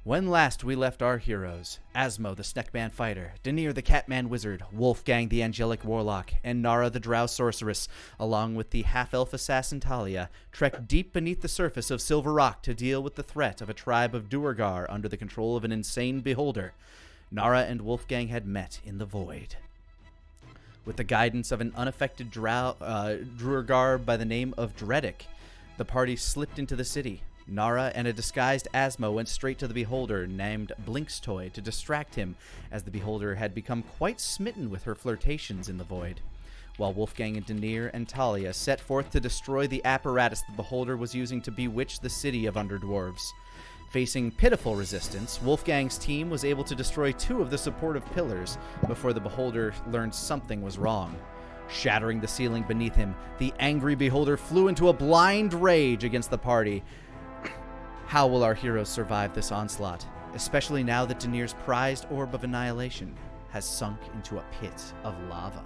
When last we left our heroes, Asmo the Snackman Fighter, Danir the Catman Wizard, Wolfgang the Angelic Warlock, and Nara the Drow Sorceress, along with the half-elf assassin Talia, trekked deep beneath the surface of Silver Rock to deal with the threat of a tribe of Duergar under the control of an insane beholder. Nara and Wolfgang had met in the void. With the guidance of an unaffected Duergar by the name of Dredic, the party slipped into the city. Nara and a disguised Asmo went straight to the Beholder named Blynxthouy to distract him, as the Beholder had become quite smitten with her flirtations in the void, while Wolfgang and Danir and Talia set forth to destroy the apparatus the Beholder was using to bewitch the city of Underdwarves. Facing pitiful resistance, Wolfgang's team was able to destroy 2 of the supportive pillars before the Beholder learned something was wrong. Shattering the ceiling beneath him, the angry Beholder flew into a blind rage against the party. How will our heroes survive this onslaught, especially now that Danir's prized Orb of Annihilation has sunk into a pit of lava?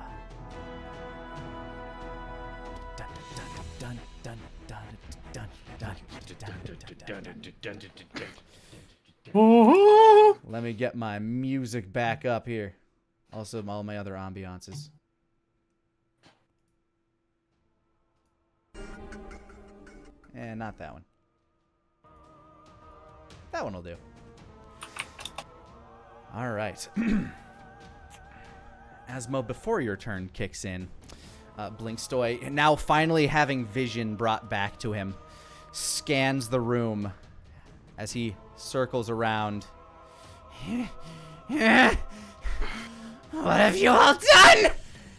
Let me get my music back up here. Also, all my other ambiances. And not that one. That one will do. All right. Asmo, before your turn kicks in, Blynxthouy, now finally having vision brought back to him, scans the room as he circles around. What have you all done?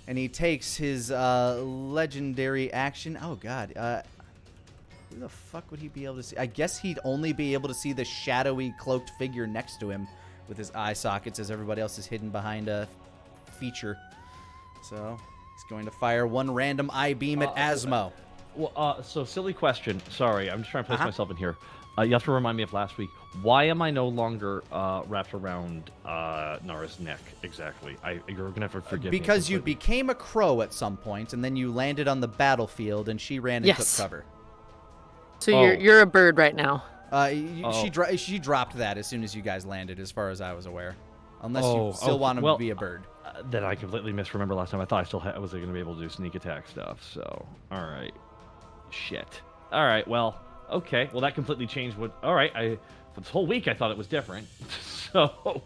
And he takes his legendary action. Oh, God. Who the fuck would he be able to see? I guess he'd only be able to see the shadowy, cloaked figure next to him with his eye sockets, as everybody else is hidden behind a feature. So he's going to fire one random eye beam at Asmo. Well, so silly question. Sorry, I'm just trying to place myself in here. You have to remind me of last week. Why am I no longer wrapped around Nara's neck exactly? You're gonna have to forgive me. Because you became a crow at some point, and then you landed on the battlefield, and she ran and took cover. So you're a bird right now. She dropped that as soon as you guys landed, as far as I was aware. Unless you still want him to be a bird. Then I completely misremember last time. I thought I was going to be able to do sneak attack stuff. So, all right. Shit. All right. Well, okay. Well, that completely changed what. All right. For this whole week, I thought it was different. So,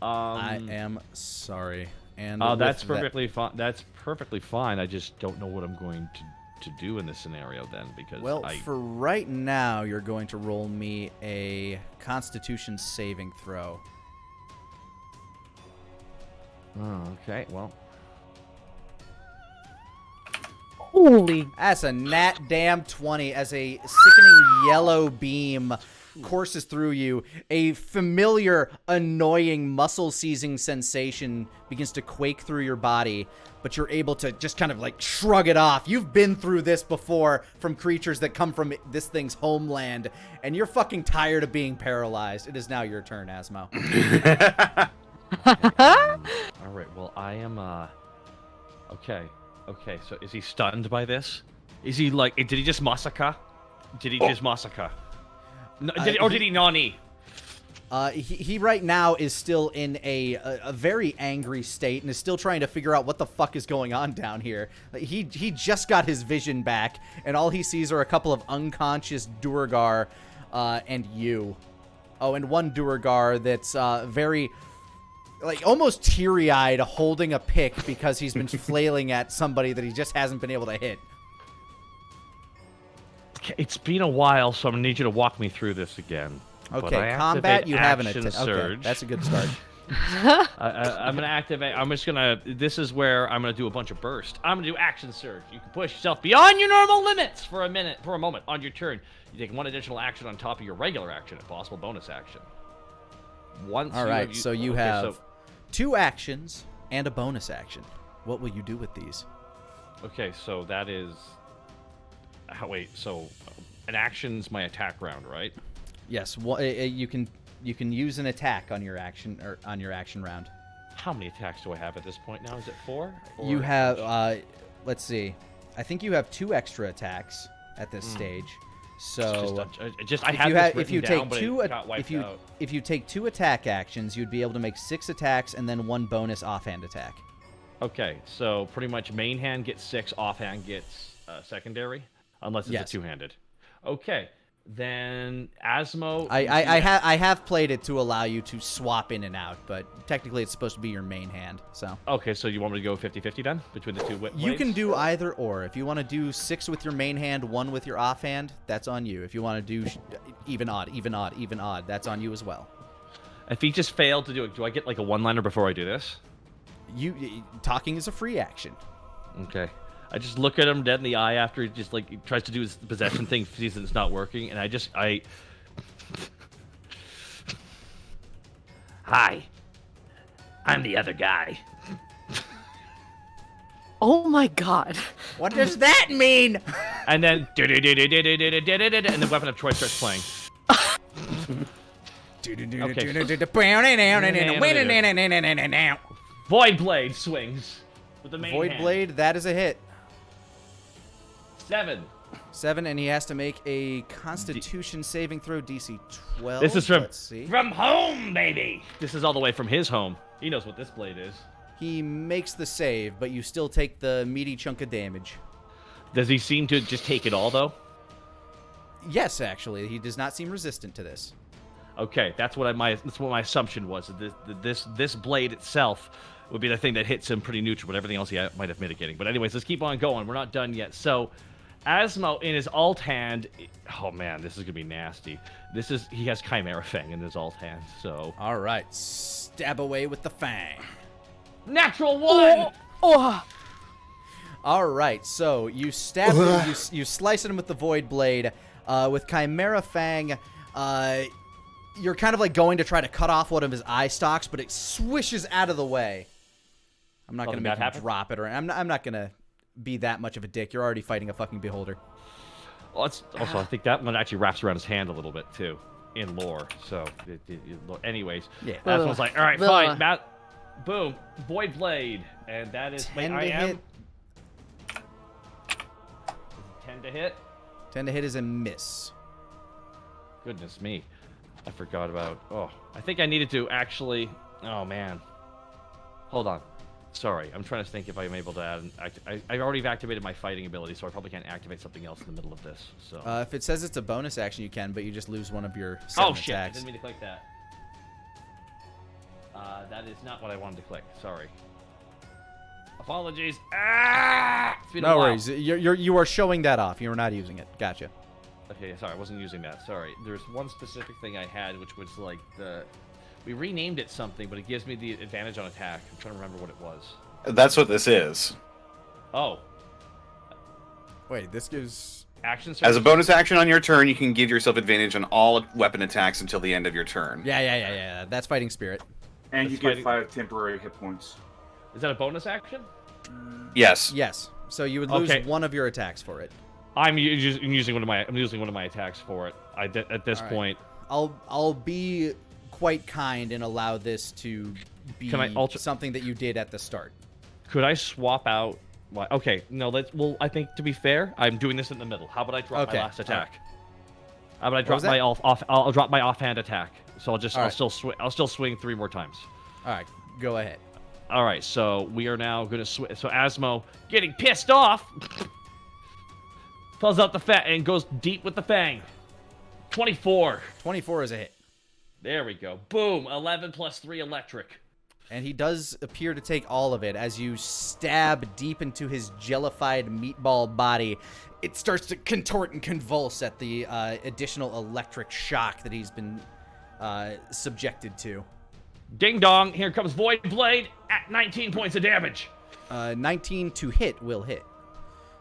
I am sorry. And that's perfectly fine. That's perfectly fine. I just don't know what I'm going to do in this scenario then, because for right now you're going to roll me a Constitution saving throw. Oh, okay, well, holy, that's a nat damn 20 as a sickening yellow beam courses through you. A familiar, annoying, muscle-seizing sensation begins to quake through your body, but you're able to just kind of like shrug it off. You've been through this before from creatures that come from this thing's homeland, and you're fucking tired of being paralyzed. It is now your turn, Asmo. All right, well, I am, okay, so is he stunned by this? Is he like, did he just massacre? Did he just massacre? No, did he nani? He right now is still in a very angry state and is still trying to figure out what the fuck is going on down here. He just got his vision back, and all he sees are a couple of unconscious Duergar and you. Oh, and one Duergar that's very, like, almost teary-eyed holding a pick because he's been flailing at somebody that he just hasn't been able to hit. It's been a while, so I'm going to need you to walk me through this again. Okay, combat, you have an attack. Okay, that's a good start. I'm going to activate. I'm just going to... This is where I'm going to do a bunch of burst. I'm going to do action surge. You can push yourself beyond your normal limits for a moment on your turn. You take one additional action on top of your regular action, a possible bonus action. All right, so you have 2 actions and a bonus action. What will you do with these? Okay, so that is... Wait, so an action's my attack round, right? Yes, you can use an attack on your action round. How many attacks do I have at this point now? Is it 4? You have let's see. I think you have 2 extra attacks at this stage. So I had this written if you down, take but two it got wiped out. if you take 2 attack actions, you'd be able to make 6 attacks and then 1 bonus offhand attack. Okay, so pretty much main hand gets 6, offhand gets secondary, unless it's Yes. a two-handed. Okay, then Asmo. I have played it to allow you to swap in and out, but technically it's supposed to be your main hand. So Okay, so you want me to go 50-50 then between the two you can blades? do either or. If you want to do 6 with your main hand, 1 with your offhand, that's on you. If you want to do even odd, that's on you as well. If he just failed to do it, do I get like a one-liner before I do this? Talking is a free action. Okay. I just look at him dead in the eye after he just like tries to do his possession thing, sees that it's not working, and Hi. I'm the other guy. Oh my god. What does that mean? And then and the Weapon of Choice starts playing. Void Blade swings with the main Void hand. Blade, that is a hit. 7. And he has to make a Constitution saving throw, DC 12. This is from Let's see. from home, baby. This is all the way from his home. He knows what this blade is. He makes the save, but you still take the meaty chunk of damage. Does he seem to just take it all though? Yes, actually, he does not seem resistant to this. Okay, that's what my assumption was. This blade itself would be the thing that hits him pretty neutral, but everything else he might have mitigating. But anyways, let's keep on going. We're not done yet. So, Asmo in his alt hand. Oh man, this is gonna be nasty. He has Chimera Fang in his alt hand. So. All right, stab away with the fang. Natural 1. Oh. All right, so you stab him, you slice him with the Void Blade. With Chimera Fang, you're kind of like going to try to cut off one of his eye stalks, but it swishes out of the way. I'm not going to make him drop it, or I'm not going to be that much of a dick. You're already fighting a fucking beholder. Well, also, I think that one actually wraps around his hand a little bit too, in lore. So, anyways, yeah. That one's like, all right, fine, boom, Void Blade, and that is 10 to hit. 10 to hit. 10 to hit is a miss. Goodness me. I forgot about... Oh, I think I needed to actually... Oh, man. Hold on. Sorry, I'm trying to think if I'm able to add... I already activated my fighting ability, so I probably can't activate something else in the middle of this. So. If it says it's a bonus action, you can, but you just lose one of your 7 Oh, attacks. shit. I didn't mean to click that. That is not what I wanted to click. Sorry. Apologies. It's been a No while. worries. You are showing that off. You are not using it. Gotcha. Okay, sorry, I wasn't using that. Sorry. There's one specific thing I had, which was like the... We renamed it something, but it gives me the advantage on attack. I'm trying to remember what it was. That's what this is. Oh. Wait, this gives... Action As a surge? bonus action on your turn, you can give yourself advantage on all weapon attacks until the end of your turn. Yeah. That's Fighting Spirit. And That's you get 5 temporary hit points. Is that a bonus action? Yes. Yes. So you would lose Okay. one of your attacks for it. I'm using one of my attacks for it. At this point. I'll be quite kind and allow this to be Can I alter- something that you did at the start. Could I swap out? Okay, no. Well, I think to be fair, I'm doing this in the middle. How about I drop my last attack? How about I drop my I'll drop my offhand attack. So I'll still swing 3 more times. All right, go ahead. All right, so we are now going to swing. So Asmo, getting pissed off, pulls out the fat and goes deep with the fang. 24. 24 is a hit. There we go. Boom. 11 plus 3 electric. And he does appear to take all of it. As you stab deep into his jellified meatball body, it starts to contort and convulse at the additional electric shock that he's been subjected to. Ding dong. Here comes Void Blade at 19 points of damage. 19 to hit will hit.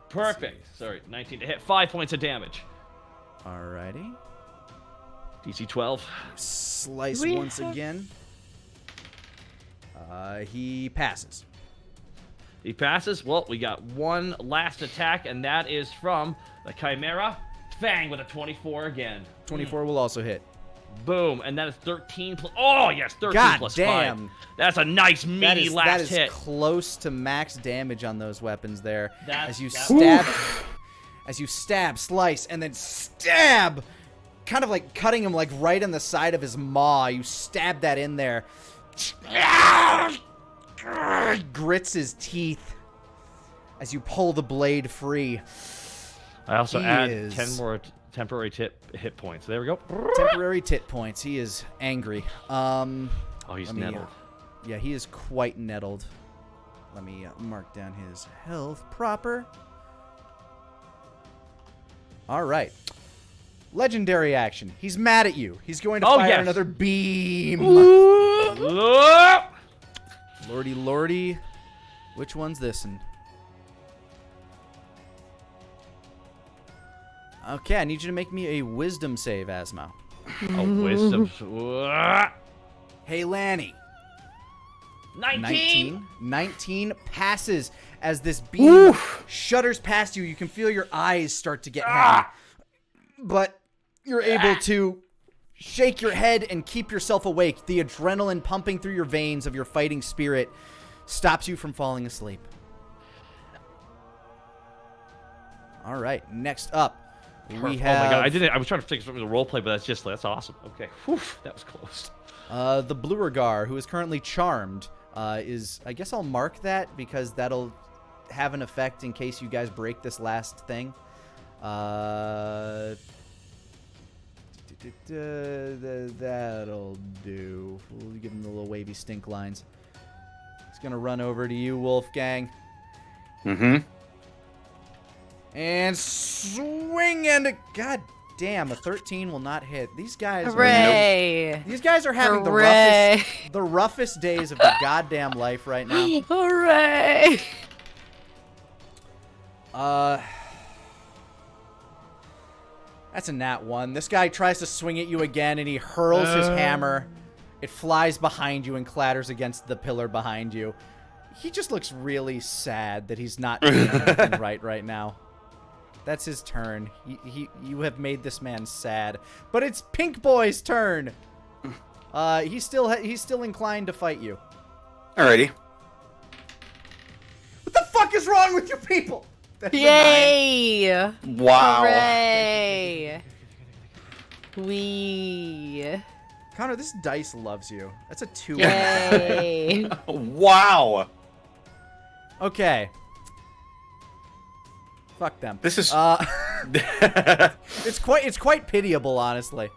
Perfect. Sorry, 19 to hit. 5 points of damage. Alrighty. DC 12. Slice once again. He passes. He passes. Well, we got one last attack, and that is from the Chimera Fang with a 24 again. 24 will also hit. Boom, and that is 13 plus... Oh, yes, 13 God plus damn. 5. That's a nice, meaty last hit. That is close to max damage on those weapons there. That- as you that- stab... as you stab, slice, and then stab, kind of like cutting him like right in the side of his maw. You stab that in there. Grits his teeth as you pull the blade free. I also He add is- 10 more temporary hit points. There we go. Temporary tit points. He is angry. Oh, he's Let me, nettled. Yeah, he is quite nettled. Let me mark down his health proper. All right. Legendary action. He's mad at you. He's going to fire yes. another beam. Ah! Lordy, lordy. Which one's this one? Okay, I need you to make me a wisdom save, Asmo. Oh, wisdom. Ah! Hey, Lani. 19. 19 passes as this beam shudders past you. You can feel your eyes start to get heavy. But you're able to shake your head and keep yourself awake. The adrenaline pumping through your veins of your fighting spirit stops you from falling asleep. All right, next up, we have... Oh my god, I was trying to fix something with the roleplay, but that's awesome. Okay, whew, that was close. The Duergar, who is currently charmed, is... I guess I'll mark that because that'll have an effect in case you guys break this last thing. That'll do. We'll give him the little wavy stink lines. He's gonna run over to you, Wolfgang. Mm-hmm. And swing and god damn, a 13 will not hit. These guys Hooray! These guys are having Hooray! the roughest days of their goddamn life right now. Hooray! That's a nat 1. This guy tries to swing at you again, and he hurls his hammer. It flies behind you and clatters against the pillar behind you. He just looks really sad that he's not doing anything right now. That's his turn. You have made this man sad. But it's Pink Boy's turn. He's still inclined to fight you. Alrighty. What the fuck is wrong with you people? That's a 9. Yay! Wow. Hooray! Wee! Connor, this dice loves you. That's a 2. Yay! Wow. Okay. Fuck them. This is It's quite pitiable, honestly.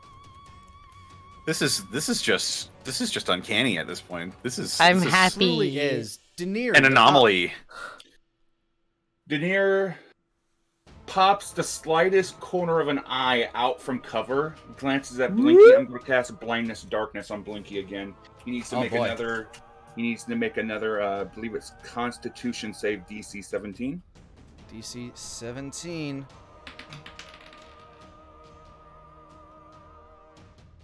this is just uncanny at this point. This is I'm this is happy. Truly is. Daenerys. an anomaly. Daenerys pops the slightest corner of an eye out from cover, glances at Blinky. I'm going to cast Blindness Darkness on Blinky again. He needs to make boy. another. He needs to make another. I believe it's Constitution save DC 17. DC 17.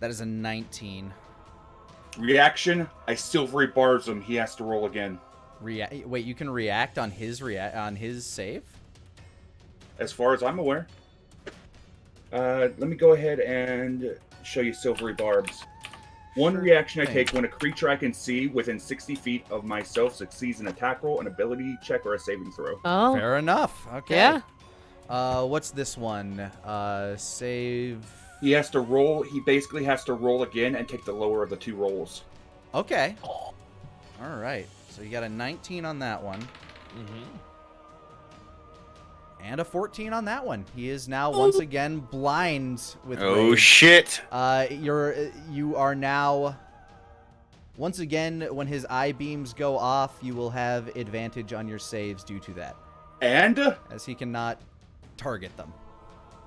That is a 19. Reaction: I silvery bars him. He has to roll again. Wait, you can react on his save? As far as I'm aware. Let me go ahead and show you silvery barbs. One reaction I take when a creature I can see within 60 feet of myself succeeds an attack roll, an ability check, or a saving throw. Oh, Fair enough. Okay. yeah. What's this one? Save. He has to roll. He basically has to roll again and take the lower of the two rolls. Okay. All right. So you got a 19 on that one. Mm-hmm. And a 14 on that one. He is now once again blind with Oh rage. shit. You are now once again when his eye beams go off, you will have advantage on your saves due to that, And as he cannot target them.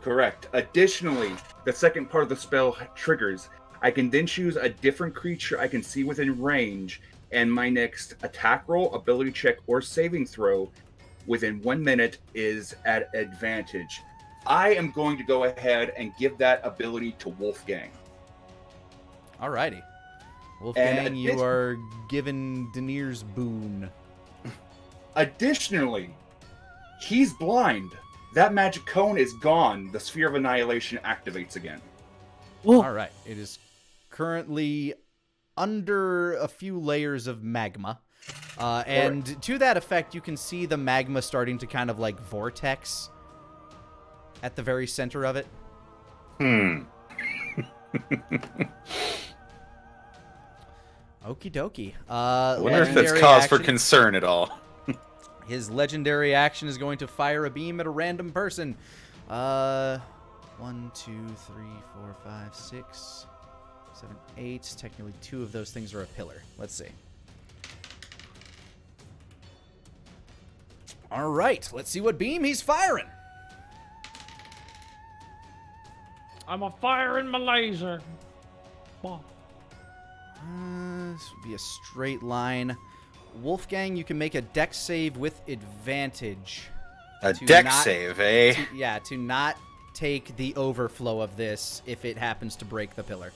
correct. Additionally, the second part of the spell triggers. I can then choose a different creature I can see within range, and my next attack roll, ability check, or saving throw within 1 minute is at advantage. I am going to go ahead and give that ability to Wolfgang. Alrighty. Wolfgang, And you are given Daenerys' boon. Additionally, he's blind. That magic cone is gone. The Sphere of Annihilation activates again. Alright. It is currently under a few layers of magma. And to that effect, you can see the magma starting to kind of like vortex at the very center of it. Okie dokie. I wonder if that's cause for concern at all. His legendary action is going to fire a beam at a random person. 1, 2, 3, 4, 5, 6, 7, 8. Technically, 2 of those things are a pillar. Let's see. All right, let's see what beam he's firing. I'm a firing my laser. Whoa. This would be a straight line. Wolfgang, you can make a dex save with advantage. A dex save, eh? To not take the overflow of this if it happens to break the pillar.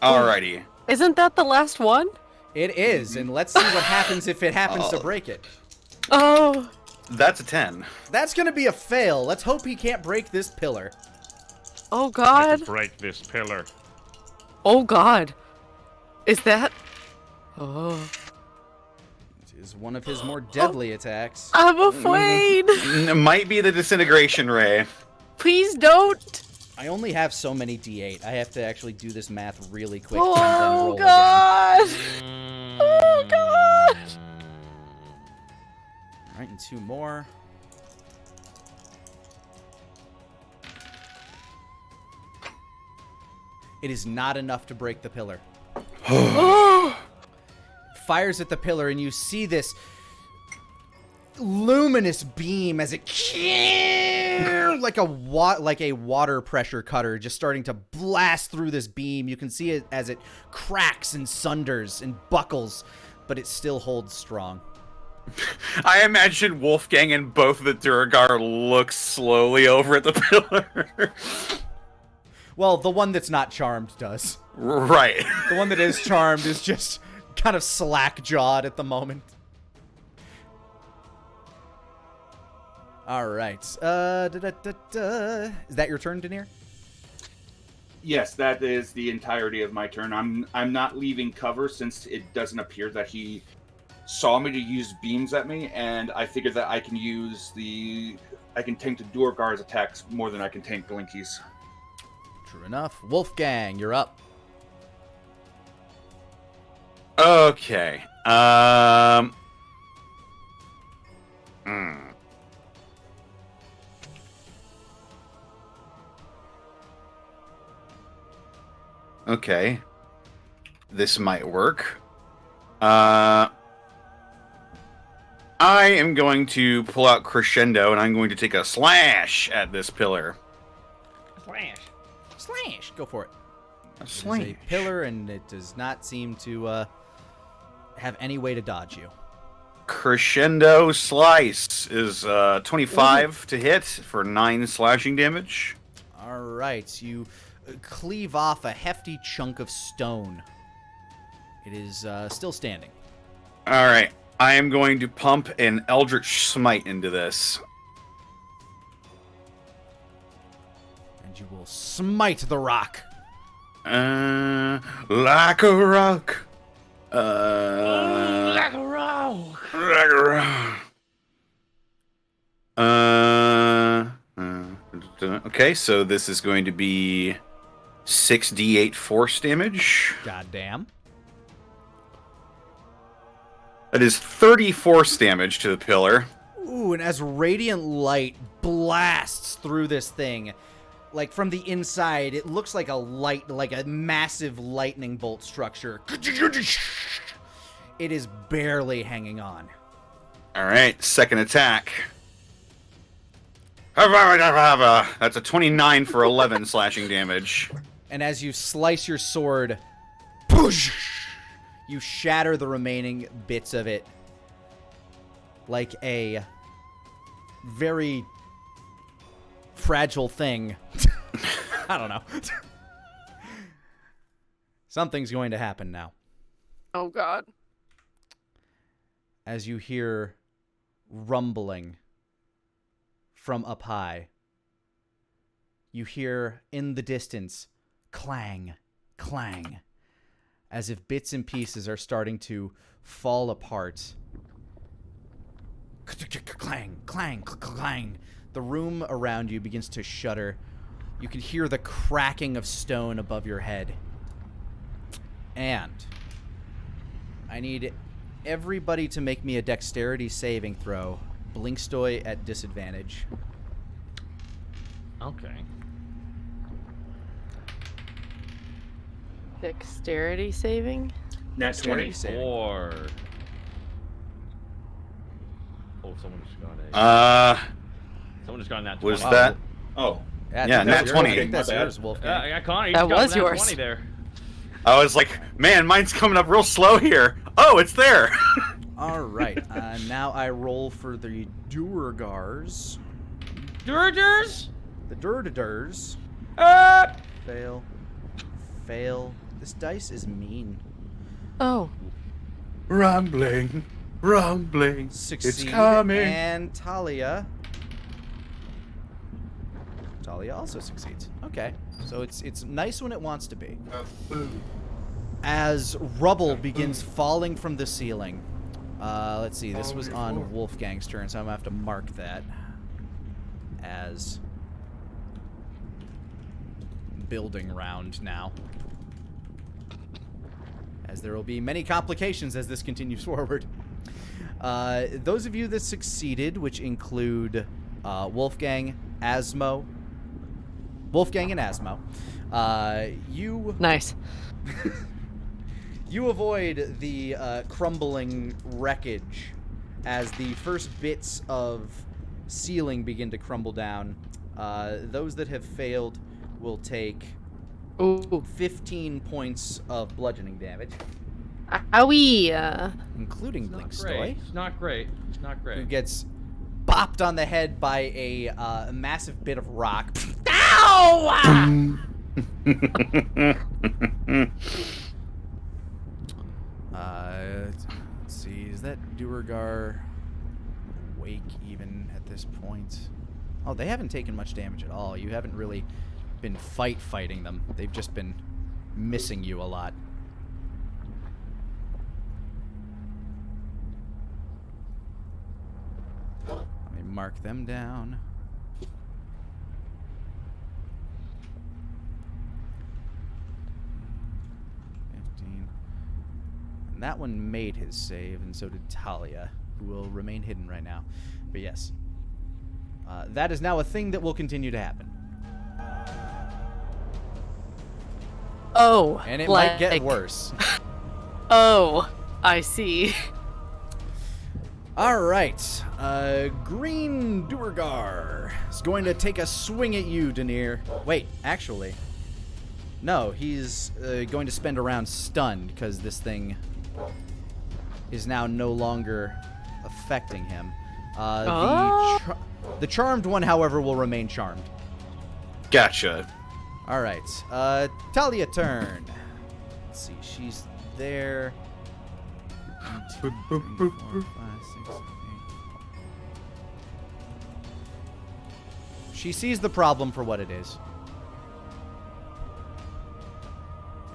Alrighty. Isn't that the last one? It is, and let's see what happens if it happens to break it. Oh. That's a 10. That's going to be a fail. Let's hope he can't break this pillar. Oh, God. Break this pillar. Oh, God. Is that... Oh. It is one of his more deadly attacks. I'm afraid. It might be the disintegration ray. Please don't. I only have so many D8. I have to actually do this math really quick. Oh, and then roll God. Again. Oh, God. All right, and 2 more. It is not enough to break the pillar. Oh. Fires at the pillar, and you see this luminous beam as it like a water pressure cutter just starting to blast through this beam. You can see it as it cracks and sunders and buckles, but it still holds strong. I imagine Wolfgang and both of the Duergar look slowly over at the pillar. Well, the one that's not charmed does. Right. The one that is charmed is just kind of slack-jawed at the moment. All right. Is that your turn, Denier? Yes, that is the entirety of my turn. I'm not leaving cover since it doesn't appear that he saw me to use beams at me, and I figured that I can tank the Duergar's attacks more than I can tank Blynxthouy. True enough. Wolfgang, you're up. Okay. Okay. This might work. I am going to pull out Crescendo, and I'm going to take a slash at this pillar. Slash. Slash. Go for it. A It is a pillar, and it does not seem to have any way to dodge you. Crescendo Slice is 25 to hit for 9 slashing damage. All right. You cleave off a hefty chunk of stone. It is still standing. All right. I am going to pump an Eldritch Smite into this. And you will smite the rock. Like a rock. Like a rock. Like a rock. Okay, so this is going to be 6d8 force damage. Goddamn. That is 30 force damage to the pillar. Ooh, and as radiant light blasts through this thing, like from the inside, it looks like a massive lightning bolt structure. It is barely hanging on. All right, second attack. That's a 29 for 11 slashing damage. And as you slice your sword, push, you shatter the remaining bits of it like a very fragile thing. I don't know. Something's going to happen now. Oh, God. As you hear rumbling from up high, you hear in the distance clang, clang, as if bits and pieces are starting to fall apart. Clang, clang, clang. The room around you begins to shudder. You can hear the cracking of stone above your head. And I need everybody to make me a dexterity saving throw. Blynxthouy at disadvantage. Okay. Dexterity saving? Nat Dexterity 20. saving. 4. Oh, someone just got someone just got that 20. Was that? Oh. Yeah, that's nat yours. 20. I think that's My bad. yours, Wolfgang. Yeah, I got Connor. You That just got was that yours. 20 there. I was like, man, mine's coming up real slow here. Oh, it's there. All right. Now I roll for the Duergars. Duergars? The Duergars. Fail. Fail. This dice is mean. Oh. Rumbling, rumbling. Succeed. It's coming. And Talia also succeeds. Okay. So it's nice when it wants to be. As rubble begins falling from the ceiling. Let's see. This was on Wolfgang's turn, so I'm going to have to mark that as building round now. As there will be many complications as this continues forward. Those of you that succeeded, which include Wolfgang and Asmo, you Nice. you avoid the crumbling wreckage as the first bits of ceiling begin to crumble down. Those that have failed will take Ooh. 15 points of bludgeoning damage, Owie. including Not Blynxthouy, great. It's not great. It's not who great. gets bopped on the head by a massive bit of rock. Ow! Let's see. Is that Duergar awake even at this point? Oh, they haven't taken much damage at all. You haven't really been fighting them. They've just been missing you a lot. Let me mark them down. And that one made his save, and so did Talia, who will remain hidden right now. But yes, that is now a thing that will continue to happen. Oh. And it might get like- worse. Oh, I see. All right. Green Duergar is going to take a swing at you, Denier. Wait, actually. No, he's going to spend a round stunned because this thing is now no longer affecting him. The charmed one, however, will remain charmed. Gotcha. All right. Talia turn. Let's see. She's there. 1, 2, 3, 4, 5, 6, 7, 8. She sees the problem for what it is.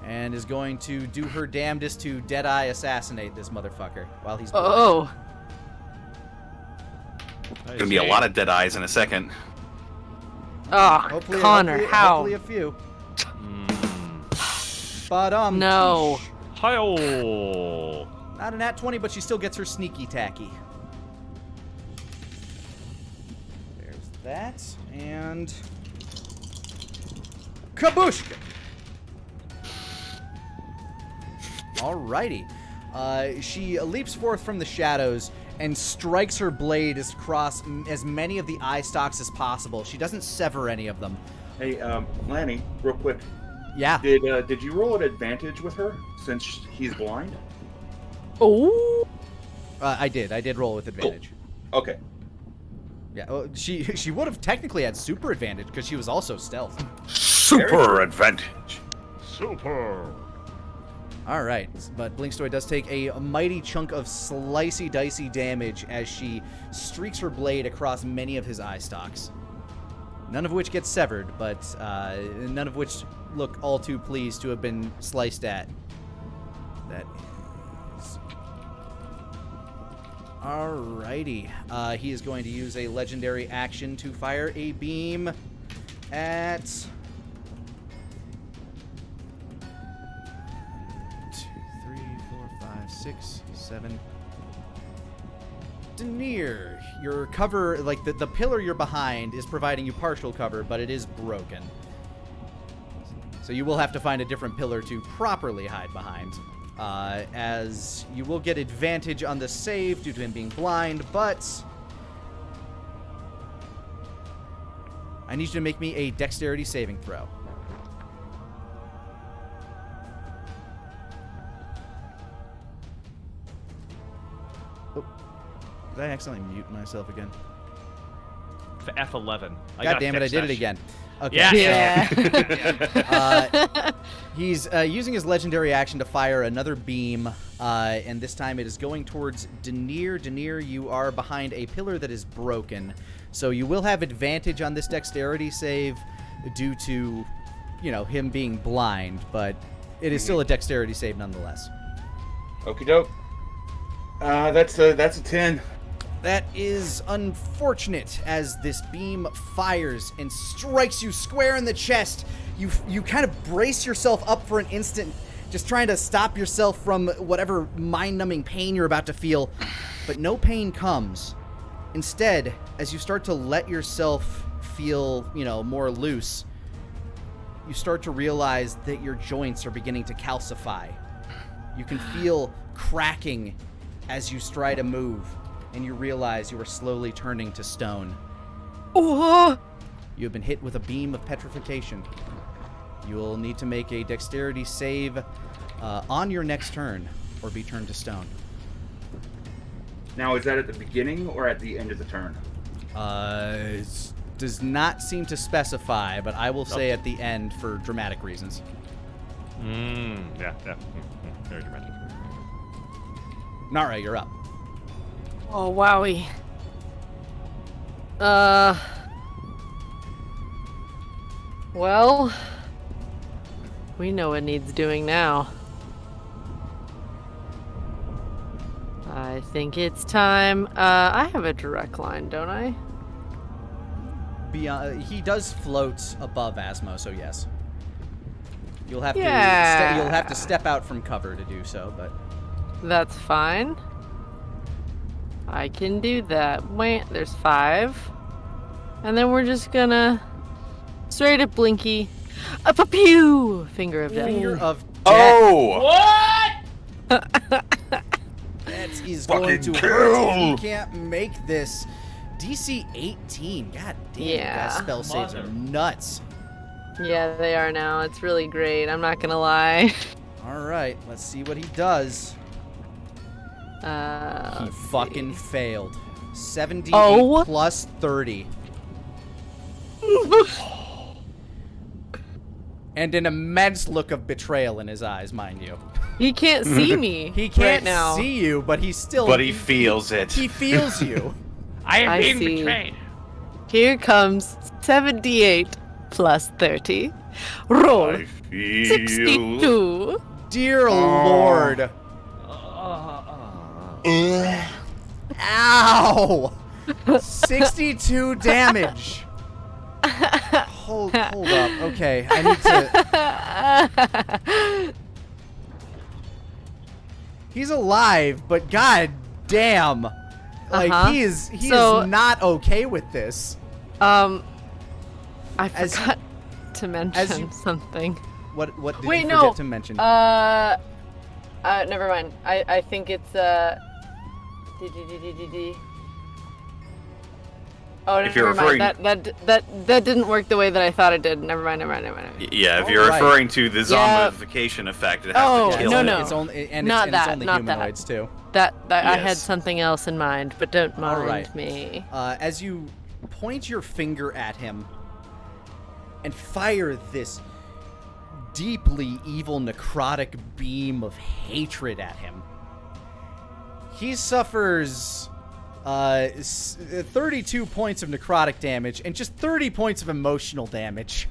And is going to do her damnedest to Deadeye assassinate this motherfucker while he's blind. Oh. Gonna be a lot of dead eyes in a second. Oh, Connor, how? Hopefully a few. But No. Hi-oh. not a nat 20, but she still gets her sneaky tacky. There's that, and kabushka. Alrighty. She leaps forth from the shadows and strikes her blade across as many of the eye stalks as possible. She doesn't sever any of them. Hey, Lani, real quick. Yeah. Did you roll an advantage with her since he's blind? Oh. I did roll with advantage. Okay. Yeah, well, she would have technically had super advantage because she was also stealth. Super advantage. Super. All right, but Blynxthouy does take a mighty chunk of slicey dicey damage as she streaks her blade across many of his eye stalks. None of which get severed, but none of which look all too pleased to have been sliced at. That is Alrighty. He is going to use a legendary action to fire a beam at... 2, 3, 4, 5, 6, 7... Denier, your cover, like the pillar you're behind is providing you partial cover, but it is broken. So you will have to find a different pillar to properly hide behind. As you will get advantage on the save due to him being blind, but I need you to make me a dexterity saving throw. Oh, did I accidentally mute myself again? F11. God damn it, I did it again. Okay. Yeah. He's using his legendary action to fire another beam, and this time it is going towards Denier. Denier, you are behind a pillar that is broken, so you will have advantage on this dexterity save due to, him being blind, but it is still a dexterity save nonetheless. Okie doke. That's a 10. That is unfortunate as this beam fires and strikes you square in the chest. You kind of brace yourself up for an instant, just trying to stop yourself from whatever mind-numbing pain you're about to feel, but no pain comes. Instead, as you start to let yourself feel, more loose, you start to realize that your joints are beginning to calcify. You can feel cracking as you try to move, and you realize you are slowly turning to stone. Oh! You have been hit with a beam of petrification. You will need to make a dexterity save on your next turn, or be turned to stone. Now, is that at the beginning or at the end of the turn? It does not seem to specify, but I will say at the end for dramatic reasons. Yeah. Very dramatic. Nara, you're up. Oh, wowie. Well, we know what needs doing now. I think it's time. I have a direct line, don't I? Beyond, he does float above Asmo, so yes. You'll have Yeah. to you'll have to step out from cover to do so, but That's fine. I can do that. Wait, there's 5. And then we're just gonna straight at Blinky. Up a pew! Finger of death. Finger of death. Oh! What? That is Fucking going to hurt if he can't make this. DC 18. God damn, Yeah. that spell saves are Mother. nuts. Yeah, they are now. It's really great. I'm not gonna lie. All right, let's see what he does. He Let's fucking see. failed. 78 Oh. plus 30. And an immense look of betrayal in his eyes, mind you. He can't see me. He can't right now. see you, but he's still. But he feels it. He feels you. I am I being see. betrayed. Here comes 78 plus 30. Roll. I feel. 62. Dear Lord. Ow! 62 damage. Hold up. Okay, I need to. He's alive, but god damn. Like he is So- not okay with this. I As- forgot to mention you- something. What did Wait, you no. forget to mention? Never mind. I think it's Oh, If you're never mind. referring- That didn't work the way that I thought it did. Never mind. Yeah, if you're Alright. referring to the Yeah. zombification effect, it has Oh, to kill no, it. no. It's only and Not it's that, only not that. humanoids too. That I had Yes. something else in mind, but don't mind Alright. me. As you point your finger at him and fire this deeply evil necrotic beam of hatred at him, he suffers 32 points of necrotic damage and just 30 points of emotional damage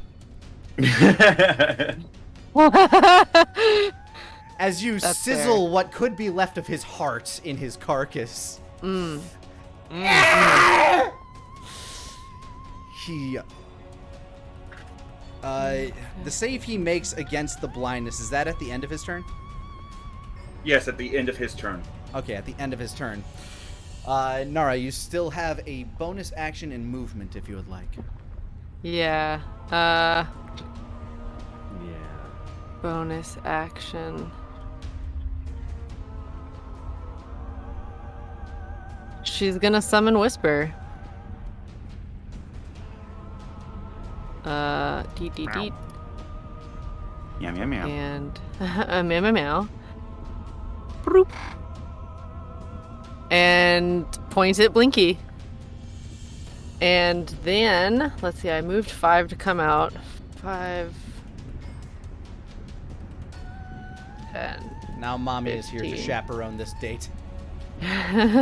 as you That's sizzle what could be left of his heart in his carcass. He the save he makes against the blindness, is that at the end of his turn? Yes, at the end of his turn. Okay, at the end of his turn. Nara, you still have a bonus action and movement if you would like. Yeah. Yeah. Bonus action. She's gonna summon Whisper. Deet deet deet. Meow, meow, meow. And meow meow meow. Broop. And point at Blinky. And then, let's see, I moved 5 to come out. 5, 10. Now Mommy is here to 15. chaperone this date. 20,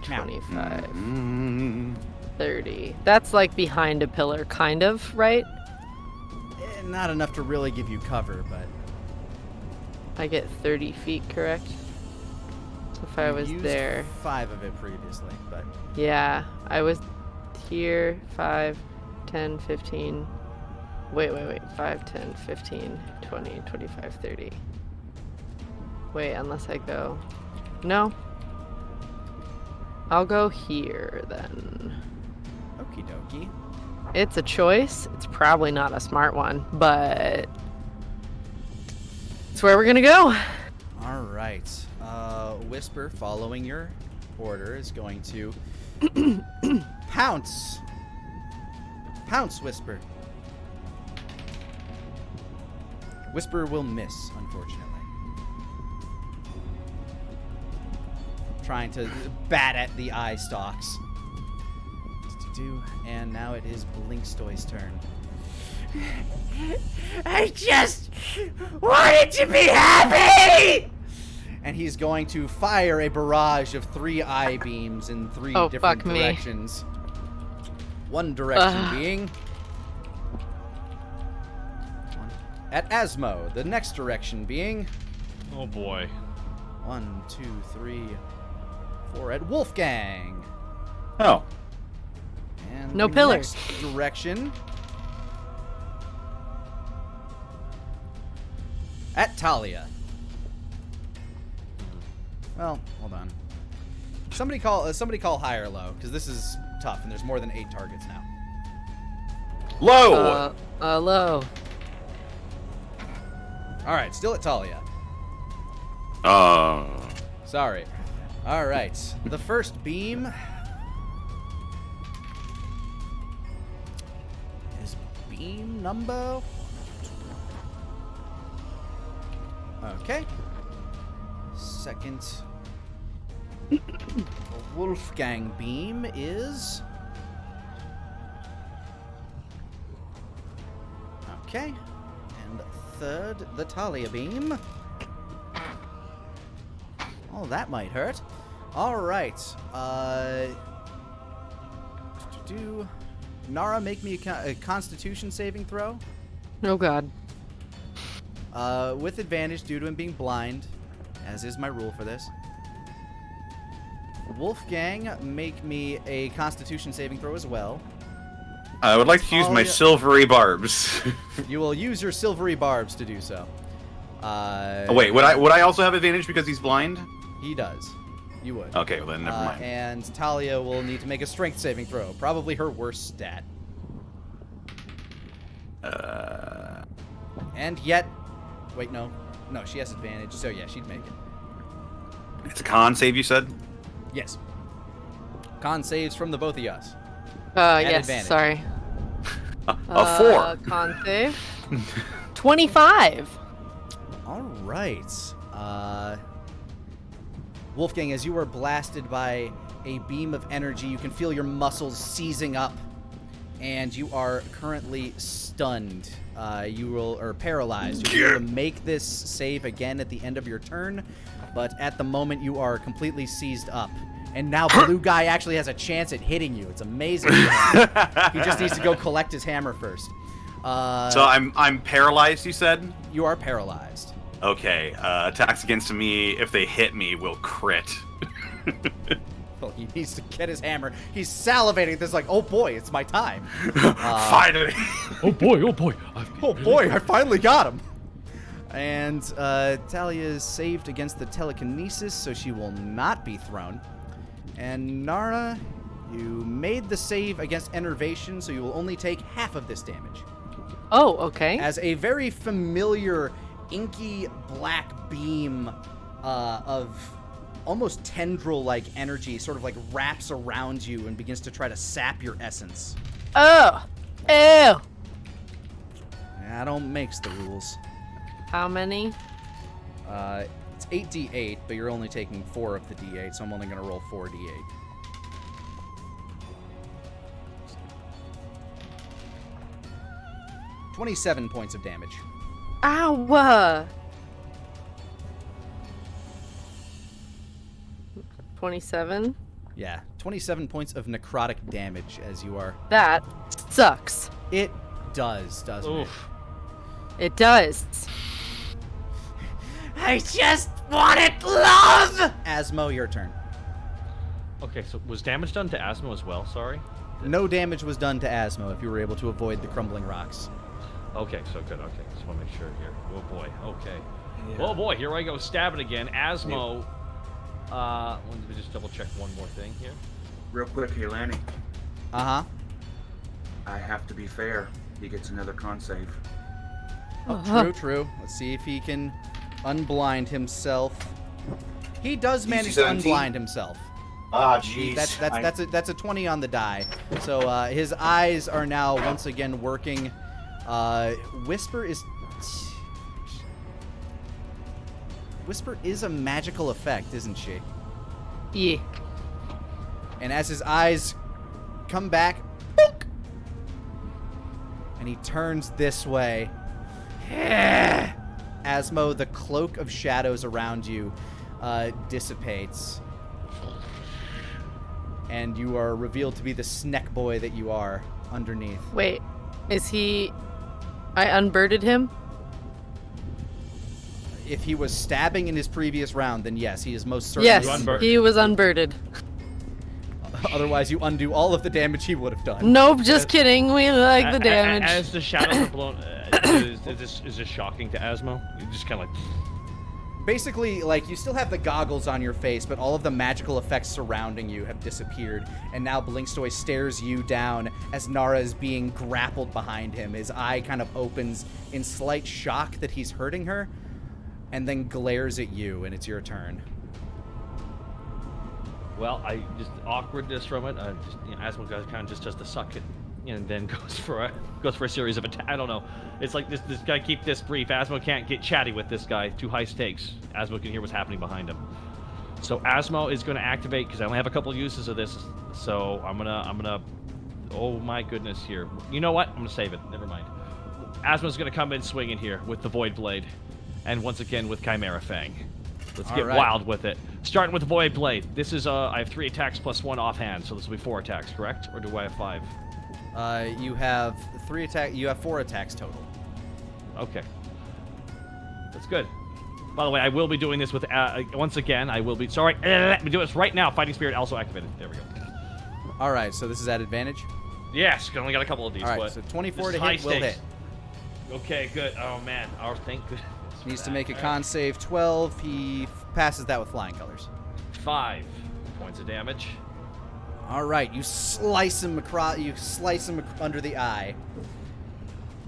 Meow. 25, Mm. 30. That's like behind a pillar, kind of, right? Not enough to really give you cover, but I get 30 feet, correct? So if I you was used there. 5 of it previously, but Yeah, I was here, 5, 10, 15. Wait. 5, 10, 15, 20, 25, 30. Wait, unless I go. No. I'll go here then. okie dokie. It's a choice. It's probably not a smart one, but it's where we're gonna go. All right. Whisper, following your order, is going to pounce. Pounce, Whisper. Whisper will miss, unfortunately. Trying to bat at the eye stalks. And now it is Blynxthouй's turn. I just wanted to be happy! And he's going to fire a barrage of 3 eye beams in 3 different fuck me. directions. One direction being at Asmo. The next direction being Oh boy. 1, 2, 3, 4 at Wolfgang. Oh. And No the pillars. next direction at Talia. Well, hold on. Somebody call high or low, because this is tough, and there's more than 8 targets now. Low! Low. All right, still at Talia. Sorry. All right, the first beam is beam number. Okay. Second Wolfgang beam is. Okay. And third, the Talia beam. Oh, that might hurt. All right. Nara, make me a Constitution saving throw. Oh god. With advantage due to him being blind, as is my rule for this. Wolfgang, make me a Constitution saving throw as well. I would like to use my Talia- silvery barbs. You will use your silvery barbs to do so. Oh, wait, would I also have advantage because he's blind? He does. You would. Okay, well then never mind. And Talia will need to make a strength saving throw. Probably her worst stat. And yet... Wait, no. No, she has advantage, so yeah, she'd make it. It's a con save, you said? Yes. Con saves from the both of us. Yes, advantage. sorry. A 4. Con save. 25. All right. Wolfgang, as you are blasted by a beam of energy, you can feel your muscles seizing up, and you are currently stunned. Or paralyzed. You'll be able to make this save again at the end of your turn, but at the moment you are completely seized up. And now Blue Guy actually has a chance at hitting you. It's amazing. He just needs to go collect his hammer first. So I'm paralyzed, you said? You are paralyzed. Okay, attacks against me, if they hit me, will crit. Well, he needs to get his hammer. He's salivating. This like, oh boy, it's my time. Finally! Oh boy, oh boy. Oh boy, I finally got him. And Talia is saved against the telekinesis, so she will not be thrown. And Nara, you made the save against enervation, so you will only take half of this damage. Oh, okay. As a very familiar inky black beam of almost tendril-like energy sort of like wraps around you and begins to try to sap your essence. Oh! Ew! I don't makes the rules. How many? It's 8d8, but you're only taking 4 of the d8, so I'm only going to roll 4d8. $27 points of damage. Ow! 27? Yeah, 27 points of necrotic damage as you are. That sucks. It does, doesn't Oof. It does. I just wanted love! Asmo, your turn. Okay, so was damage done to Asmo as well? Sorry. No damage was done to Asmo if you were able to avoid the crumbling rocks. Okay, so good. Okay, just want to make sure here. Oh boy. Okay. Yeah. Oh boy, here I go stabbing again. Asmo. Let me just double check one more thing here. Real quick, hey Lani, Uh-huh. I have to be fair. He gets another con save. Oh, true. Let's see if he can unblind himself. He does manage to 17? unblind himself. Ah, jeez. That's a 20 on the die. So his eyes are now once again working. Whisper is a magical effect, isn't she? Yeah. And as his eyes come back, book, and he turns this way. Asmo, the cloak of shadows around you dissipates. And you are revealed to be the snack boy that you are underneath. Wait, is he... I unbirded him? If he was stabbing in his previous round, then yes, he is most certainly Yes, unbirded. he was unbirded. Otherwise, you undo all of the damage he would have done. Nope, just kidding. We like the damage. As the shadows are blown, is this shocking to Asmo? You just kind of like... Basically, like, you still have the goggles on your face, but all of the magical effects surrounding you have disappeared, and now Blynxthouy stares you down as Nara is being grappled behind him. His eye kind of opens in slight shock that he's hurting her, and then glares at you, and it's your turn. Well, I just awkwardness from it. Asmo kind of just does the suck it, and then goes for a series of attacks. I don't know. It's like this guy keep this brief. Asmo can't get chatty with this guy. Too high stakes. Asmo can hear what's happening behind him. So Asmo is going to activate because I only have a couple uses of this. So I'm gonna. Oh my goodness! Here. You know what? I'm gonna save it. Never mind. Asmo's gonna come in swinging here with the Void Blade, and once again with Chimera Fang. Let's get wild with it. Starting with the Void Blade. This is I have 3 attacks plus 1 offhand, so this will be 4 attacks, correct? Or do I have 5? You have 3 attack. You have 4 attacks total. Okay. That's good. By the way, I will be doing this with once again. I will be sorry. Let me do this right now. Fighting Spirit also activated. There we go. All right, so this is at advantage. Yes, I only got a couple of these. All right, but so 24 to high hit will stakes. hit. Okay, good. Oh man, thank goodness. for Needs to that. make a All con save 12. He passes that with flying colors. right. 5 points of damage. All right, you slice him across. You slice him under the eye.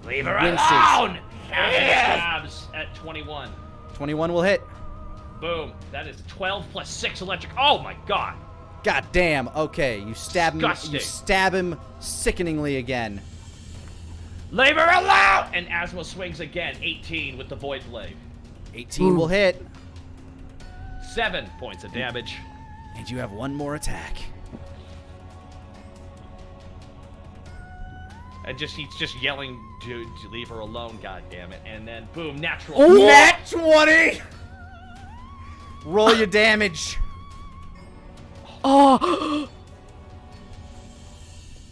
Leave her Winces. alone. Stabs at 21. 21 will hit. Boom. That is 12 plus 6 electric. Oh my god. God damn. Okay, you stab him. Disgusting. You stab him sickeningly again. Leave her alone! And Asmo swings again. 18 with the Void Blade. 18 will hit, 7 points of damage. and you have 1 more attack. And he's just yelling, dude, leave her alone, god damn it. And then boom, natural. Nat 20. Roll your damage. Oh!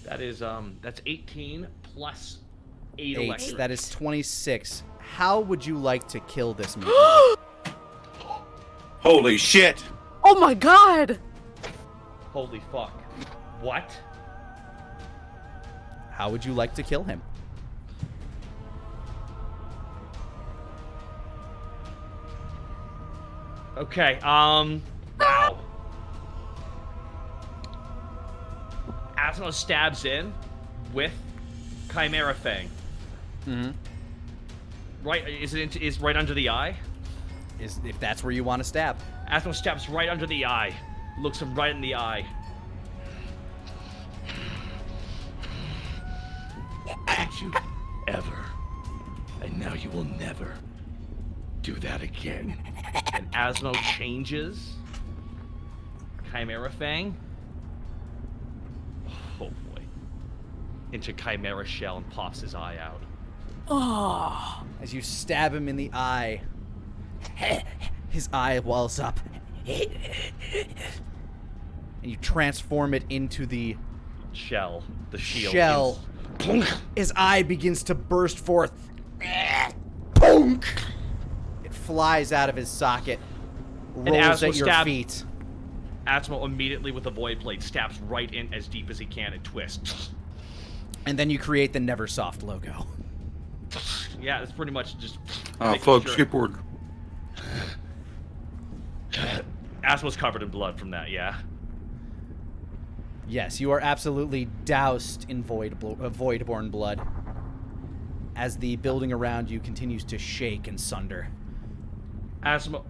That is that's 18 plus 8 8. electric. That is 26. How would you like to kill this mutant? Holy shit! Oh my god! Holy fuck. What? How would you like to kill him? Okay, wow. Asmo stabs in with Chimera Fang. Mm-hmm. Right, is right under the eye? If that's where you want to stab. Asmo stabs right under the eye. Looks him right in the eye. Did you ever? And now you will never do that again. And Asmo changes Chimera Fang. Oh boy. Into Chimera Shell and pops his eye out. Oh. As you stab him in the eye, his eye wells up. And you transform it into the Shell. The shield. shell. His eye begins to burst forth. It flies out of his socket, rolls Asmo at your stab- feet. Asmo immediately with the Void Blade stabs right in as deep as he can and twists. And then you create the Neversoft logo. Yeah, it's pretty much just. Oh, making fuck, sure- skateboard. Asmo's covered in blood from that, yeah. Yes, you are absolutely doused in Voidborn blood as the building around you continues to shake and sunder. Asmo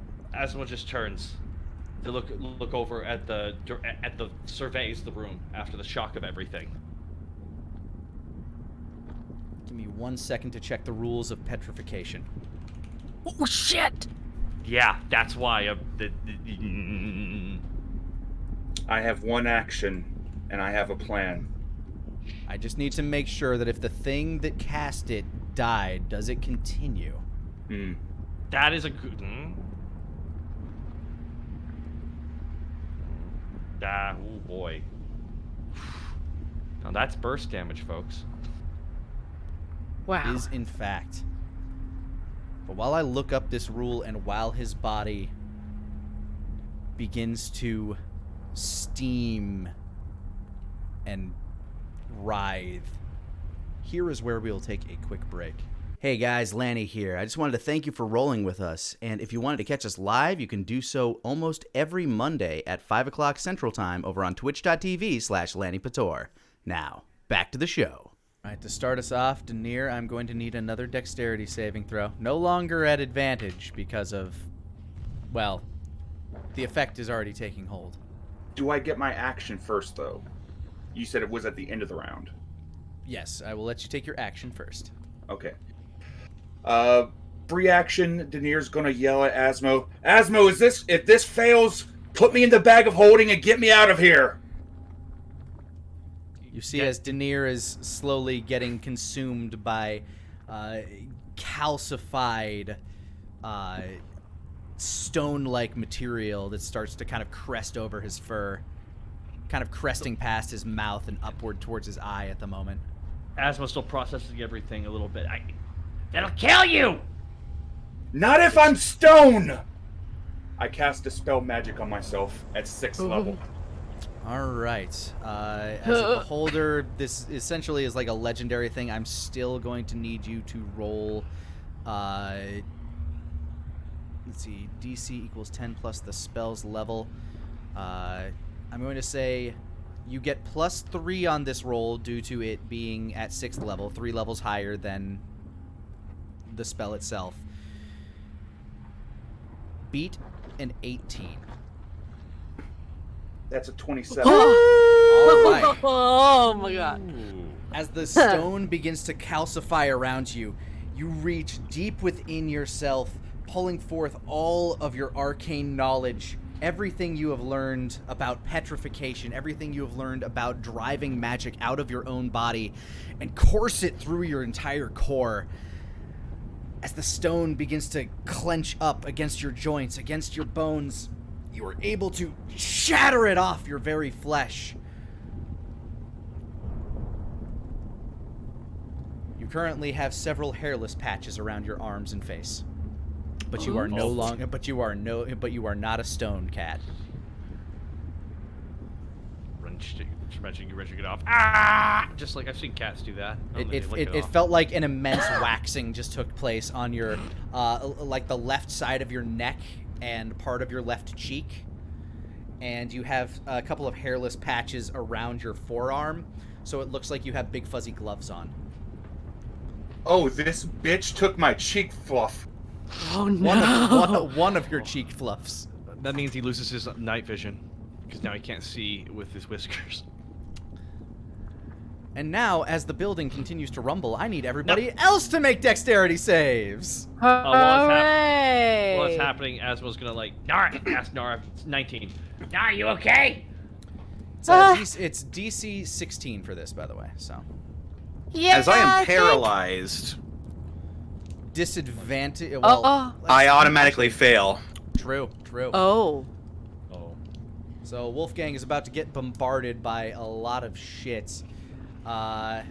just turns to look over at the surveys the room after the shock of everything. Give me 1 second to check the rules of petrification. Oh shit! Yeah, that's why. I have one action, and I have a plan. I just need to make sure that if the thing that cast it died, does it continue? That is a good. Oh boy. Now that's burst damage, folks. Wow. Is in fact. But while I look up this rule and while his body begins to steam and writhe, here is where we'll take a quick break. Hey guys, Lani here. I just wanted to thank you for rolling with us. And if you wanted to catch us live, you can do so almost every Monday at 5 o'clock Central Time over on twitch.tv/Lanipator. Now, back to the show. All right, to start us off, Denier, I'm going to need another dexterity saving throw. No longer at advantage because of, well, the effect is already taking hold. Do I get my action first, though? You said it was at the end of the round. Yes, I will let you take your action first. Okay. Free action, Denier's gonna yell at Asmo. Asmo, if this fails, put me in the bag of holding and get me out of here! You see as Denier is slowly getting consumed by calcified stone-like material that starts to kind of crest over his fur, kind of cresting past his mouth and upward towards his eye at the moment. Asmo's still processing everything a little bit. That'll kill you! Not if I'm stone! I cast Dispel Magic on myself at 6th level. All right. As a beholder, this essentially is like a legendary thing. I'm still going to need you to roll, let's see, DC equals 10 plus the spell's level. I'm going to say you get +3 on this roll due to it being at 6th level, 3 levels higher than the spell itself. Beat an 18. That's a 27. All right. Oh my god. As the stone begins to calcify around you, you reach deep within yourself, pulling forth all of your arcane knowledge, everything you have learned about petrification, everything you have learned about driving magic out of your own body, and course it through your entire core. As the stone begins to clench up against your joints, against your bones, you are able to shatter it off your very flesh. You You currently have several hairless patches around your arms and face. But you are no longer. But you are not a stone cat. Wrenching it off. Ah! Just like I've seen cats do that. It felt like an immense waxing just took place on your, like the left side of your neck and part of your left cheek. And you have a couple of hairless patches around your forearm, so it looks like you have big fuzzy gloves on. Oh, this bitch took my cheek fluff. Oh no! One of your cheek fluffs. That means he loses his night vision, because now he can't see with his whiskers. And now, as the building continues to rumble, I need everybody else to make dexterity saves. Hooray! What's happening? Asmo's gonna Nara, ask Nara. 19. Nara, you okay? It's DC 16 for this, by the way. So. Yeah. As I am paralyzed, Disadvantage. Well, I automatically fail. True. Oh. So Wolfgang is about to get bombarded by a lot of shit. The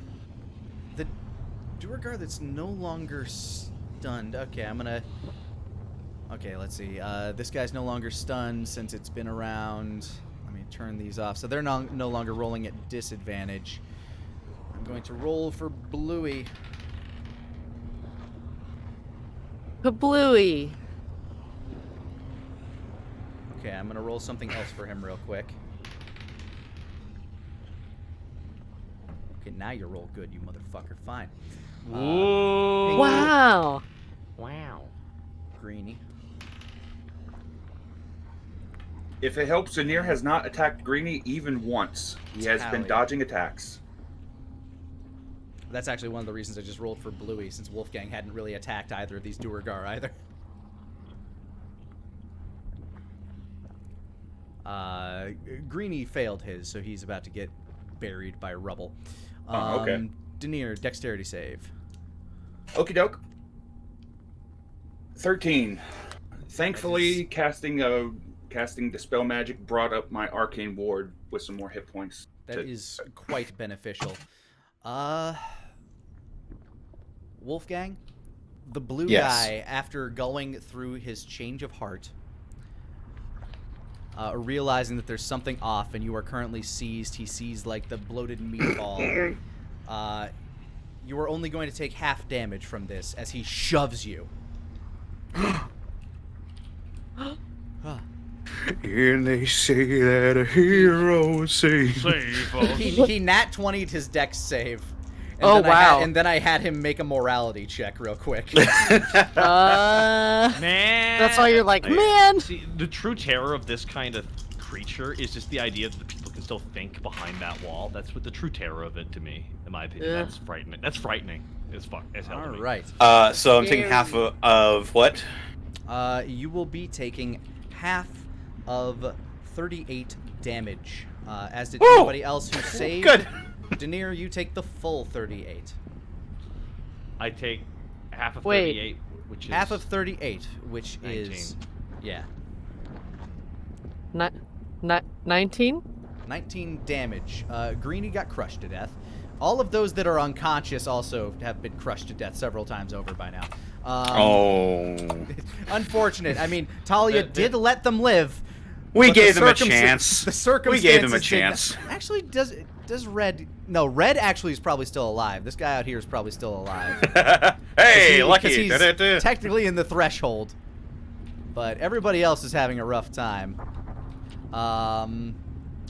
Duergar that's no longer stunned. Okay, let's see. This guy's no longer stunned since it's been around. Let me turn these off. So they're no longer rolling at disadvantage. I'm going to roll for Bluey. Kabluey. Okay, I'm gonna roll something else for him real quick. Okay, now you roll good, you motherfucker. Fine. Ooh. Wow. Greenie. If it helps, Zanir has not attacked Greenie even once. He has been Tally. dodging attacks. That's actually one of the reasons I just rolled for Bluey, since Wolfgang hadn't really attacked either of these Duergar either. Greenie failed his, so he's about to get buried by rubble. Okay. Denier, dexterity save. Okie doke. 13. Thankfully, casting Dispel Magic brought up my Arcane Ward with some more hit points. That is quite beneficial. Wolfgang, the blue guy, after going through his change of heart, realizing that there's something off and you are currently seized, he sees like the bloated meatball. You are only going to take half damage from this as he shoves you. And they say that a hero saves. He nat 20'd his dex save. And wow. And then I had him make a morality check real quick. Man. That's why you're like, man. See, the true terror of this kind of creature is just the idea that the people can still think behind that wall. That's what the true terror of it to me, in my opinion. Yeah. That's frightening. That's frightening as fuck as hell. All to me. right. So I'm taking half of what? You will be taking half of 38 damage. As did anybody else who saved. Good. Denier, you take the full 38. I take half of Wait. 38, which is Half of 38, which 19. is... Yeah. 19? 19 damage. Greenie got crushed to death. All of those that are unconscious also have been crushed to death several times over by now. Unfortunate. I mean, Talia did let them live. We but gave them a chance. The circumstances We gave them a did chance. not- Actually, does Red... No, Red actually is probably still alive. This guy out here is probably still alive. Hey, Because lucky. he's Da-da-da. technically in the threshold. But everybody else is having a rough time.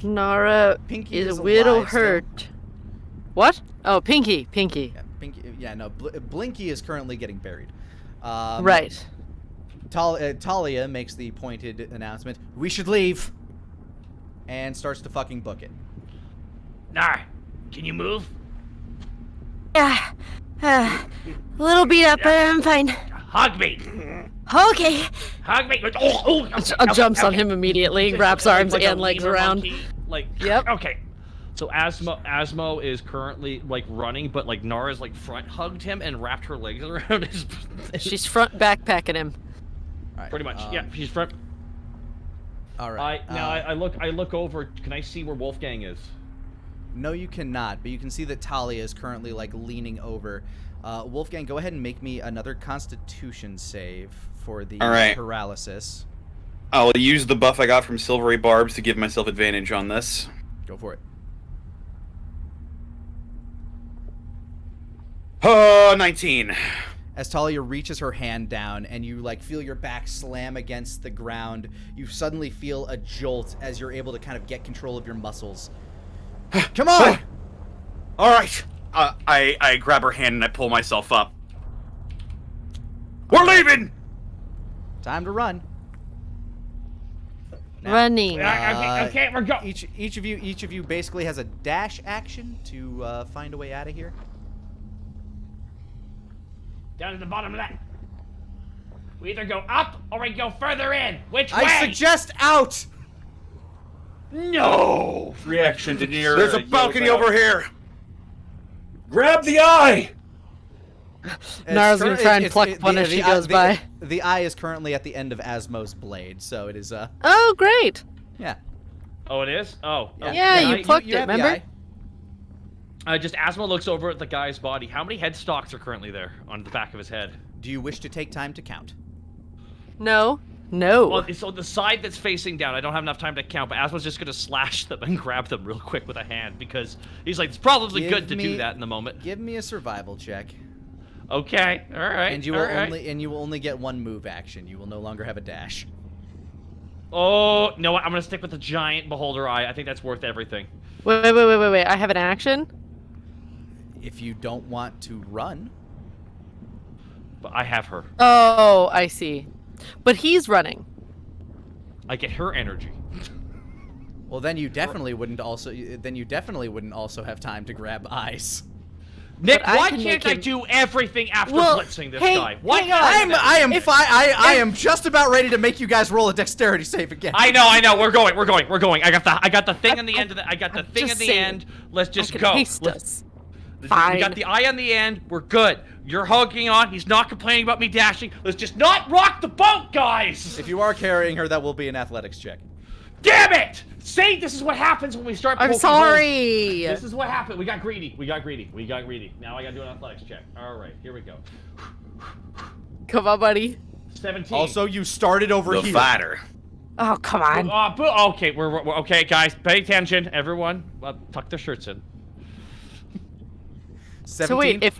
Nara Pinky is is a little alive still. hurt. What? Oh, Pinky. Yeah, Pinky, no, Blinky is currently getting buried. Right. Talia makes the pointed announcement, "We should leave," and starts to fucking book it. Nah, can you move? A little beat up, but I'm fine. Hug me. Okay. Hug me. Jumps on him immediately, wraps arms Like a and legs lemur around. monkey. Like, Yep. Okay. So Asmo is currently like running, but like Nara's like front hugged him and wrapped her legs around his. She's front backpacking him. All right, Pretty much. Yeah, she's front. All right. I look over. Can I see where Wolfgang is? No, you cannot, but you can see that Talia is currently, like, leaning over. Wolfgang, go ahead and make me another Constitution save for the paralysis. I'll use the buff I got from Silvery Barbs to give myself advantage on this. Go for it. 19. As Talia reaches her hand down and you, like, feel your back slam against the ground, you suddenly feel a jolt as you're able to kind of get control of your muscles. Come on! All right. I grab her hand and I pull myself up. We're leaving! Time to run. Now, Running. Okay, we're going. Each of you basically has a dash action to find a way out of here. Down to the bottom left. We either go up or we go further in. Which way? I suggest out! No! Reaction to near. There's a balcony over here. Grab the eye! Nara's gonna try and pluck one as she goes by. The eye is currently at the end of Asmo's blade, so it is, Oh, great. yeah. Oh, it is? Oh. Yeah, you plucked it, have the remember? eye. Just Asmo looks over at the guy's body. How many headstalks are currently there on the back of his head? Do you wish to take time to count? No. No. Well, so the side that's facing down, I don't have enough time to count, but Asmo's just gonna slash them and grab them real quick with a hand because he's like, it's probably good to do that in the moment. Give me a survival check. Okay, all right. And you will only get one move action. You will no longer have a dash. Oh, no, I'm gonna stick with the giant beholder eye. I think that's worth everything. Wait. I have an action? If you don't want to run. But I have her. Oh, I see. But he's running. I get her energy. Well, then you definitely wouldn't also. Then you definitely wouldn't also have time to grab eyes. Nick, But I why can can't make I him- do everything after Well, blitzing this hey, guy? Why hang can't on. I am fine. I am just about ready to make you guys roll a dexterity save again. I know. We're going. I got the thing on the end of the. I got the thing just at the saying. end. Let's just I can go. haste us. We Fine. got the eye on the end. We're good. You're hugging on. He's not complaining about me dashing. Let's just not rock the boat, guys. If you are carrying her, that will be an athletics check. Damn it! See, this is what happens when we start. I'm poking sorry. holes. This is what happened. We got greedy. Now I gotta do an athletics check. All right, here we go. Come on, buddy. 17. Also, you started over The here. fighter. Oh, come on. Okay, we're okay, guys. Pay attention, everyone. Tuck their shirts in. 17?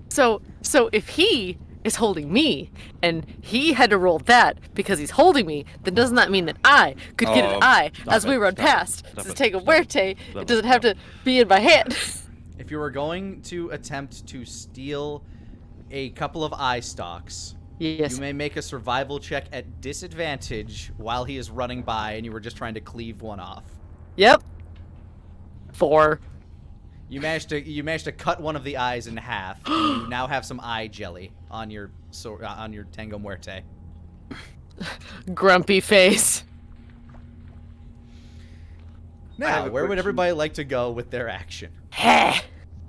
So wait, if he is holding me and he had to roll that because he's holding me, then doesn't that mean that I could get an eye as we run past? This is Tango Muerte. It doesn't have to be in my hand. If you were going to attempt to steal a couple of eye stalks, Yes. you may make a survival check at disadvantage while he is running by and you were just trying to cleave one off. Yep. 4. You managed to cut one of the eyes in half, and you now have some eye jelly on your Tango Muerte. Grumpy face. Now, where would everybody like to go with their action? Heh.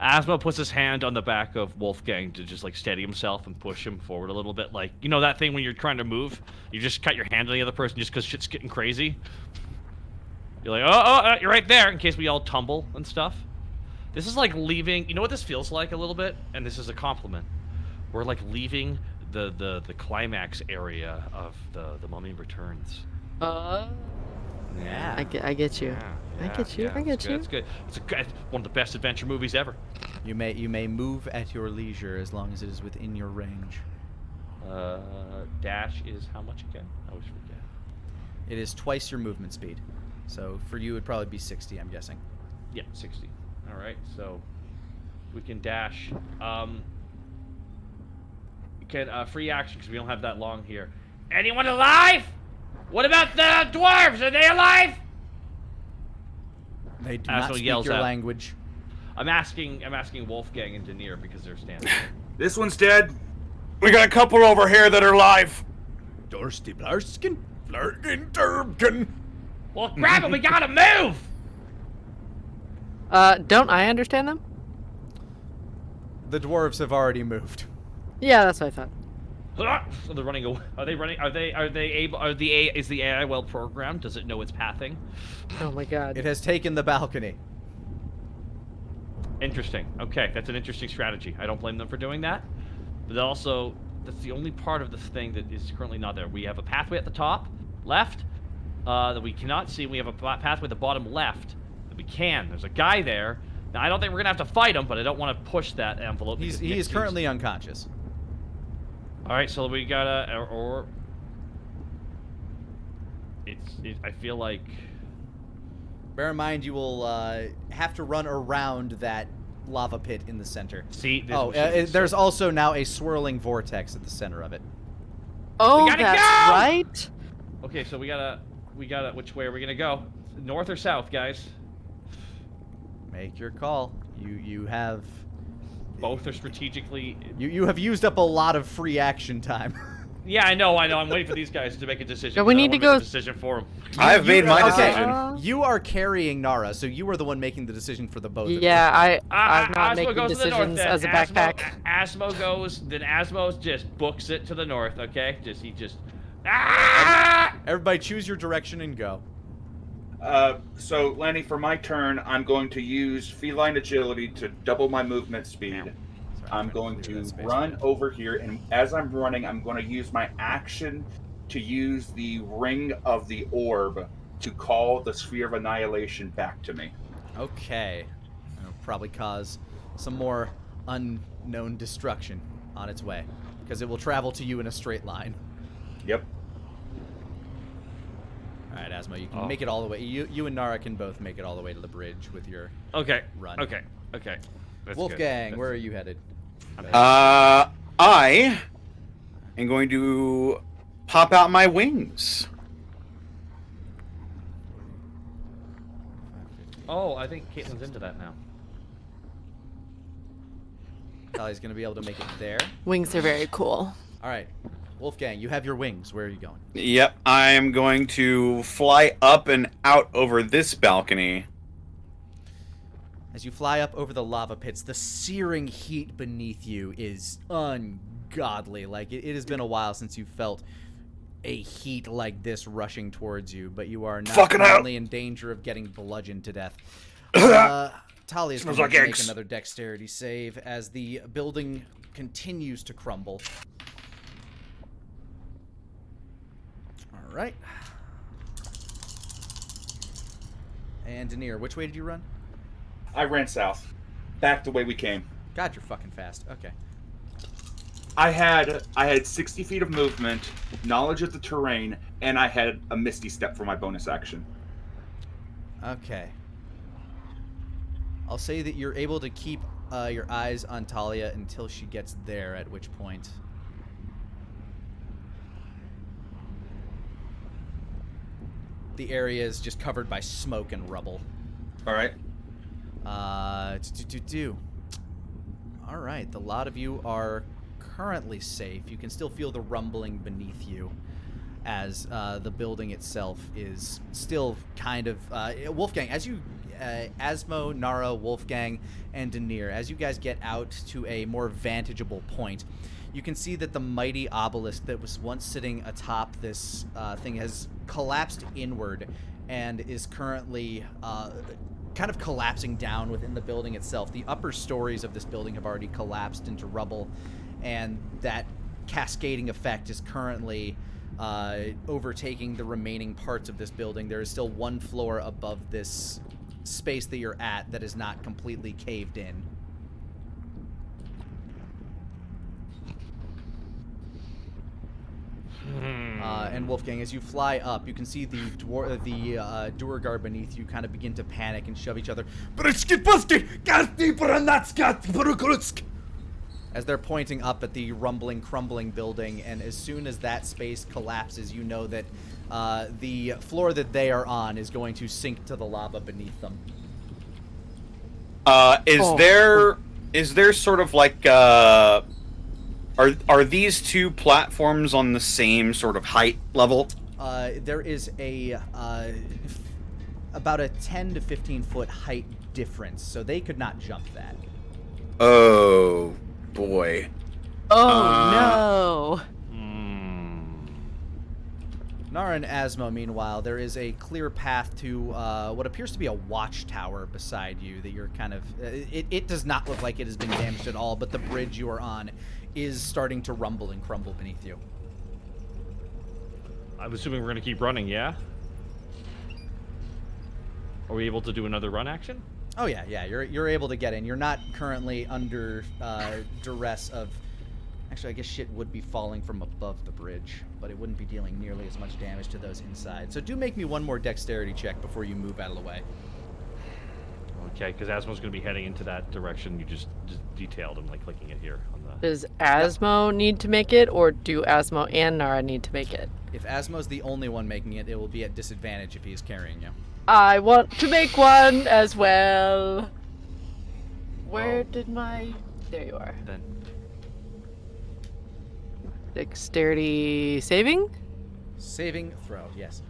Asmo puts his hand on the back of Wolfgang to just like steady himself and push him forward a little bit. Like, you know that thing when you're trying to move, you just cut your hand on the other person just because shit's getting crazy. You're like, you're right there in case we all tumble and stuff. This is like leaving. You know what this feels like a little bit, and this is a compliment. We're like leaving the climax area of the Mummy Returns. Yeah. I get you. I get you. It's good. It's one of the best adventure movies ever. You may move at your leisure as long as it is within your range. Dash is how much again? I always forget. It is twice your movement speed. So for you, it'd probably be 60, I'm guessing. Yeah, 60. All right, so we can dash. We can free action because we don't have that long here. Anyone alive? What about the dwarves? Are they alive? They do Asshole not speak yells your out. language. I'm asking Wolfgang and Denier because they're standing. This one's dead. We got a couple over here that are live. Dorsty Blarskin, Flirtin Turbkin. Well, grab him. We gotta move. Don't I understand them? The dwarves have already moved. Yeah, that's what I thought. So they're running away. Are they running? Are they able? Is the AI well programmed? Does it know its pathing? Oh my god. It has taken the balcony. Interesting. Okay, that's an interesting strategy. I don't blame them for doing that. But also, that's the only part of this thing that is currently not there. We have a pathway at the top, left, that we cannot see. We have a pathway at the bottom left that we can. There's a guy there. Now, I don't think we're going to have to fight him, but I don't want to push that envelope. He is currently unconscious. All right, so we gotta, I feel like... Bear in mind, you will have to run around that lava pit in the center. See? There's also now a swirling vortex at the center of it. Oh, We gotta that's go! right. Okay, so we gotta, which way are we gonna go? North or south, guys? Make your call. You have... Both are strategically... You have used up a lot of free action time. Yeah, I know. I'm waiting for these guys to make a decision. Yeah, we 'cause I need don't to wanna go- make a decision for them. I've made my Okay. decision. You are carrying Nara, so you are the one making the decision for the both of them. Yeah, I'm not Asmo making goes to the north, decisions then. as a backpack. Asmo goes, then Asmo just books it to the north, okay? He just... Everybody choose your direction and go. So, Lani, for my turn, I'm going to use feline agility to double my movement speed. Sorry, I'm trying going clear to that space run for you. over here, and as I'm running, I'm going to use my action to use the ring of the orb to call the sphere of annihilation back to me. Okay. It'll probably cause some more unknown destruction on its way, because it will travel to you in a straight line. Yep. All right, Asmo, you can make it all the way. You and Nara can both make it all the way to the bridge with your Okay. run. Okay. That's Wolfgang, good. where are you headed? I am going to pop out my wings. Oh, I think Caitlin's into that now. Tali's going to be able to make it there. Wings are very cool. All right. Wolfgang, you have your wings. Where are you going? Yep, I am going to fly up and out over this balcony. As you fly up over the lava pits, the searing heat beneath you is ungodly. Like, it has been a while since you felt a heat like this rushing towards you, but you are not Fucking currently in danger of getting bludgeoned to death. Talia is going Smells like to make eggs. another dexterity save as the building continues to crumble. All right. And Denier, which way did you run? I ran south, back the way we came. God, you're fucking fast. Okay. I had 60 feet of movement, knowledge of the terrain, and I had a Misty Step for my bonus action. Okay. I'll say that you're able to keep your eyes on Talia until she gets there, at which point... the area is just covered by smoke and rubble. All right. All right, the lot of you are currently safe. You can still feel the rumbling beneath you as the building itself is still kind of... Wolfgang, as you... Asmo, Nara, Wolfgang, and Denier, as you guys get out to a more vantageable point, you can see that the mighty obelisk that was once sitting atop this thing has collapsed inward and is currently kind of collapsing down within the building itself. The upper stories of this building have already collapsed into rubble, and that cascading effect is currently overtaking the remaining parts of this building. There is still one floor above this space that you're at that is not completely caved in. And Wolfgang, as you fly up, you can see the Duergar beneath you kind of begin to panic and shove each other. As they're pointing up at the rumbling, crumbling building, and as soon as that space collapses, you know that the floor that they are on is going to sink to the lava beneath them. Is there sort of like are these two platforms on the same sort of height level? There is a about a 10 to 15 foot height difference, so they could not jump that. Oh boy. Oh no! Nara and Asmo, meanwhile, there is a clear path to what appears to be a watchtower beside you that you're kind of... It does not look like it has been damaged at all, but the bridge you are on is starting to rumble and crumble beneath you. I'm assuming we're going to keep running, yeah? Are we able to do another run action? Oh, yeah, you're able to get in. You're not currently under duress of... Actually, I guess shit would be falling from above the bridge, but it wouldn't be dealing nearly as much damage to those inside. So do make me one more dexterity check before you move out of the way. Okay, because Asmo's going to be heading into that direction you just detailed. I'm like clicking it here on the... Does Asmo need to make it, or do Asmo and Nara need to make it? If Asmo's the only one making it, it will be at disadvantage if he is carrying you. I want to make one as well. Where did my... There you are. Then Dexterity saving? Saving throw, yes.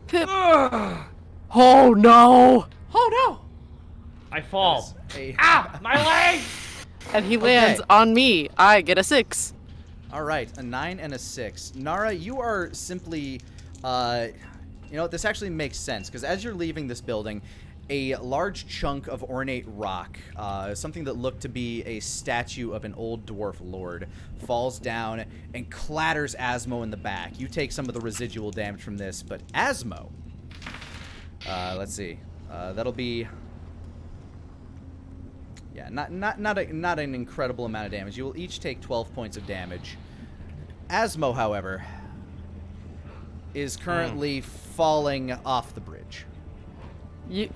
Pip. Oh no! Oh no! I fall. A... Ah! My leg! And he lands on me. I get a 6. All right, a 9 and a 6. Nara, you are simply, you know, this actually makes sense, because as you're leaving this building, a large chunk of ornate rock, something that looked to be a statue of an old dwarf lord, falls down and clatters Asmo in the back. You take some of the residual damage from this, but Asmo, let's see, that'll be... Yeah, not an incredible amount of damage. You will each take 12 points of damage. Asmo, however, is currently falling off the bridge.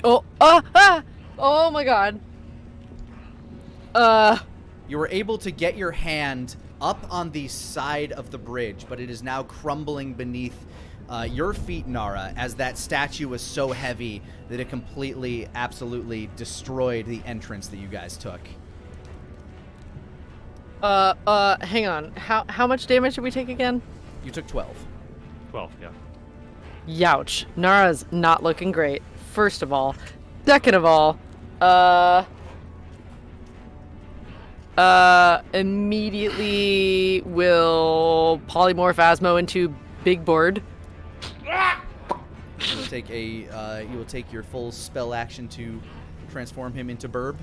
Oh my god. You were able to get your hand up on the side of the bridge, but it is now crumbling beneath your feet, Nara, as that statue was so heavy that it completely, absolutely destroyed the entrance that you guys took. Hang on. How much damage did we take again? You took 12. 12, yeah. Youch. Nara's not looking great. First of all. Second of all, immediately will polymorph Asmo into Big Bird. You will take your full spell action to transform him into Burb.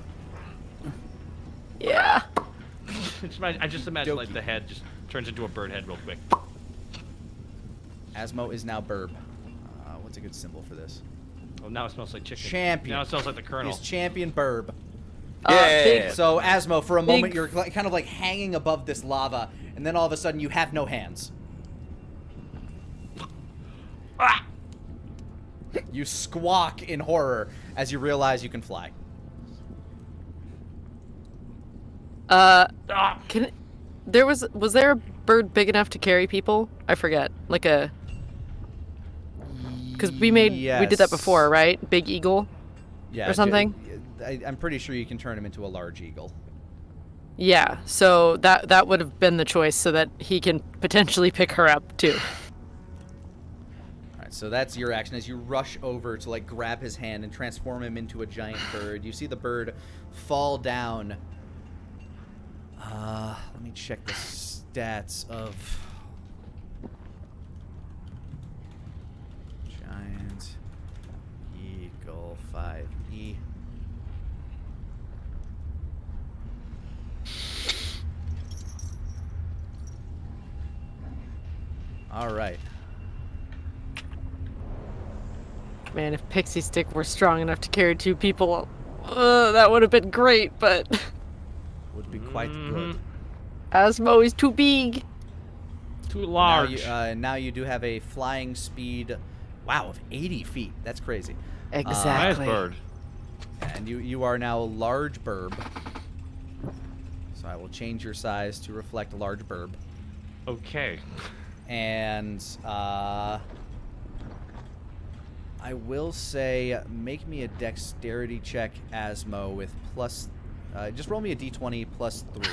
Yeah. I just imagine like the head just turns into a bird head real quick. Asmo is now Burb. What's a good symbol for this? Oh, now it smells like chicken. Champion. Now it smells like the Colonel. He's Champion Burb. Big, So, Asmo, for a moment, Big- you're kind of like hanging above this lava, and then all of a sudden you have no hands. Ah! You squawk in horror as you realize you can fly. Ah! Was there a bird big enough to carry people? I forget. Like a... Because we did that before, right? Big eagle? Yeah, or something? I'm pretty sure you can turn him into a large eagle. Yeah, so that would have been the choice so that he can potentially pick her up, too. Alright, so that's your action. As you rush over to, like, grab his hand and transform him into a giant bird, you see the bird fall down. Let me check the stats of... Giant Eagle 5E. All right. Man, if Pixie Stick were strong enough to carry 2 people, that would have been great, but... Would be quite good. Asmo is too big. Too large. Now you do have a flying speed, wow, of 80 feet. That's crazy. Exactly. Nice bird. And you are now a large burb. So I will change your size to reflect a large burb. Okay. And I will say, make me a dexterity check, Asmo, with plus. Just roll me a d20 plus 3.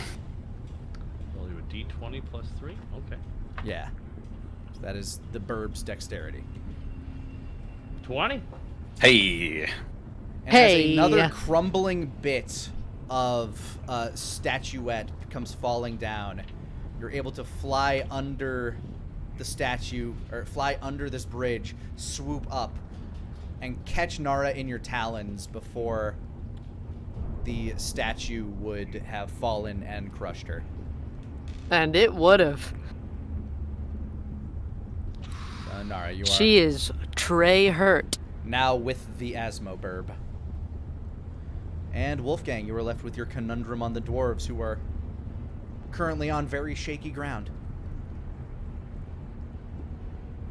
We'll do a d20 plus 3? Okay. Yeah. So that is the burb's dexterity. 20? Hey. And as another crumbling bit of statuette comes falling down, you're able to fly under the statue, or fly under this bridge, swoop up, and catch Nara in your talons before the statue would have fallen and crushed her. And it would have. Nara, you are She is tray hurt. now with the Asmoburb. And Wolfgang, you are left with your conundrum on the dwarves, who are currently on very shaky ground.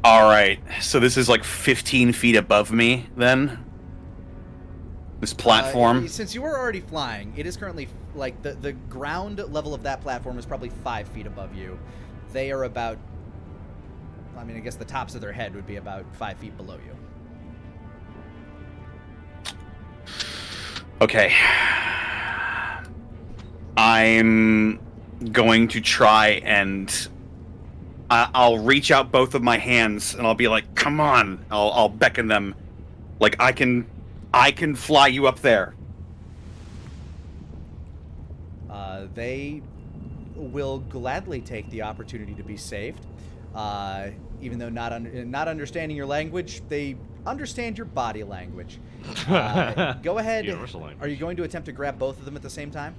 Alright, so this is like 15 feet above me, then? This platform? Since you are already flying, it is currently, like, the ground level of that platform is probably 5 feet above you. They are about, I mean, I guess the tops of their head would be about 5 feet below you. Okay. I'm going to try and... I'll reach out both of my hands and I'll be like, come on. I'll beckon them. Like, I can fly you up there. They will gladly take the opportunity to be saved. Even though not understanding your language, they understand your body language. Go ahead. Universal language. Are you going to attempt to grab both of them at the same time?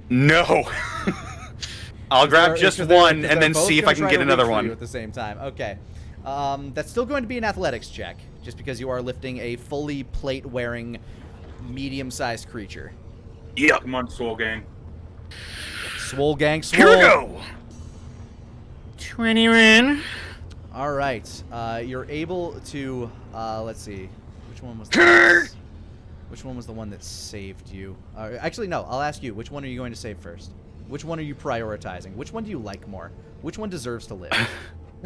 No. I'll grab just one and then see if I can get another one. At the same time. Okay. That's still going to be an athletics check, just because you are lifting a fully plate-wearing, medium-sized creature. Yep. Come on, Soul Gang. Swole gang, swole. Here we go. 21. All right. You're able to. Let's see. Which one was? Which one was the one that saved you? Actually, no. I'll ask you. Which one are you going to save first? Which one are you prioritizing? Which one do you like more? Which one deserves to live?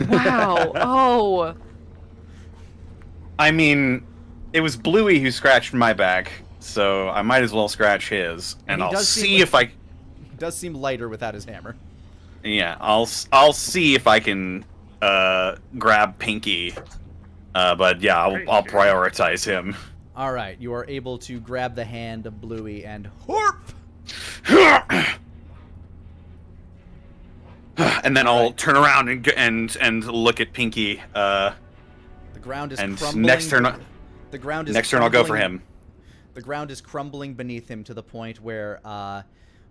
Wow. Oh. I mean, it was Bluey who scratched my back, so I might as well scratch his, and he I'll does see seem if I. He does seem lighter without his hammer. Yeah, I'll see if I can grab Pinky, but yeah, I'll prioritize him. All right. You are able to grab the hand of Bluey and horp. And then I'll turn around and look at Pinky. The ground is And crumbling. next turn, The ground is next turn I'll go for crumbling- him. The ground is crumbling beneath him to the point where,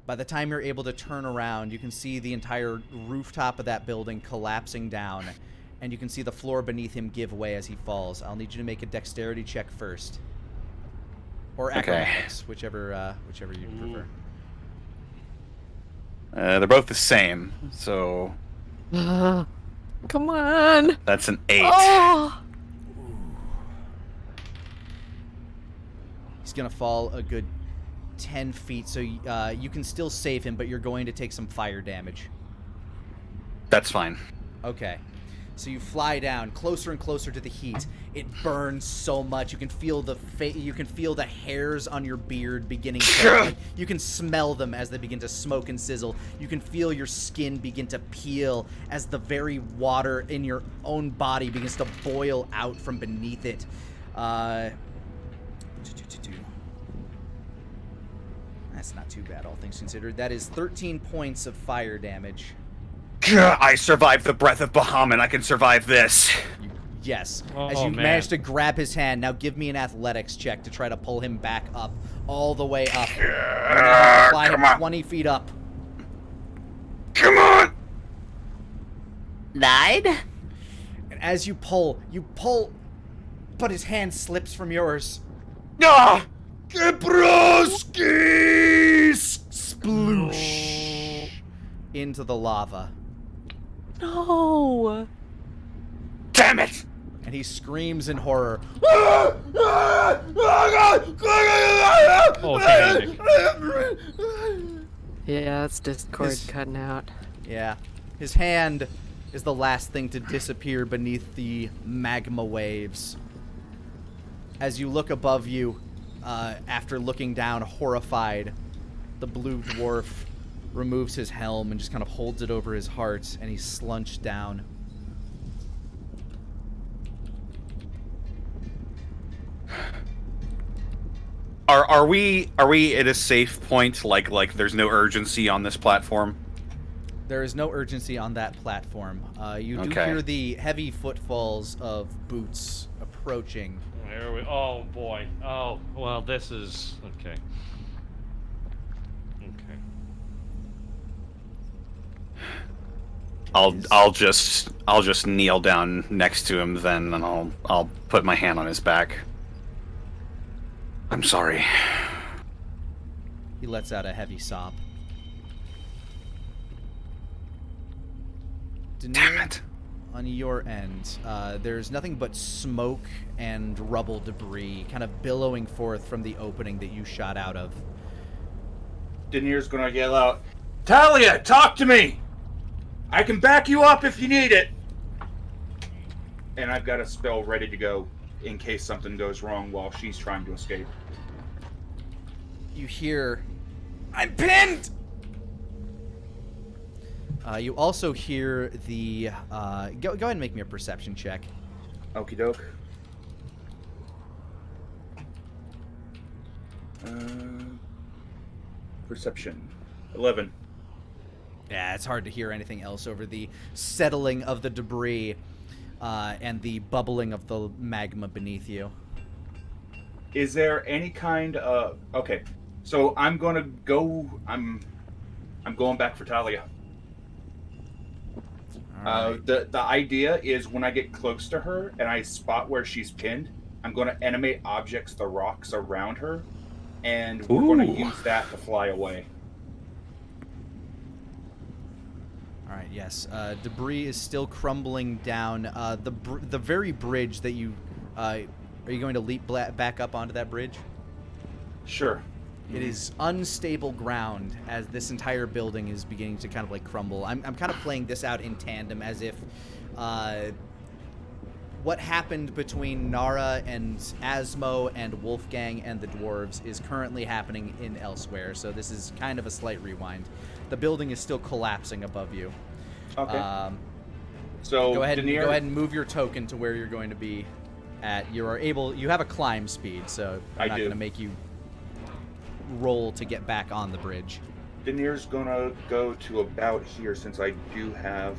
by the time you're able to turn around, you can see the entire rooftop of that building collapsing down, and you can see the floor beneath him give way as he falls. I'll need you to make a dexterity check first, or acrobatics, whichever you prefer. They're both the same, so Come on. that's an 8. Oh. He's gonna fall a good 10 feet, so you can still save him, but you're going to take some fire damage. That's fine. Okay. So you fly down closer and closer to the heat. It burns so much. You can feel the hairs on your beard beginning to you can smell them as they begin to smoke and sizzle. You can feel your skin begin to peel as the very water in your own body begins to boil out from beneath it. That's not too bad, all things considered. That is 13 points of fire damage. I survived the breath of Bahamut. I can survive this. Yes. Oh, As you man. manage to grab his hand, now give me an athletics check to try to pull him back up, all the way up. You're gonna have to fly him come on. 20 feet up. Come on! Died? And as you pull, but his hand slips from yours. Ah! Gebroski! Sploosh! Into the lava. No. Damn it! And he screams in horror. Oh, dang. Yeah, that's Discord cutting out. Yeah. His hand is the last thing to disappear beneath the magma waves. As you look above you, after looking down horrified, the blue dwarf removes his helm and just kind of holds it over his heart, and he's slunched down. Are we at a safe point? Like there's no urgency on this platform? There is no urgency on that platform. You do Okay. hear the heavy footfalls of boots approaching. Oh boy. Oh well, this is okay. Okay. I'll just kneel down next to him then, and I'll put my hand on his back. I'm sorry. He lets out a heavy sob. Damn it. On your end, there's nothing but smoke and rubble debris kind of billowing forth from the opening that you shot out of. Daenerys gonna yell out, Talia, talk to me! I can back you up if you need it! And I've got a spell ready to go in case something goes wrong while she's trying to escape. You hear, I'm pinned! You also hear the, go ahead and make me a perception check. Okie doke. Perception. 11. Yeah, it's hard to hear anything else over the settling of the debris and the bubbling of the magma beneath you. Is there any kind of... Okay, so I'm gonna go... I'm going back for Talia. Alright. The idea is when I get close to her and I spot where she's pinned, I'm going to animate objects, the rocks around her, and we're going to use that to fly away. Alright, yes. Debris is still crumbling down. The very bridge that you... are you going to leap back up onto that bridge? Sure. It is unstable ground as this entire building is beginning to kind of like crumble. I'm kind of playing this out in tandem as if what happened between Nara and Asmo and Wolfgang and the dwarves is currently happening in elsewhere. So this is kind of a slight rewind. The building is still collapsing above you. Okay. So go ahead and move your token to where you're going to be at. You have a climb speed, so I'm not going to make you roll to get back on the bridge. Daenerys gonna go to about here since I do have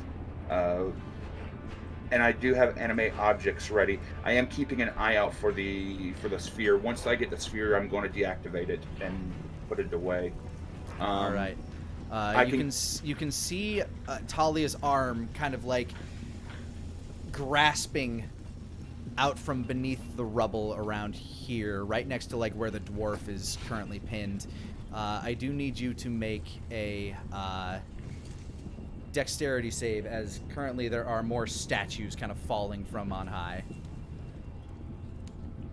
animate objects ready. I am keeping an eye out for the sphere. Once I get the sphere, I'm going to deactivate it and put it away. All right. You can see Talia's arm kind of like grasping out from beneath the rubble around here, right next to like where the dwarf is currently pinned. I do need you to make a dexterity save, as currently there are more statues kind of falling from on high.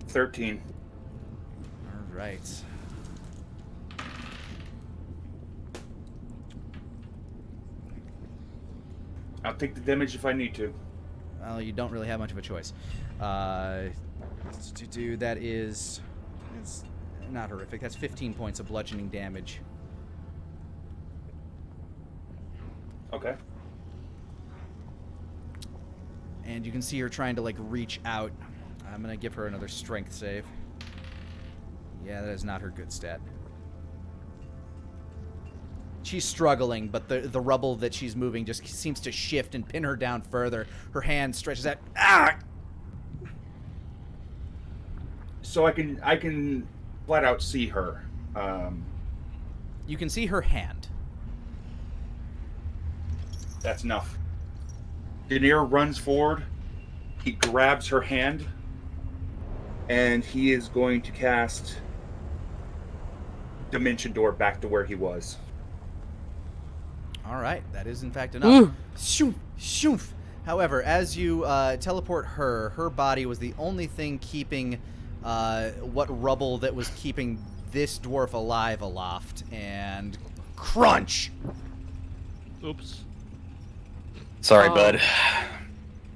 13. All right. I'll take the damage if I need to. Well, you don't really have much of a choice. That is... It's not horrific. That's 15 points of bludgeoning damage. Okay. And you can see her trying to, like, reach out. I'm going to give her another strength save. Yeah, that is not her good stat. She's struggling, but the rubble that she's moving just seems to shift and pin her down further. Her hand stretches out. Ah! So I can flat out see her. You can see her hand. That's enough. Daenerys runs forward. He grabs her hand, and he is going to cast Dimension Door back to where he was. All right, that is in fact enough. Shoof, shoof. However, as you teleport her body was the only thing keeping what rubble that was keeping this dwarf alive aloft, and crunch. Oops. Sorry, bud.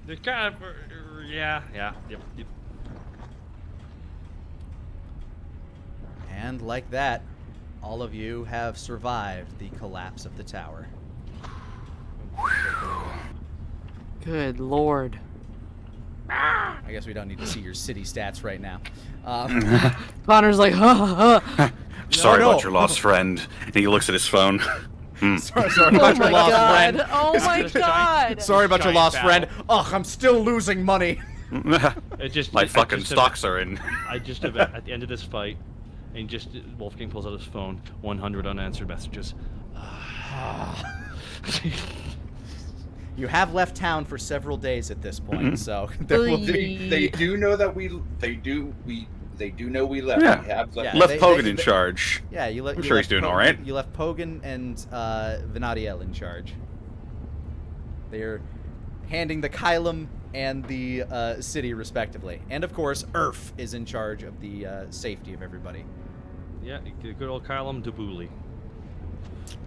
There's kind of, yep. And like that, all of you have survived the collapse of the tower. Good lord. I guess we don't need to see your city stats right now. Connor's like, ha ha ha. Sorry No. about your lost friend. And he looks at his phone. Sorry about your lost friend. Oh my god! Sorry about your Giant lost battle. friend. Ugh, I'm still losing money. It just My I fucking just stocks are in. I just at the end of this fight, and just Wolfgang pulls out his phone, 100 unanswered messages. Mm-hmm. You have left town for several days at this point, so there will be. They do know that they do know we left. Yeah. We have left. Yeah. Left they- Pogan they- in charge. Yeah, you let. I'm you sure left he's doing Pogan- all right. You left Pogan and Venadiel in charge. They're handing the Kylum and the city respectively, and of course, Urf is in charge of the safety of everybody. Yeah, good old Kylum Dabuli.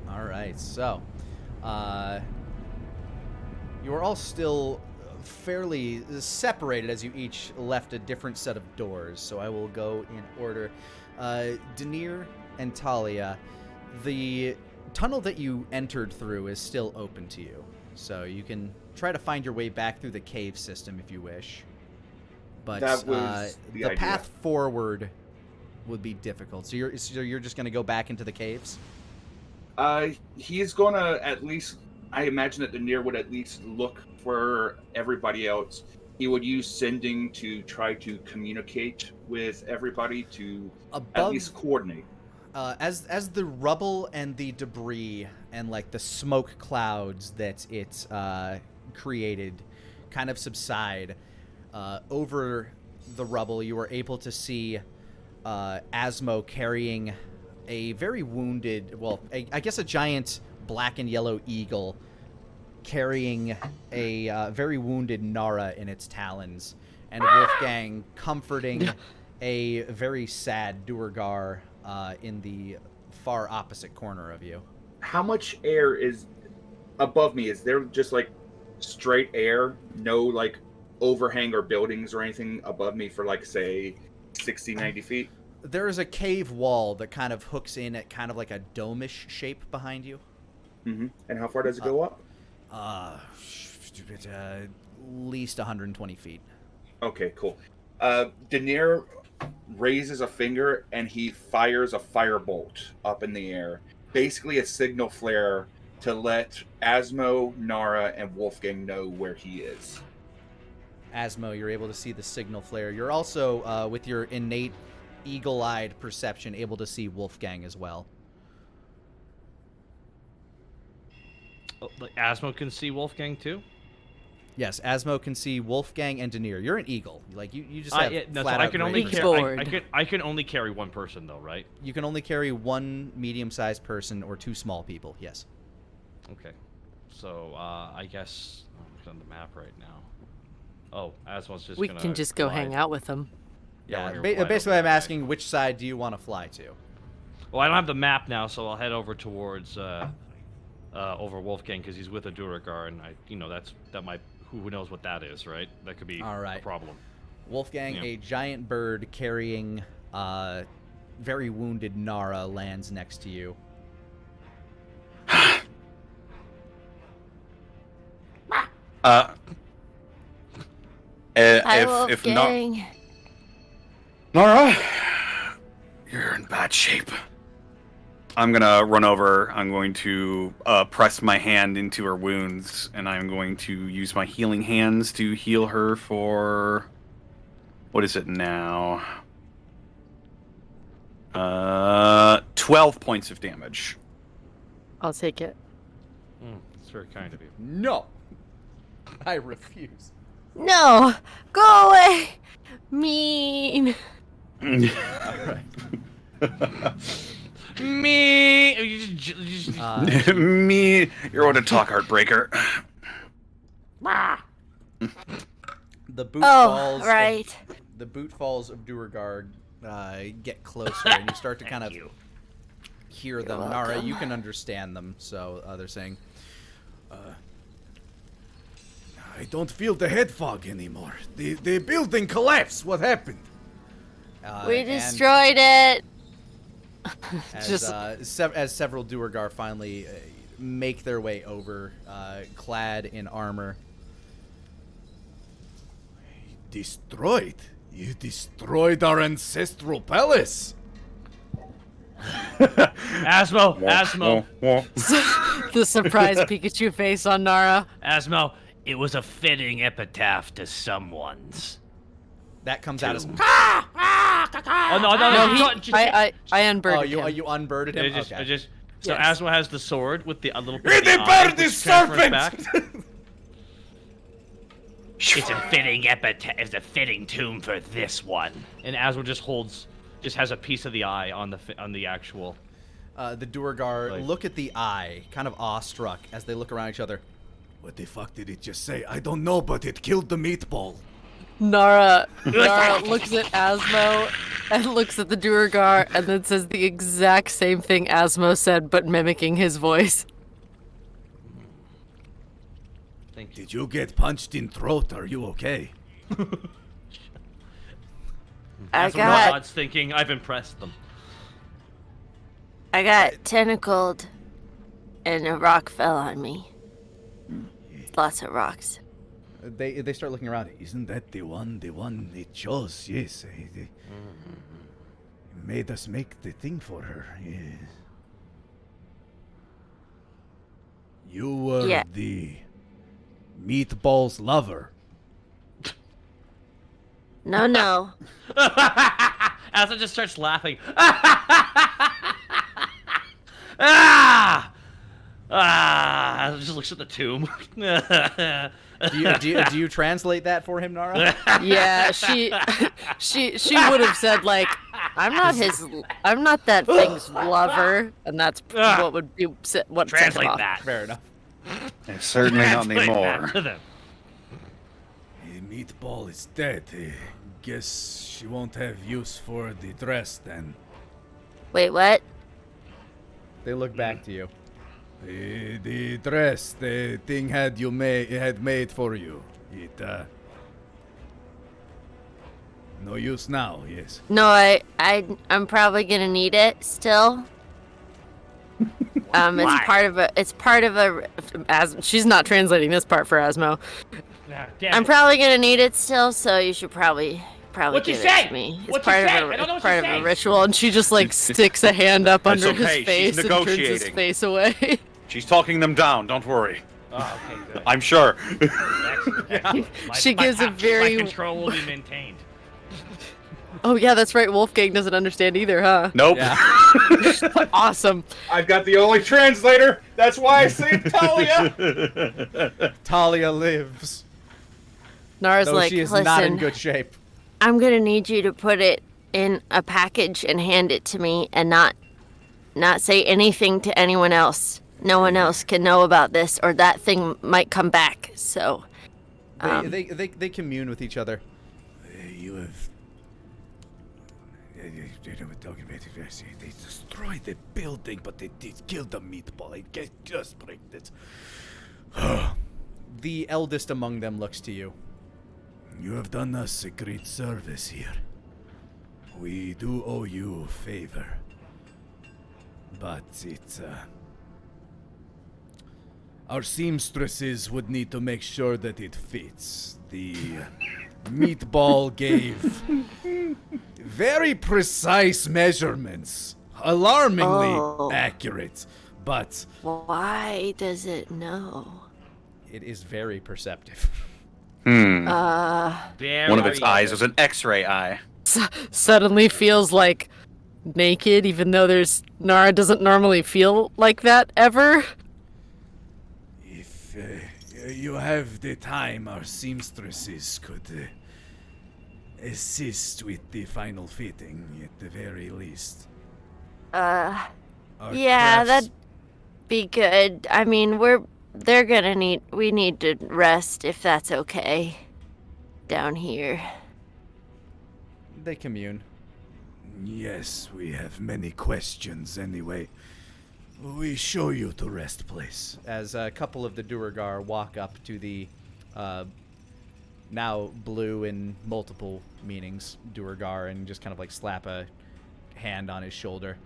All right, so you are all still fairly separated as you each left a different set of doors. So I will go in order. Denier and Talia, the tunnel that you entered through is still open to you, so you can try to find your way back through the cave system if you wish. But That was the idea. path forward would be difficult. So you're just going to go back into the caves? He's gonna at least. I imagine that Denier would at least look for everybody else. He would use sending to try to communicate with everybody to at Above, least coordinate. as the rubble and the debris and like the smoke clouds that it created kind of subside, over the rubble you were able to see Asmo carrying a very wounded, I guess a giant black and yellow eagle carrying a very wounded Nara in its talons, and Wolfgang comforting a very sad Duergar in the far opposite corner of you. How much air is above me? Is there just like straight air? No like overhang or buildings or anything above me for like say 60, 90 feet? There is a cave wall that kind of hooks in at kind of like a dome-ish shape behind you. Mm-hmm. And how far does it go up? At least 120 feet. Okay, cool. Denier raises a finger and he fires a firebolt up in the air. Basically a signal flare to let Asmo, Nara, and Wolfgang know where he is. Asmo, you're able to see the signal flare. You're also, with your innate eagle-eyed perception, able to see Wolfgang as well. Like Asmo can see Wolfgang too? Yes, Asmo can see Wolfgang and Denier. You're an eagle. Like you just have So flat I out can only great Bored. I can only carry one person though, right? You can only carry one medium-sized person or two small people. Yes. Okay. So I guess I'm on the map right now. Oh, Asmo's just We gonna can just go glide. hang out with them. Yeah, Yeah. we're gonna glide Basically, over I'm that way. asking which side do you want to fly to? Well, I don't have the map now, so I'll head over towards over Wolfgang because he's with a Duergar, and that might who knows what that is, right? That could be All right. a problem. Wolfgang, Yeah. a giant bird carrying very wounded Nara, lands next to you. Hi, If Wolfgang. Nara, you're in bad shape. I'm gonna run over. I'm going to press my hand into her wounds, and I'm going to use my healing hands to heal her for... What is it now? 12 points of damage. I'll take it. It's very kind of you. No, I refuse. No, go away. Mean. Me. Me, you're on to talk, Heartbreaker. The boot Oh, falls. right. The boot falls of Duergar get closer, and you start to kind of hear them. Nara, welcome. you can understand them, so they're saying, I don't feel the head fog anymore. The building collapsed. What happened? We And destroyed it. as several Duergar finally make their way over, clad in armor. Destroyed? You destroyed our ancestral palace. Asmo. The surprise Pikachu face on Nara. Asmo, it was a fitting epitaph to someone's. That comes out as. Oh no! I unbirded Oh, him. you unbirded him. Okay. So Yes. Asmo has the sword with the a little They bit. of the burned eye, this which transfers serpent! back. It's a fitting epitaph. It's a fitting tomb for this one. And Asmo just has a piece of the eye on the actual. The Duergar Like- look at the eye, kind of awestruck, as they look around each other. What the fuck did it just say? I don't know, but it killed the meatball. Nara looks at Asmo and looks at the Duergar and then says the exact same thing Asmo said, but mimicking his voice. Thank you. Did you get punched in throat? Are you okay? I Asmo got nods, thinking I've impressed them. tentacled and a rock fell on me. Lots of rocks. They start looking around. Isn't that the one it chose? Yes. It made us make the thing for her. Yes. You were Yeah. the meatball's lover. No. Asmo just starts laughing. Asmo just looks at the tomb. Do you translate that for him, Nara? Yeah, she would have said like, I'm not that thing's lover, and that's what would be what sent him Translate off. that. Fair enough. Certainly not Translate that anymore. to them. Meatball is dead. Guess she won't have use for the dress then. Wait, what? They look back to you. The dress, the thing had made for you. It no use now. Yes. No, I'm probably gonna need it still. It's part of a. As she's not translating this part for Asmo. Nah, damn I'm it. probably gonna need it still, so you should probably What'd you give say? it to me. It's What'd you part say? of I don't know it's what part you of a say. Ritual, and she just like sticks a hand up That's under okay, his face she's and turns his negotiating. face away. She's talking them down, don't worry. Oh, okay, good. I'm sure. Excellent. She gives a my very- control will be maintained. Oh yeah, that's right. Wolfgang doesn't understand either, huh? Nope. Yeah. Awesome. I've got the only translator. That's why I saved Talia. Talia lives, Nara's though like, she is listen, not in good shape. I'm gonna need you to put it in a package and hand it to me, and not say anything to anyone else. No one else can know about this, or that thing might come back. So, They commune with each other. You have. They were talking about it. They destroyed the building, but they did kill the meatball. I guess just break it. The eldest among them looks to you. You have done us a great service here. We do owe you a favor. But it's, our seamstresses would need to make sure that it fits. The meatball gave very precise measurements. Alarmingly accurate. But why does it know? It is very perceptive. One Very of its eyes was an X-ray eye. suddenly feels like naked, even though Nara doesn't normally feel like that ever. if you have the time, our seamstresses could assist with the final fitting at the very least. Our Yeah, crafts- that'd be good. I mean, we need to rest if that's okay. Down here. They commune. Yes, we have many questions anyway. We show you to rest place. As a couple of the Duergar walk up to the now blue in multiple meanings Duergar and just kind of like slap a hand on his shoulder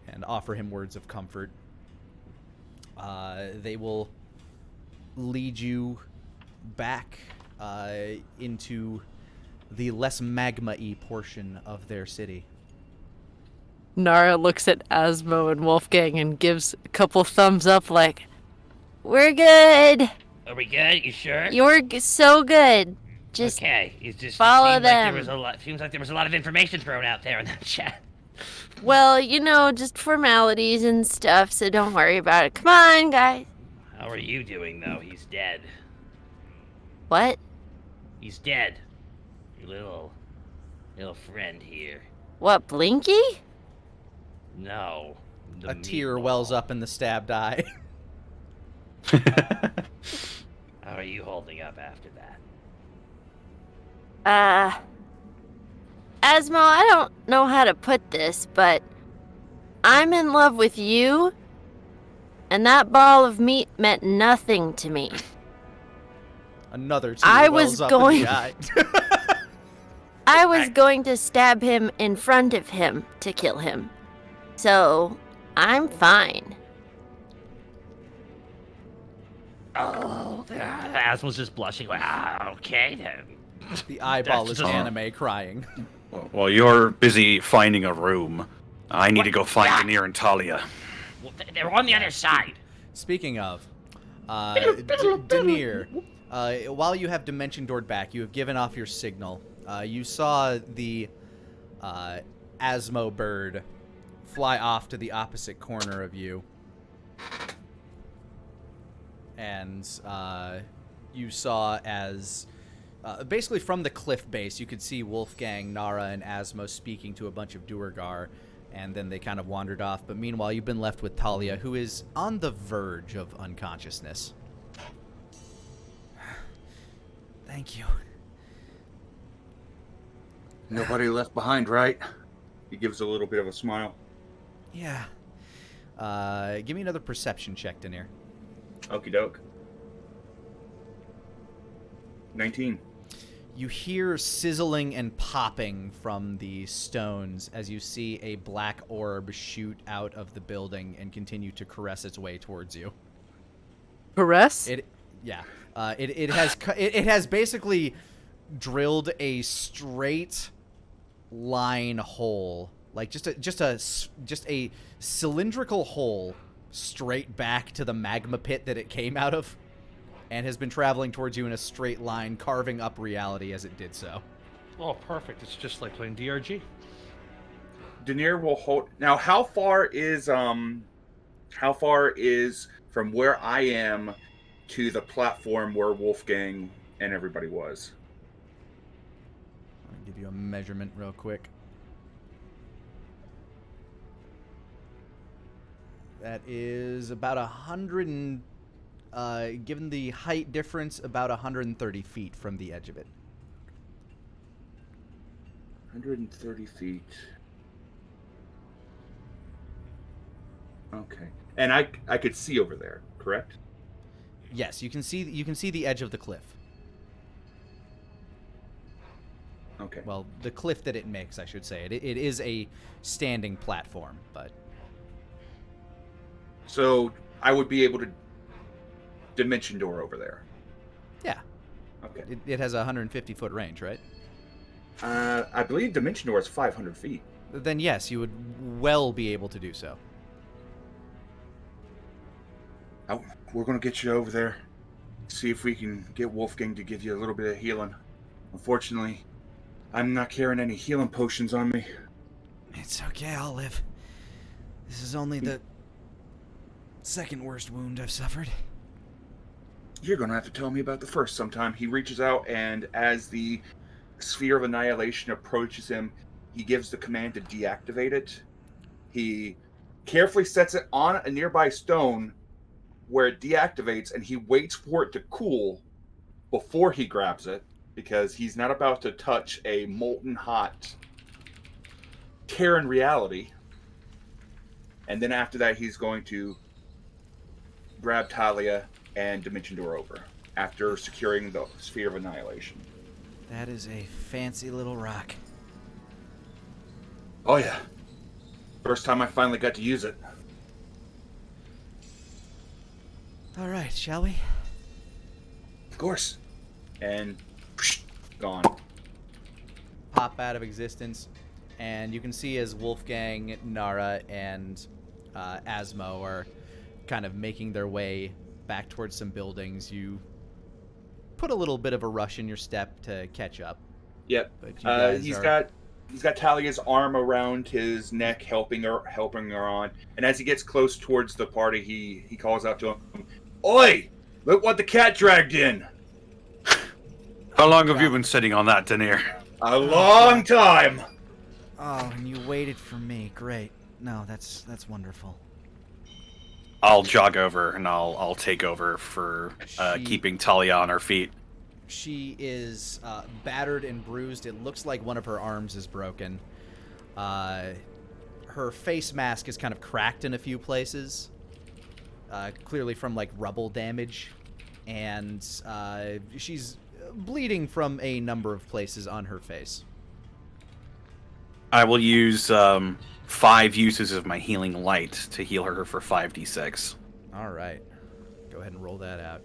and offer him words of comfort. They will lead you back into the less magma-y portion of their city. Nara looks at Asmo and Wolfgang and gives a couple thumbs up like, We're good. Are we good? You sure? You're so good. Just okay. It just follow seems like there them. was a lot. Seems like there was a lot of information thrown out there in that chat. well, just formalities and stuff, so don't worry about it. Come on, guys. How are you doing, though? He's dead. What? He's dead. Your little friend here. What, Blinky? No. A tear wells up in the stabbed eye. How are you holding up after that? Asmo, I don't know how to put this, but I'm in love with you, and that ball of meat meant nothing to me. Another tear I wells was up going- in the eye. I was going to stab him in front of him to kill him. So, I'm fine. Oh, Asmo's just blushing. Okay then. The eyeball That's is just- anime crying. While you're busy finding a room, I need to go find Danir and Talia. Well, they're on the other side. Speaking of, Danir, while you have Dimension Doored back, you have given off your signal. You saw the Asmo bird fly off to the opposite corner of you. And you saw as, basically from the cliff base, you could see Wolfgang, Nara, and Asmo speaking to a bunch of Duergar, and then they kind of wandered off. But meanwhile, you've been left with Talia, who is on the verge of unconsciousness. Thank you. Nobody left behind, right? He gives a little bit of a smile. Yeah. Give me another perception check, Danir. Okie doke. 19. You hear sizzling and popping from the stones as you see a black orb shoot out of the building and continue to caress its way towards you. Caress? It has basically drilled a straight line hole, like just a cylindrical hole straight back to the magma pit that it came out of, and has been traveling towards you in a straight line, carving up reality as it did so. Oh, perfect. It's just like playing DRG. Danir will hold. Now, how far is from where I am to the platform where Wolfgang and everybody was? I'll give you a measurement real quick. That is about 100 and, given the height difference, about 130 feet from the edge of it. 130 feet. Okay. And I could see over there, correct? Yes, you can see the edge of the cliff. Okay. Well, the cliff that it makes, I should say. It is a standing platform, but... So I would be able to dimension door over there. Yeah. Okay. It has a 150-foot range, right? I believe dimension door is 500 feet. Then yes, you would well be able to do so. We're going to get you over there. See if we can get Wolfgang to give you a little bit of healing. Unfortunately, I'm not carrying any healing potions on me. It's okay, I'll live. This is only the second worst wound I've suffered. You're going to have to tell me about the first sometime. He reaches out, and as the sphere of annihilation approaches him, he gives the command to deactivate it. He carefully sets it on a nearby stone where it deactivates, and he waits for it to cool before he grabs it, because he's not about to touch a molten hot Terran reality. And then after that, he's going to grab Talia and Dimension Door over after securing the Sphere of Annihilation. That is a fancy little rock. Oh yeah. First time I finally got to use it. All right, shall we? Of course. And gone. Pop out of existence, And you can see as Wolfgang, Nara, and Asmo are kind of making their way back towards some buildings. You put a little bit of a rush in your step to catch up. Yep. But you guys He's got Talia's arm around his neck, helping her on. And as he gets close towards the party, he calls out to him, "Oi! Look what the cat dragged in!" How long have you been sitting on that, Denier? A long time. Oh, and you waited for me. Great. No, that's wonderful. I'll jog over and I'll take over for keeping Talia on her feet. She is battered and bruised. It looks like one of her arms is broken. Her face mask is kind of cracked in a few places, clearly from like rubble damage, and she's bleeding from a number of places on her face. I will use 5 uses of my healing light to heal her for 5d6. All right. Go ahead and roll that out.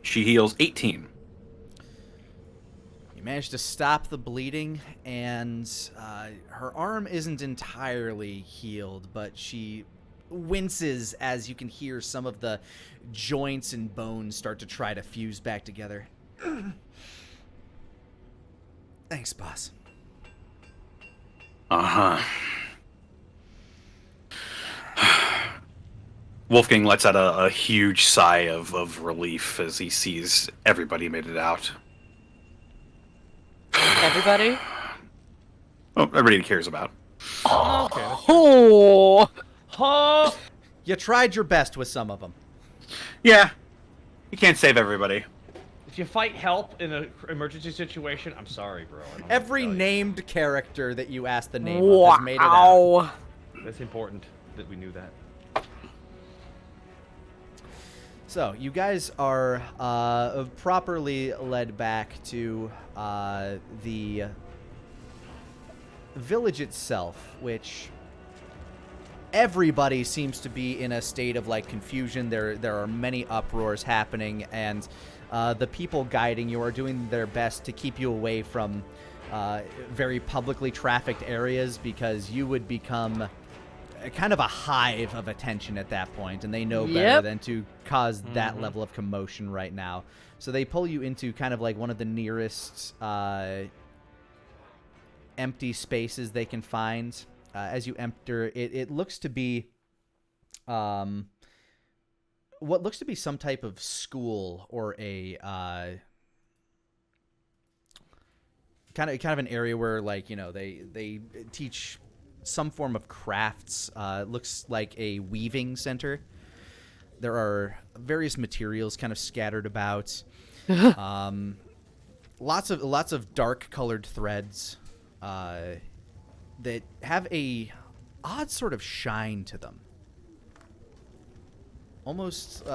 She heals 18. You managed to stop the bleeding, and her arm isn't entirely healed, but she winces as you can hear some of the joints and bones start to try to fuse back together. Thanks, boss. Uh-huh. Wolfgang lets out a huge sigh of relief as he sees everybody made it out. Everybody? Oh, everybody he cares about. Okay. Oh! Oh! You tried your best with some of them. Yeah. You can't save everybody. If you fight help in an emergency situation, I'm sorry, bro. I don't know what to Every tell you. named character that you asked the name of has made it out. Wow. That's important that we knew that. So, you guys are properly led back to the village itself, which everybody seems to be in a state of like confusion. There are many uproars happening, and the people guiding you are doing their best to keep you away from very publicly trafficked areas, because you would become kind of a hive of attention at that point, and they know better than to cause that level of commotion right now. So they pull you into kind of like one of the nearest empty spaces they can find. As you enter, it looks to be what looks to be some type of school or a kind of an area where, like, you know, they teach some form of crafts. Looks like a weaving center. There are various materials kind of scattered about. Lots of dark colored threads that have a odd sort of shine to them. Almost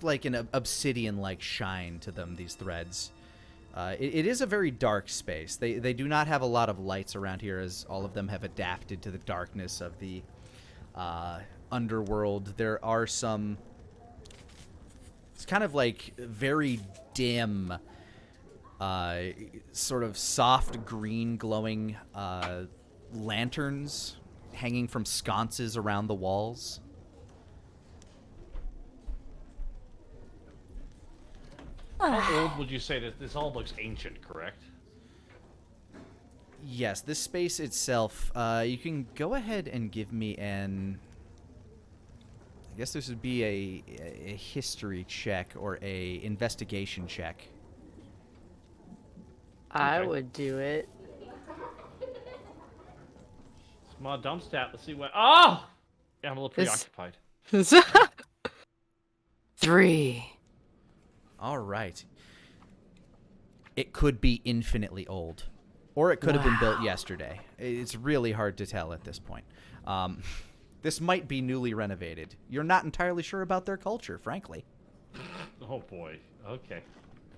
like an obsidian-like shine to them, these threads. It is a very dark space. They do not have a lot of lights around here, as all of them have adapted to the darkness of the underworld. There are some... It's kind of like very dim, sort of soft green glowing lanterns hanging from sconces around the walls. How old would you say that this all looks ancient, correct? Yes, this space itself, you can go ahead and give me an... I guess this would be a history check or a investigation check. I would do it. Small dump stat. Let's see what... Oh! Yeah, I'm a little preoccupied. 3. All right. It could be infinitely old. Or it could have been built yesterday. It's really hard to tell at this point. This might be newly renovated. You're not entirely sure about their culture, frankly. Oh, boy. Okay.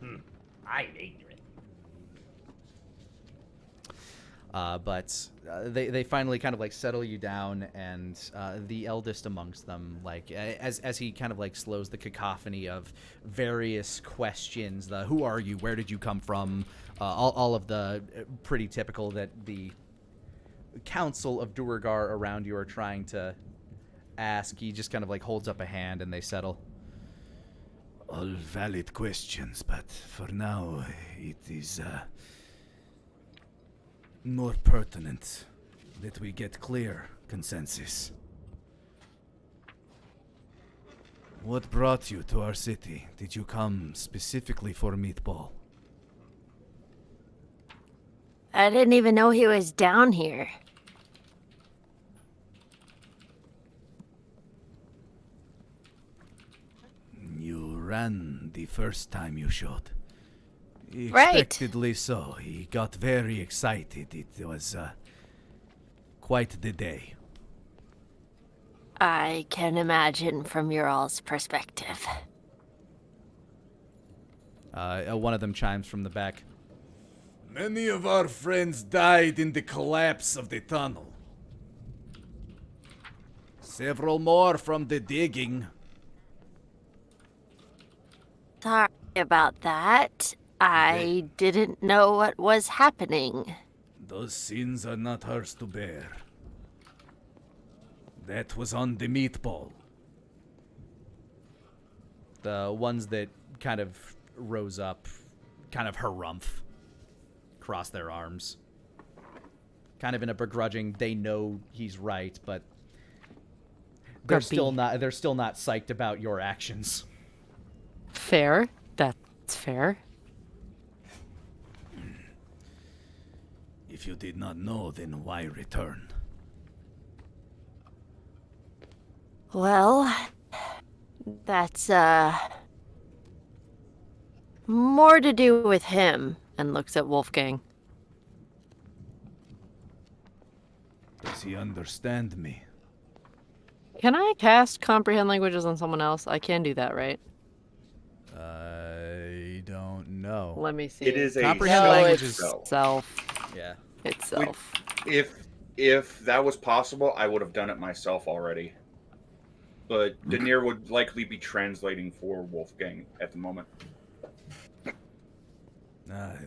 I'm ignorant. But they finally kind of like settle you down, and the eldest amongst them, like as he kind of like slows the cacophony of various questions, the who are you, where did you come from, all of the pretty typical that the council of Duergar around you are trying to ask. He just kind of like holds up a hand and they settle. All valid questions, but for now, it is more pertinent that we get clear consensus. What brought you to our city? Did you come specifically for Meatball? I didn't even know he was down here. You ran the first time you showed. Right. Expectedly so. He got very excited. It was quite the day. I can imagine from your all's perspective. One of them chimes from the back. Many of our friends died in the collapse of the tunnel. Several more from the digging. Sorry about that. I didn't know what was happening. Those sins are not ours to bear. That was on the Meatball. The ones that kind of rose up, kind of harumph, cross their arms. Kind of in a begrudging, they know he's right, but they're still not psyched about your actions. Fair. That's fair. If you did not know, then why return? Well, that's, more to do with him. And looks at Wolfgang. Does he understand me? Can I cast comprehend languages on someone else? I can do that, right? I don't know. Let me see. It is a Comprehend spell languages. spell. Self. Yeah. Itself. If that was possible, I would have done it myself already. But Denier would likely be translating for Wolfgang at the moment.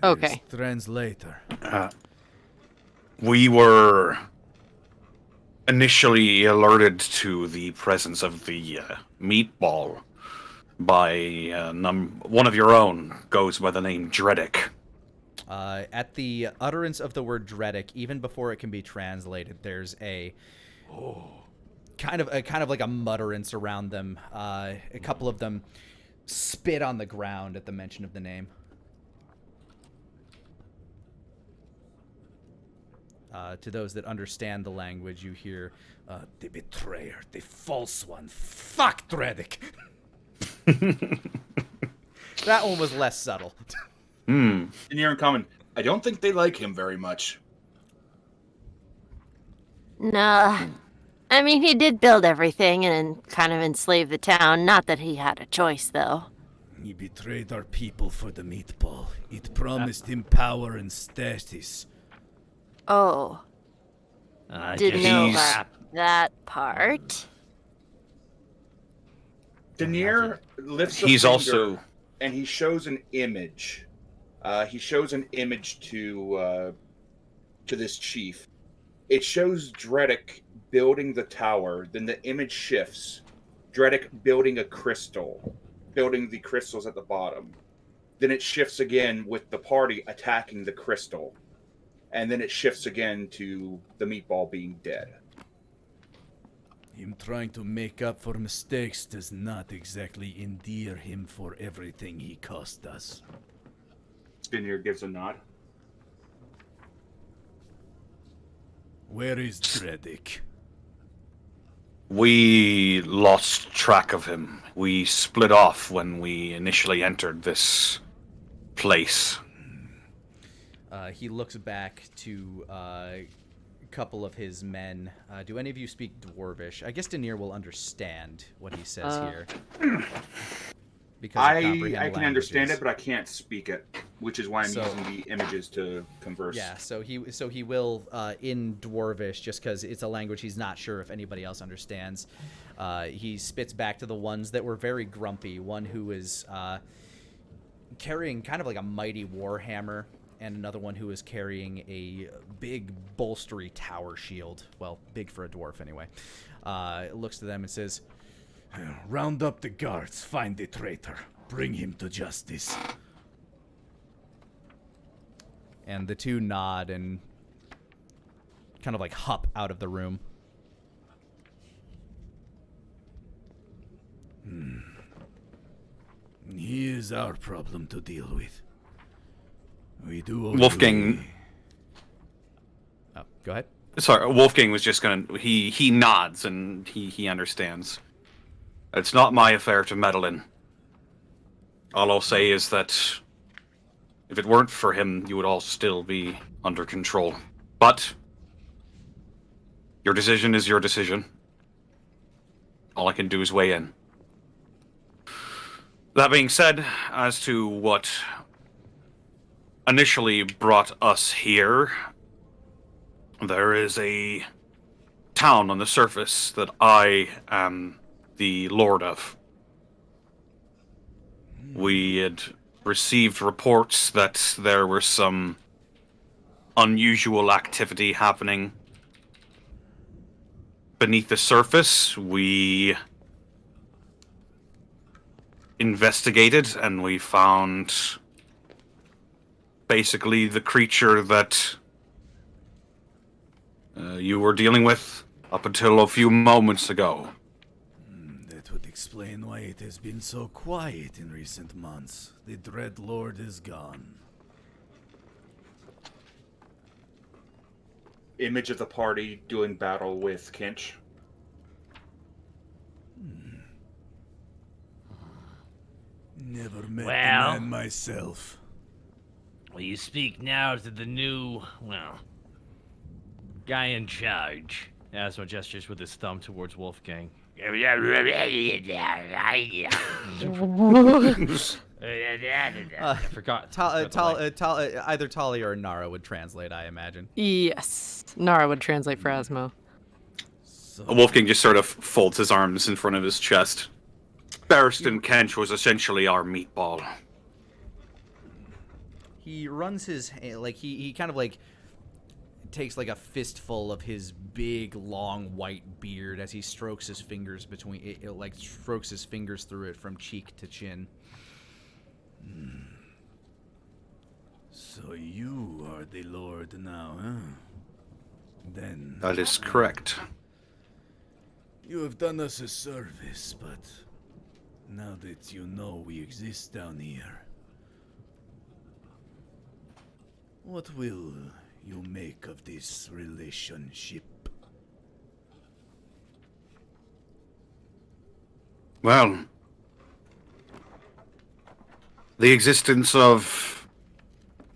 Okay. Translator. We were initially alerted to the presence of the meatball by one of your own, goes by the name Dredic. At the utterance of the word Dredic, even before it can be translated, there's a kind of like a mutterance around them. A couple of them spit on the ground at the mention of the name. To those that understand the language, you hear, the betrayer, the false one. Fuck Dredic! That one was less subtle. Denier in common. I don't think they like him very much. Nah. I mean, he did build everything and kind of enslave the town. Not that he had a choice, though. He betrayed our people for the meatball. It promised him power and status. Oh. Didn't know about that part. Denier lifts a He's finger also... and he shows an image. He shows an image to this chief. It shows Dredic building the tower. Then the image shifts. Dredic building a crystal, building the crystals at the bottom. Then it shifts again with the party attacking the crystal. And then it shifts again to the meatball being dead. Him trying to make up for mistakes does not exactly endear him for everything he cost us. Denier gives a nod. Where is Dredic? We lost track of him. We split off when we initially entered this place. He looks back to a couple of his men. Do any of you speak Dwarvish? I guess Denier will understand what he says here. Because I can understand it, but I can't speak it. which is why I'm So- using the images to converse. Yeah, so he will in Dwarvish, just because it's a language he's not sure if anybody else understands. He spits back to the ones that were very grumpy. One who is carrying kind of like a mighty warhammer, and another one who is carrying a big bolstery tower shield. Well, big for a dwarf anyway. Looks to them and says, Round up the guards, find the traitor, bring him to justice. and the two nod and kind of like hop out of the room. He is our problem to deal with. We do owe Wolfgang- Oh, go ahead. Sorry, Wolfgang was just gonna. He nods and he understands. It's not my affair to meddle in. All I'll say is that if it weren't for him, you would all still be under control. But your decision is your decision. All I can do is weigh in. That being said, as to what initially brought us here, there is a town on the surface that I am the lord of. We had received reports that there was some unusual activity happening beneath the surface. We investigated and we found basically the creature that you were dealing with up until a few moments ago. That would explain why it has been so quiet in recent months. The Dread Lord is gone. Image of the party doing battle with Kinch. Never met Well. the man myself. Well, you speak now to the new, well, guy in charge. Asmo gestures with his thumb towards Wolfgang. I forgot. Either Talia or Nara would translate, I imagine. Yes. Nara would translate for Asmo. Wolfgang just sort of folds his arms in front of his chest. Barristan Kench was essentially our meatball. He runs his like he kind of like takes like a fistful of his big long white beard as he strokes his fingers between like strokes his fingers through it from cheek to chin. So you are the Lord now, huh? Then That is correct. you have done us a service, but now that you know we exist down here, what will you make of this relationship? Well, the existence of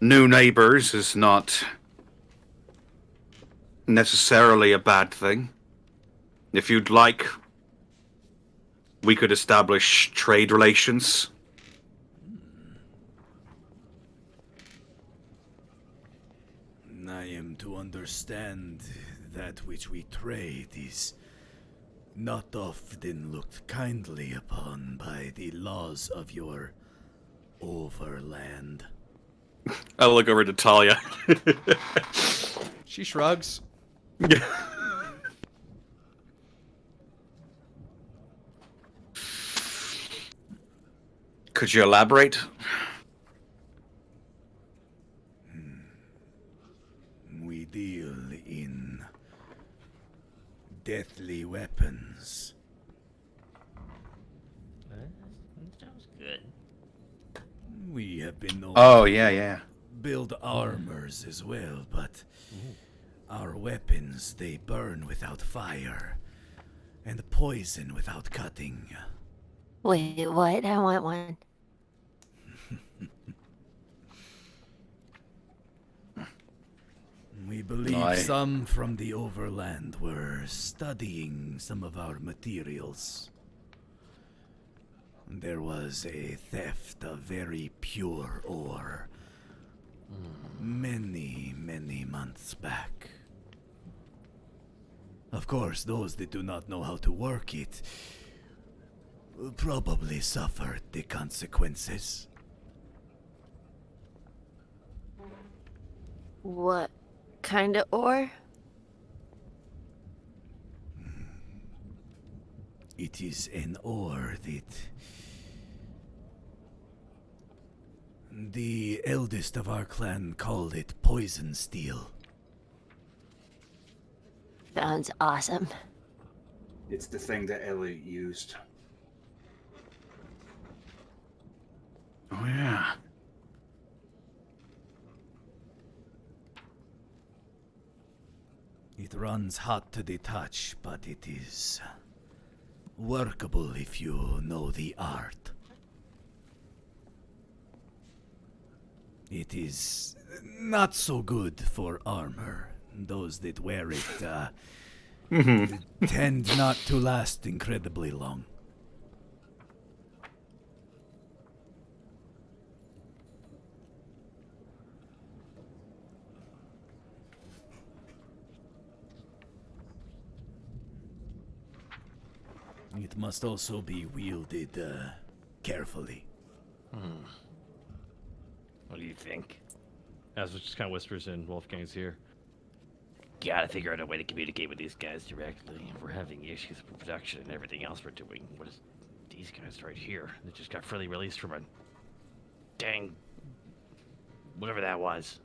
new neighbors is not necessarily a bad thing. If you'd like, we could establish trade relations. I am to understand that which we trade is not often looked kindly upon by the laws of your overland. I'll look over to Talia. She shrugs. Could you elaborate? We deal in deathly weapons. Sounds good. We have been known Oh, to yeah. build armors as well, but our weapons, they burn without fire and poison without cutting. Wait, what? I want one. We believe Aye. some from the overland were studying some of our materials. There was a theft of very pure ore Many, many months back. Of course, those that do not know how to work it will probably suffer the consequences. What kind of ore? It is an ore that the eldest of our clan called it poison steel. Sounds awesome. It's the thing that Ellie used. Oh, yeah. It runs hot to the touch, but it is workable if you know the art. It is not so good for armor. Those that wear it tend not to last incredibly long. It must also be wielded carefully. What do you think? As it just kind of whispers in Wolfgang's ear. Gotta figure out a way to communicate with these guys directly. We're having issues with production and everything else we're doing. What is these guys right here? They just got freely released from a dang whatever that was.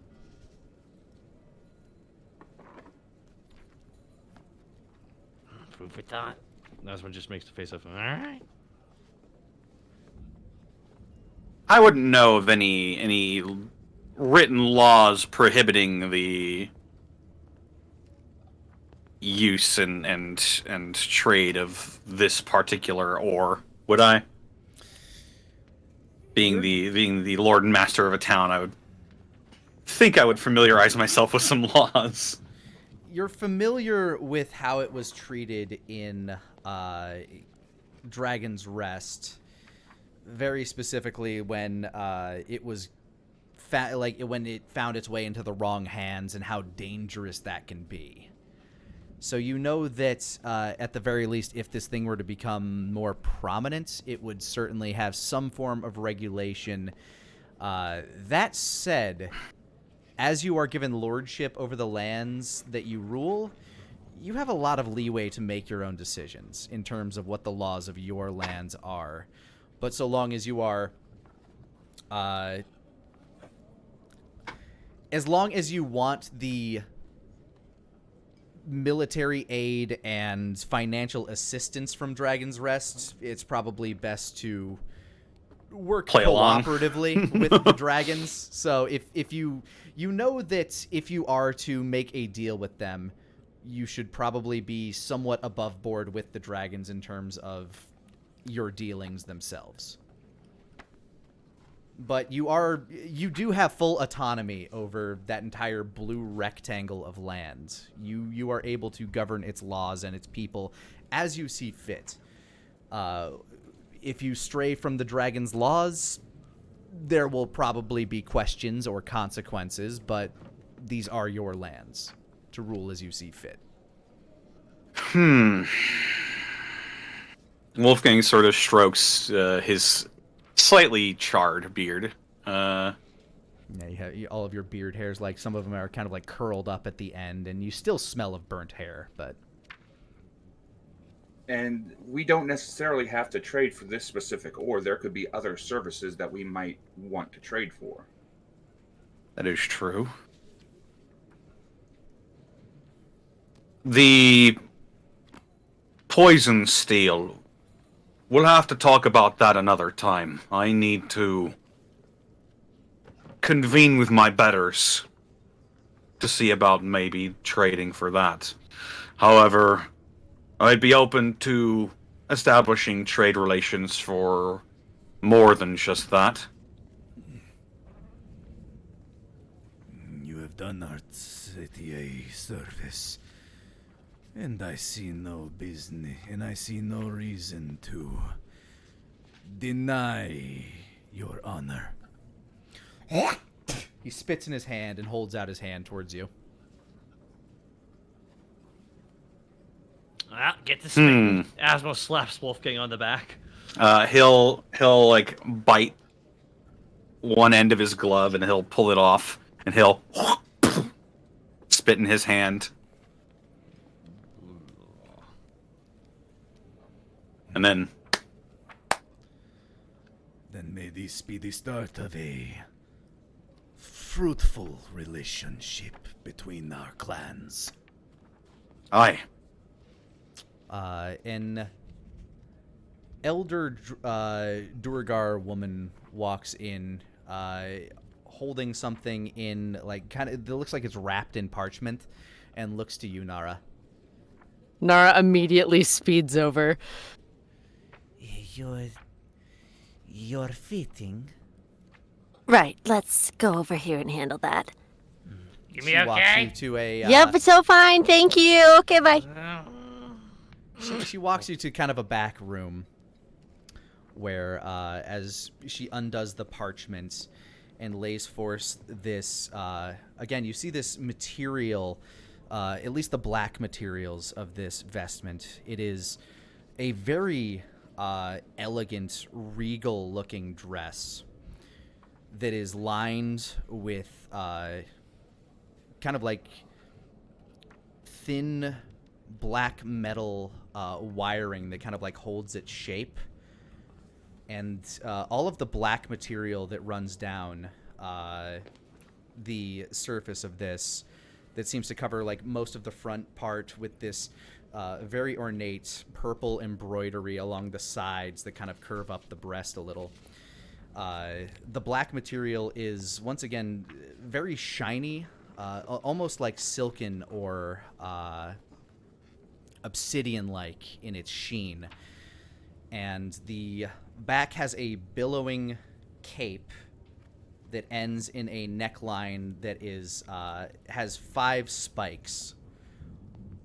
Food for thought. Asmund just makes the face up. All right. I wouldn't know of any written laws prohibiting the use and trade of this particular ore, would I? Being the Lord and Master of a town, I would think I would familiarize myself with some laws. You're familiar with how it was treated in Dragon's Rest, very specifically when it was when it found its way into the wrong hands and how dangerous that can be. So you know that at the very least, if this thing were to become more prominent, it would certainly have some form of regulation. That said, as you are given lordship over the lands that you rule, you have a lot of leeway to make your own decisions in terms of what the laws of your lands are. But so long as you are... as long as you want the military aid and financial assistance from Dragon's Rest, it's probably best to work cooperatively with the dragons. So if you know that if you are to make a deal with them, you should probably be somewhat above board with the dragons in terms of your dealings themselves. But you do have full autonomy over that entire blue rectangle of land. You are able to govern its laws and its people as you see fit. If you stray from the dragon's laws, there will probably be questions or consequences, but these are your lands to rule as you see fit. Wolfgang sort of strokes his slightly charred beard. Yeah, you have all of your beard hairs, like some of them are kind of like curled up at the end, and you still smell of burnt hair, but... And we don't necessarily have to trade for this specific ore. There could be other services that we might want to trade for. That is true. The poison steel. We'll have to talk about that another time. I need to convene with my betters to see about maybe trading for that. However, I'd be open to establishing trade relations for more than just that. You have done our city a service, and I see no business, and I see no reason to deny your honor. He spits in his hand and holds out his hand towards you. Well, get to spit. Asmo slaps Wolfgang on the back. He'll like bite one end of his glove and he'll pull it off and he'll spit in his hand. And then may this be the start of a fruitful relationship between our clans. aye. An elder Duergar woman walks in, holding something in, like, kind of, it looks like it's wrapped in parchment, and looks to you, Nara. Nara immediately speeds over. You're fitting. Right, let's go over here and handle that. You She mean walks okay? you to a. Yep, it's so fine, thank you. Okay, bye. She walks you to kind of a back room where, as she undoes the parchment and lays forth this, again, you see this material, at least the black materials of this vestment. It is a very elegant, regal-looking dress that is lined with kind of like thin black metal wiring that kind of like holds its shape, and all of the black material that runs down the surface of this that seems to cover like most of the front part with this very ornate purple embroidery along the sides that kind of curve up the breast a little. The black material is once again very shiny, almost like silken or obsidian-like in its sheen, and the back has a billowing cape that ends in a neckline that is has 5 spikes,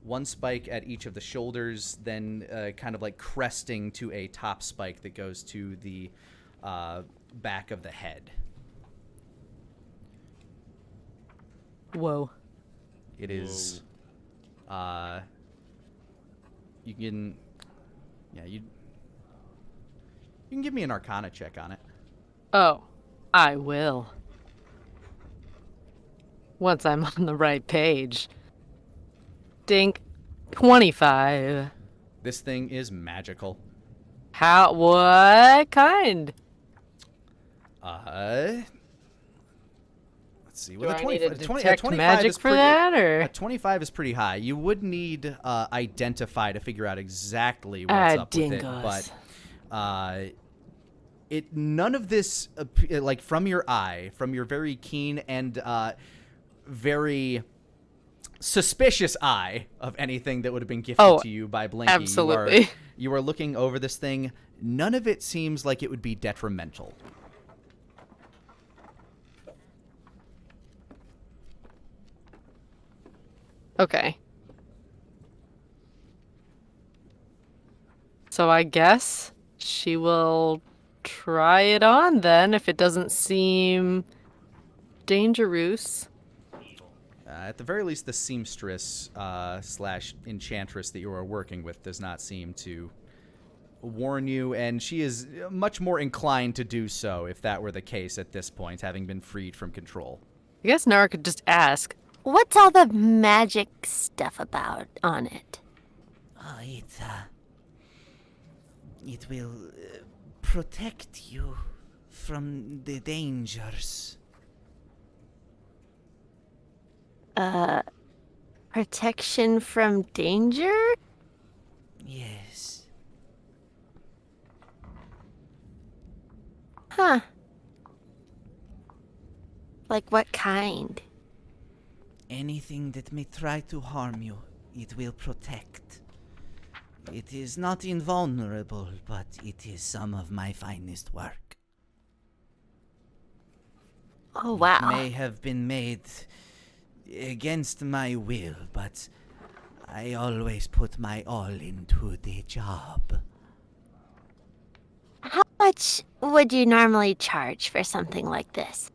1 spike at each of the shoulders, then kind of like cresting to a top spike that goes to the back of the head. Whoa. It is you can give me an Arcana check on it. Oh, I will. Once I'm on the right page. Dink. 25. This thing is magical. How? What kind? Let's see. Do With I a 20, need to a 20 a detect 25 magic is for pretty, that, or? A 25 is pretty high. You would need identify to figure out exactly what's up with it, dingoes. but none of this, like from your eye, from your very keen and very suspicious eye of anything that would have been gifted to you by Blinky. Absolutely. You are looking over this thing. None of it seems like it would be detrimental. Okay. So I guess she will try it on then if it doesn't seem dangerous. At the very least, the seamstress slash enchantress that you are working with does not seem to warn you, and she is much more inclined to do so if that were the case at this point, having been freed from control. I guess Nara could just ask. What's all the magic stuff about on it? Oh, it will protect you from the dangers. Protection from danger? Yes. Huh. Like what kind? Anything that may try to harm you, it will protect. It is not invulnerable, but it is some of my finest work. Oh, wow. It may have been made against my will, but I always put my all into the job. How much would you normally charge for something like this?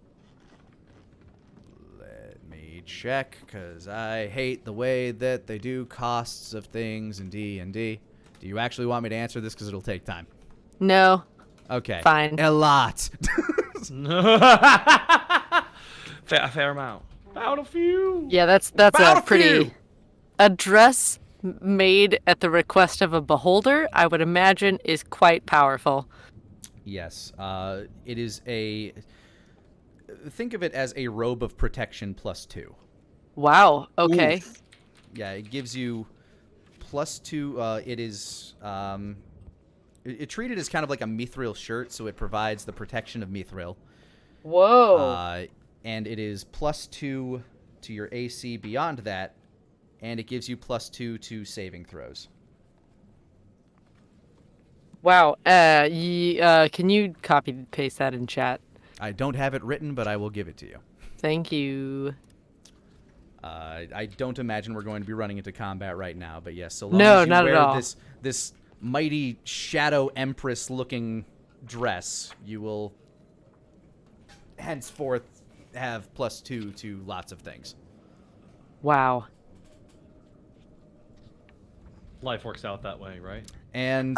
check, because I hate the way that they do costs of things in D&D. Do you actually want me to answer this? Because it'll take time. No. Okay. Fine. A lot. fair amount. About a few. Yeah, that's About a a pretty... few. A dress made at the request of a beholder, I would imagine, is quite powerful. Yes. It is a... Think of it as a robe of protection +2. Wow. Okay. Oof. Yeah, it gives you +2. It is... It treated as kind of like a mithril shirt, so it provides the protection of mithril. Whoa. And it is +2 to your AC beyond that, and it gives you +2 to saving throws. Wow. Can you copy and paste that in chat? I don't have it written, but I will give it to you. Thank you. I don't imagine we're going to be running into combat right now, but yes, so long No, as you not at wear all. this mighty Shadow Empress-looking dress, you will henceforth have +2 to lots of things. Wow. Life works out that way, right? And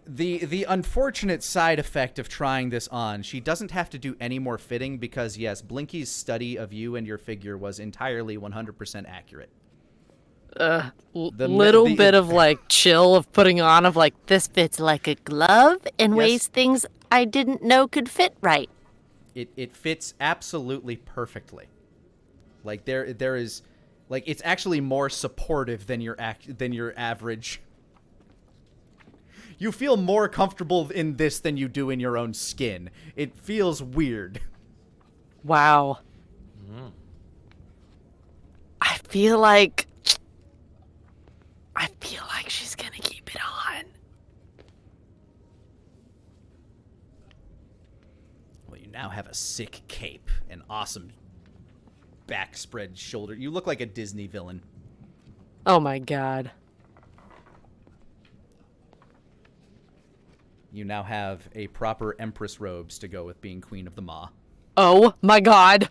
the unfortunate side effect of trying this on, she doesn't have to do any more fitting because, yes, Blinky's study of you and your figure was entirely 100% accurate. Little bit of like chill of putting on of like, This fits like a glove in Yes. ways things I didn't know could fit right. It fits absolutely perfectly. Like there is, like, it's actually more supportive than your average. You feel more comfortable in this than you do in your own skin. It feels weird. wow. I feel like she's gonna keep it on. Well, you now have a sick cape, an awesome backspread shoulder. You look like a Disney villain. Oh my god. You now have a proper Empress robes to go with being Queen of the Maw. Oh my god.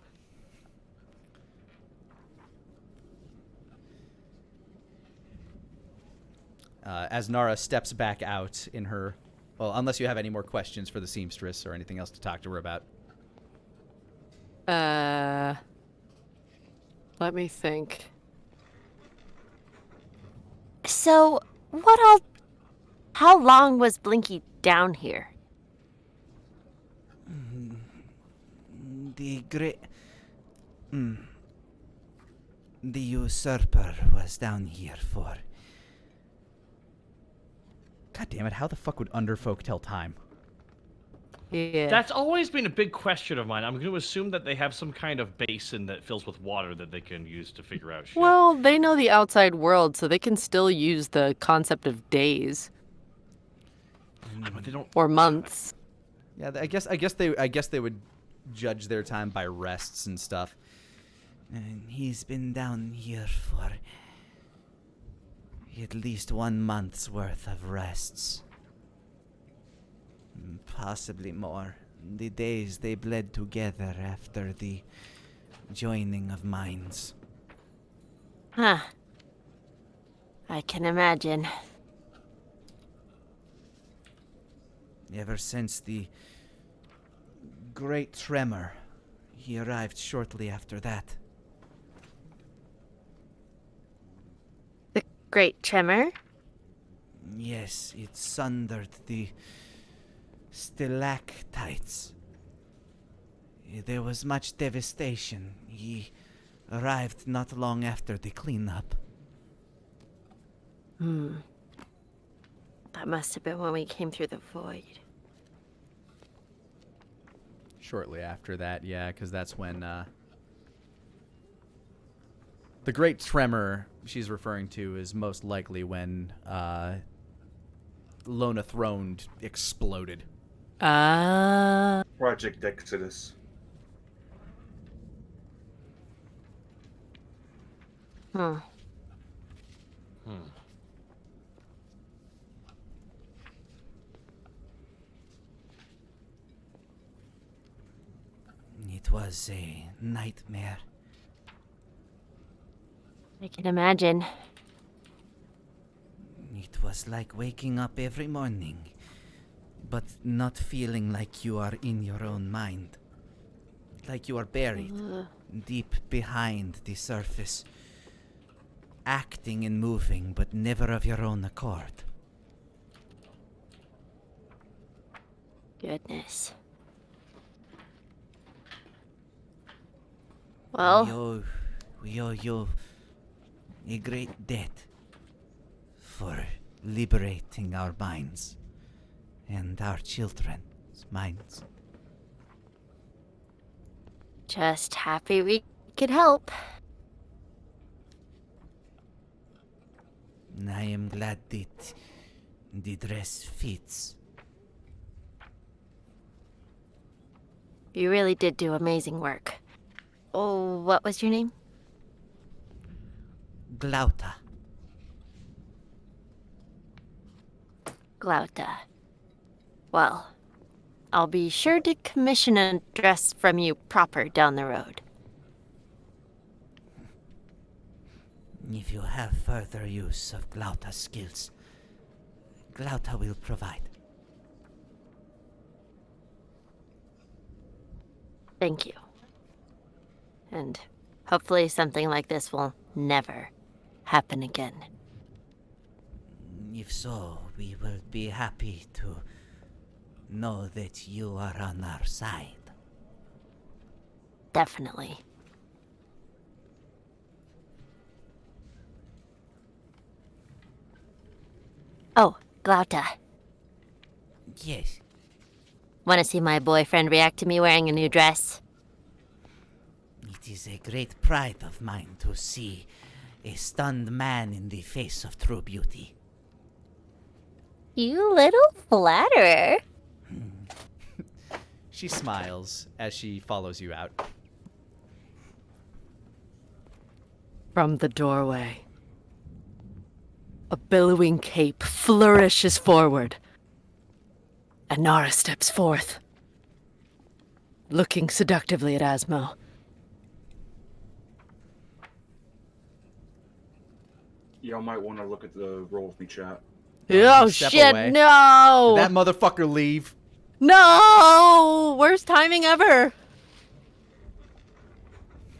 As Nara steps back out in her... Well, unless you have any more questions for the seamstress or anything else to talk to her about. Let me think. So, how long was Blinky down here? The great... The usurper was down here for... God damn it, how the fuck would underfolk tell time? Yeah. That's always been a big question of mine. I'm going to assume that they have some kind of basin that fills with water that they can use to figure out shit. Well, they know the outside world, so they can still use the concept of days But they don't. or months. Yeah, I guess they would judge their time by rests and stuff. And he's been down here for... at least 1 month's worth of rests. Possibly more. The days they bled together after the joining of minds. Huh. I can imagine. Ever since the Great Tremor, he arrived shortly after that. The Great Tremor? Yes, it sundered the stalactites. There was much devastation. He arrived not long after the cleanup. That must have been when we came through the void. Shortly after that, yeah, because that's when the Great Tremor she's referring to is most likely when Lona Throned exploded. Project Exodus. Hmm. It was a nightmare. I can imagine. It was like waking up every morning, but not feeling like you are in your own mind. Like you are buried deep behind the surface, acting and moving, but never of your own accord. Goodness. Well, We owe you a great debt for liberating our minds and our children's minds. just happy we could help. I am glad that the dress fits. You really did do amazing work. Oh, what was your name? Glauta. Glauta. Well, I'll be sure to commission a dress from you proper down the road. If you have further use of Glauta's skills, Glauta will provide. Thank you. And hopefully something like this will never happen again. If so, we will be happy to know that you are on our side. Definitely. Oh, Glauta. Yes. Want to see my boyfriend react to me wearing a new dress? It is a great pride of mine to see a stunned man in the face of true beauty. You little flatterer. She smiles as she follows you out. From the doorway, a billowing cape flourishes forward. And Nara steps forth, looking seductively at Asmo. Y'all might want to look at the roll with me, chat. Oh Step shit, away. no! Did that motherfucker leave? No! Worst timing ever!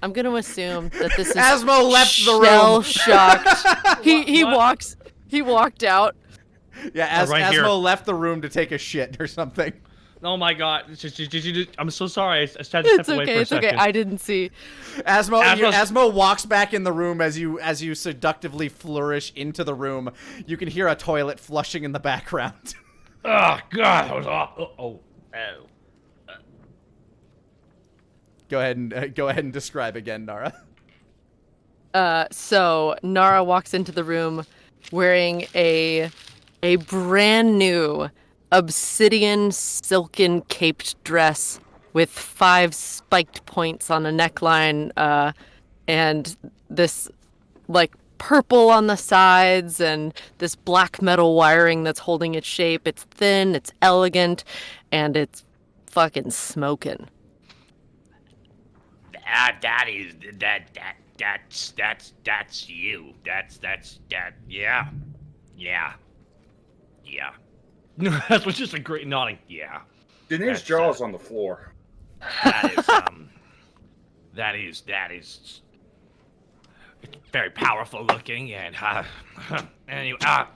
I'm gonna assume that this is Asmo left the room. shell-shocked. He walked out. Yeah, right here. Asmo left the room to take a shit or something. Oh my god. I'm so sorry. I had to step away for a It's okay. second. I didn't see. Asmo walks back in the room as you seductively flourish into the room. You can hear a toilet flushing in the background. Oh god, that was awful. Oh. Go ahead and describe again, Nara. So Nara walks into the room wearing a brand new obsidian silken caped dress with 5 spiked points on a neckline, and this like purple on the sides and this black metal wiring that's holding its shape. It's thin, it's elegant, and it's fucking smoking. That's you. Yeah. That was just a great nodding. Yeah. Dine's That's, jaw is on the floor. That is it's very powerful looking and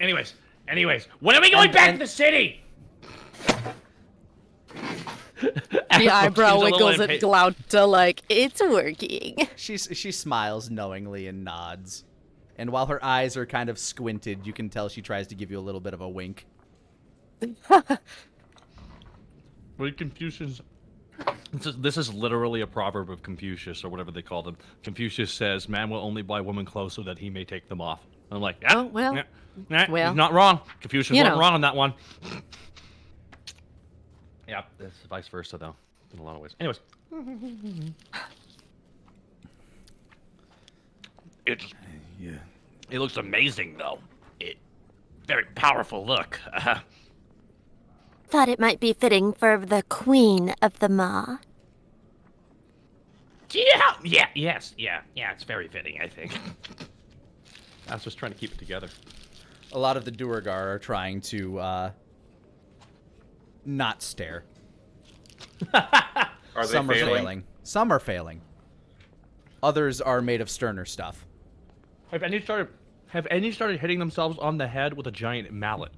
anyways, when are we going back to the city? The eyebrow wiggles at Glauta like, it's working. She smiles knowingly and nods. And while her eyes are kind of squinted, you can tell she tries to give you a little bit of a wink. Wait, Confucius. This is literally a proverb of Confucius, or whatever they called him. Confucius says, "Man will only buy women clothes so that he may take them off." I'm like, yeah, Oh, well. he's not wrong. Confucius You wasn't know. wrong on that one. Yeah, it's vice versa though, in a lot of ways. Anyways, It looks amazing though. Very powerful look. Thought it might be fitting for the Queen of the Ma. Yeah, it's very fitting, I think. I was just trying to keep it together. A lot of the Duergar are trying to not stare. Are they Some are failing? failing. Some are failing. Others are made of sterner stuff. Have any started hitting themselves on the head with a giant mallet?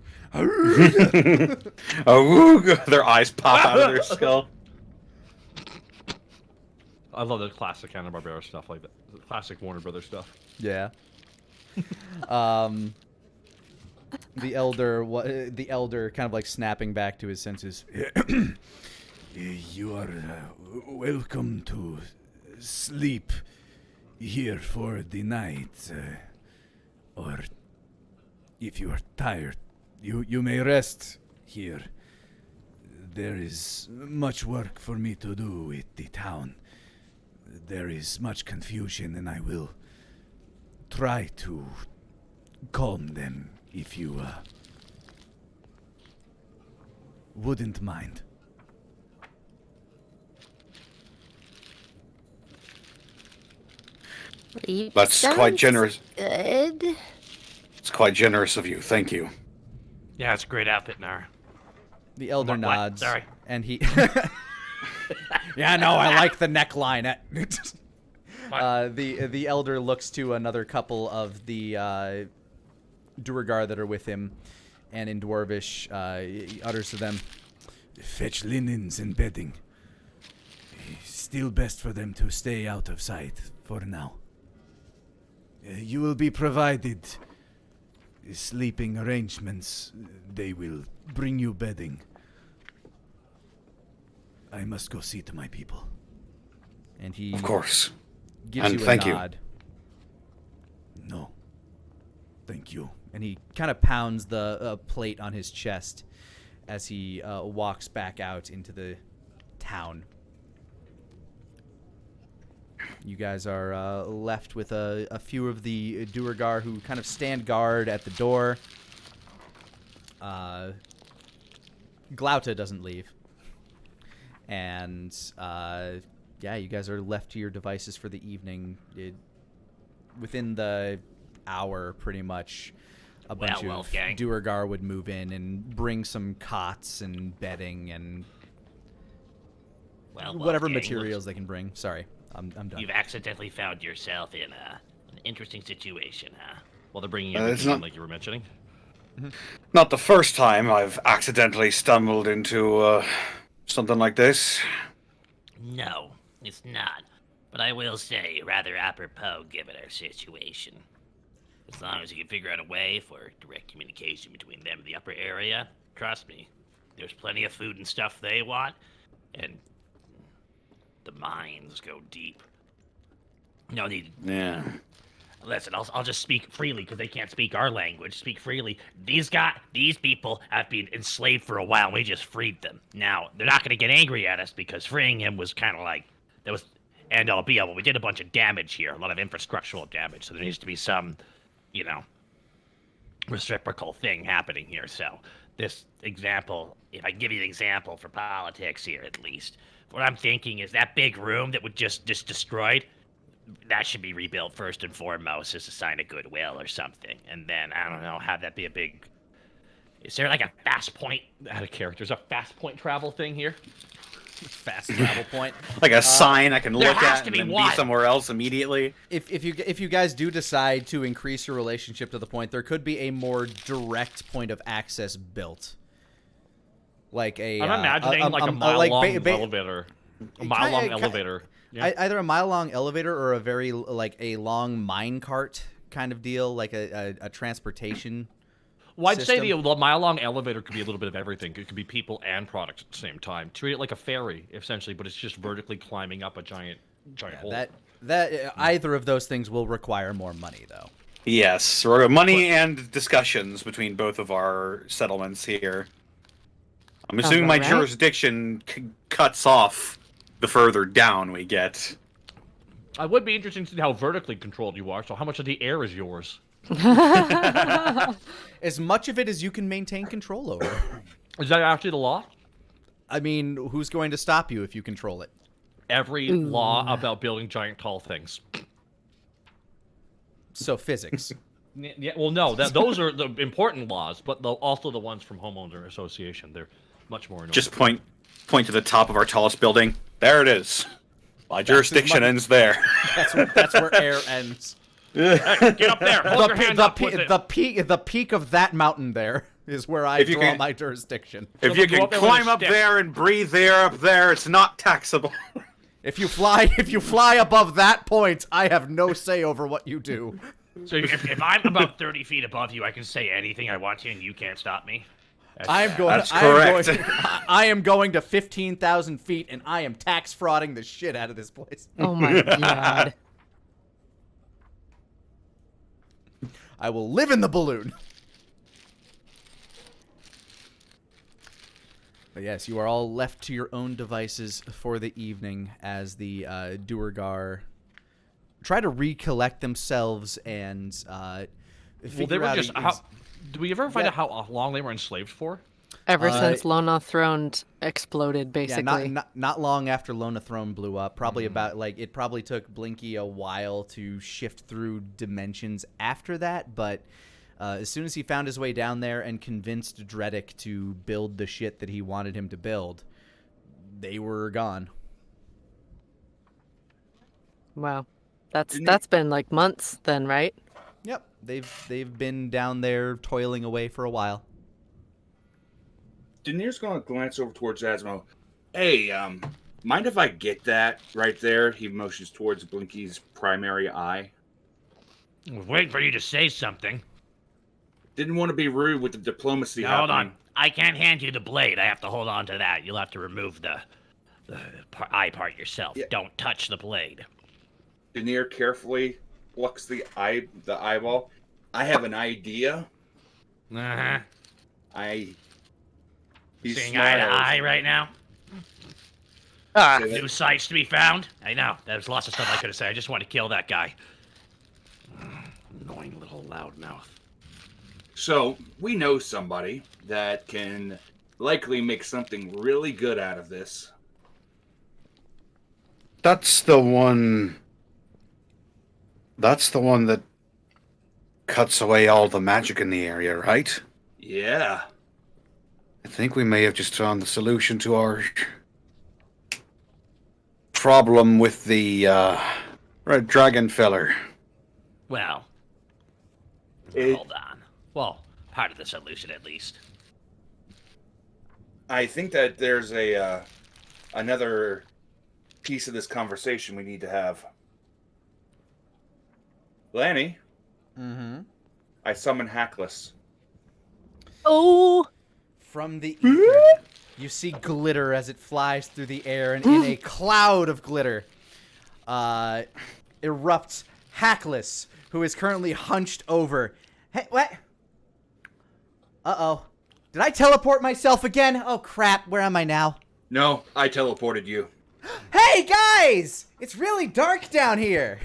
Oh, their eyes pop out of their skull. I love the classic Hanna-Barbera stuff like that. The classic Warner Brothers stuff. Yeah. The elder kind of like snapping back to his senses. You are welcome to sleep here for the night. Or if you are tired, you may rest here. There is much work for me to do with the town. There is much confusion, and I will try to calm them if you wouldn't mind. That's quite Sounds generous. Good. It's quite generous of you. Thank you. Yeah, it's a great outfit, Nara. The elder What? nods. Sorry. And he. Yeah, no, I like the neckline. The elder looks to another couple of the Duergar that are with him, and in Dwarvish, he utters to them, Fetch linens and bedding. Still best for them to stay out of sight for now. You will be provided sleeping arrangements. They will bring you bedding. I must go see to my people. and he Of course. gives And you a thank you. nod. No. Thank you. And he kind of pounds the plate on his chest as he walks back out into the town. You guys are left with a few of the Duergar who kind of stand guard at the door. Glauta doesn't leave. And, yeah, you guys are left to your devices for the evening. Within the hour, pretty much, a bunch Well, of gang. Duergar would move in and bring some cots and bedding and whatever gang, materials they can bring. Sorry, I'm done. You've accidentally found yourself in an interesting situation, huh? Well, they're bringing it's everything in not- like you were mentioning. Not the first time I've accidentally stumbled into something like this. No, it's not. But I will say, rather apropos given our situation. As long as you can figure out a way for direct communication between them and the upper area, trust me, there's plenty of food and stuff they want, and the mines go deep. No need. Yeah. Listen, I'll just speak freely because they can't speak our language. Speak freely. These people have been enslaved for a while. And we just freed them. Now they're not going to get angry at us because freeing him was kind of like that was end all be all. But we did a bunch of damage here, a lot of infrastructural damage. So there needs to be some, reciprocal thing happening here. So this example, if I give you an example for politics here, at least, what I'm thinking is that big room that would just destroyed. That should be rebuilt first and foremost as a sign of goodwill or something. And then, I don't know, have that be a big... Is there like a fast point? Out of character. There's a fast point travel thing here. Fast travel point. Like a sign I can there look has at to and be then one. be somewhere else immediately. If you guys do decide to increase your relationship to the point, there could be a more direct point of access built. Like a... I'm imagining like a mile-long elevator. A mile-long elevator. Yeah. Either a mile-long elevator or a very, like, a long mine cart kind of deal, like a transportation Well, I'd say system. the mile-long elevator could be a little bit of everything. It could be people and products at the same time. Treat it like a ferry, essentially, but it's just vertically climbing up a giant hole. That either of those things will require more money, though. Yes, sort of money and discussions between both of our settlements here. I'm assuming my Alright. jurisdiction cuts off the further down we get. I would be interested to see how vertically controlled you are, so how much of the air is yours? As much of it as you can maintain control over. Is that actually the law? I mean, who's going to stop you if you control it? Every law about building giant tall things. So physics. Yeah, well, no, those are the important laws, but also the ones from homeowner association. They're much more annoying. Just point to the top of our tallest building. There it is. My jurisdiction ends there. That's where air ends. Hey, get up there. Hold your hand up with it. The peak of that mountain there is where I draw my jurisdiction. If you can climb up there and breathe air up there, it's not taxable. If you fly above that point, I have no say over what you do. So if I'm about 30 feet above you, I can say anything I want to, and you can't stop me. That's correct. I am going to 15,000 feet, and I am tax frauding the shit out of this place. Oh my god. I will live in the balloon. But yes, you are all left to your own devices for the evening as the Duergar try to recollect themselves and figure out... Did we ever find out how long they were enslaved for? Ever since Lona Throne exploded, basically. Yeah, not long after Lona Throne blew up. Probably about, like, it probably took Blynxthouy a while to shift through dimensions after that, but as soon as he found his way down there and convinced Dreddick to build the shit that he wanted him to build, they were gone. Wow. That's been like months then, right? Yep. They've been down there toiling away for a while. Daenerys going to glance over towards Asmo. Hey, mind if I get that right there? He motions towards Blinky's primary eye. I was waiting for you to say something. Didn't want to be rude with the diplomacy. Now, hold on. I can't hand you the blade. I have to hold on to that. You'll have to remove the eye part yourself. Yeah. Don't touch the blade. Daenerys carefully plucks the eyeball. I have an idea. Uh-huh. He seeing smiles. eye to eye right now? New sights to be found? I know. There's lots of stuff I could have said. I just want to kill that guy. Annoying little loudmouth. So, we know somebody that can likely make something really good out of this. That's the one that cuts away all the magic in the area, right? Yeah. I think we may have just found the solution to our problem with the red dragon feller. Well, hold on. Well, part of the solution at least. I think that there's another piece of this conversation we need to have. Lani. Mm-hmm. I summon hackless. Oh! From the ether, you see glitter as it flies through the air, and in a cloud of glitter erupts Hackless, who is currently hunched over. Hey, what? Uh-oh. Did I teleport myself again? Oh, crap. Where am I now? No, I teleported you. Hey, guys! It's really dark down here.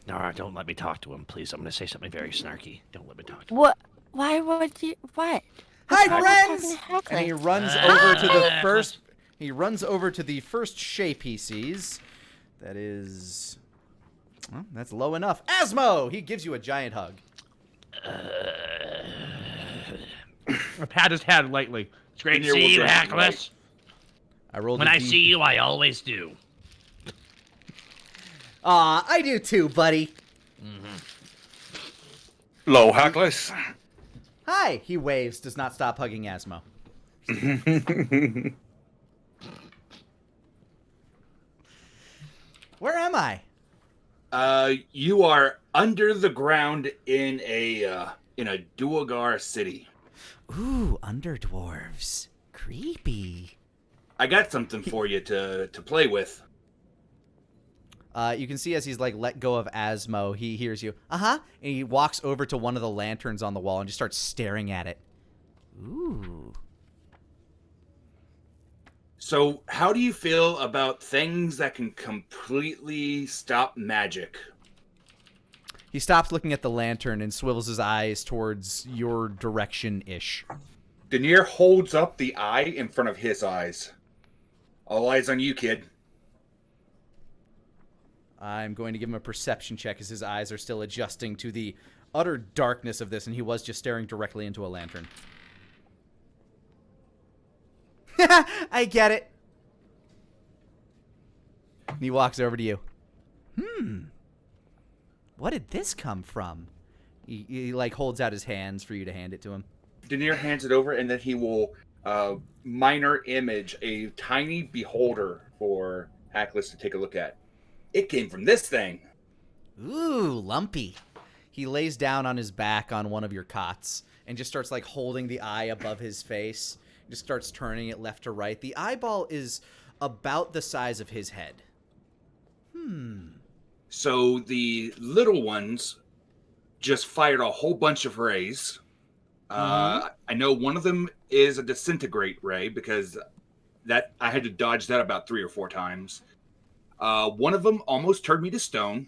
Nara, don't let me talk to him, please. I'm going to say something very snarky. Don't let me talk to him. What? Why would you? What? Hi, friends! And he runs over to the first. He runs over to the first shape he sees. That is. Well, that's low enough. Asmo! He gives you a giant hug. I pat his head lightly. It's great to see you, Hackless. I rolled. When I see you, I always do. Aw, I do too, buddy. Low, Hackless. Hi! He waves, does not stop hugging Asmo. Where am I? You are under the ground in a Duergar city. Ooh, underdwarves. Creepy. I got something for you to play with. You can see as he's like let go of Asmo, he hears you. Uh-huh. And he walks over to one of the lanterns on the wall and just starts staring at it. Ooh. So, how do you feel about things that can completely stop magic? He stops looking at the lantern and swivels his eyes towards your direction-ish. Daenerys holds up the eye in front of his eyes. All eyes on you, kid. I'm going to give him a perception check as his eyes are still adjusting to the utter darkness of this, and he was just staring directly into a lantern. I get it. And he walks over to you. What did this come from? He like holds out his hands for you to hand it to him. Denier hands it over, and then he will minor image a tiny beholder for Hackless to take a look at. It came from this thing. Ooh, lumpy. He lays down on his back on one of your cots and just starts like holding the eye above his face. Just starts turning it left to right. The eyeball is about the size of his head. So the little ones just fired a whole bunch of rays. I know one of them is a disintegrate ray because that I had to dodge that about 3 or 4 times. One of them almost turned me to stone.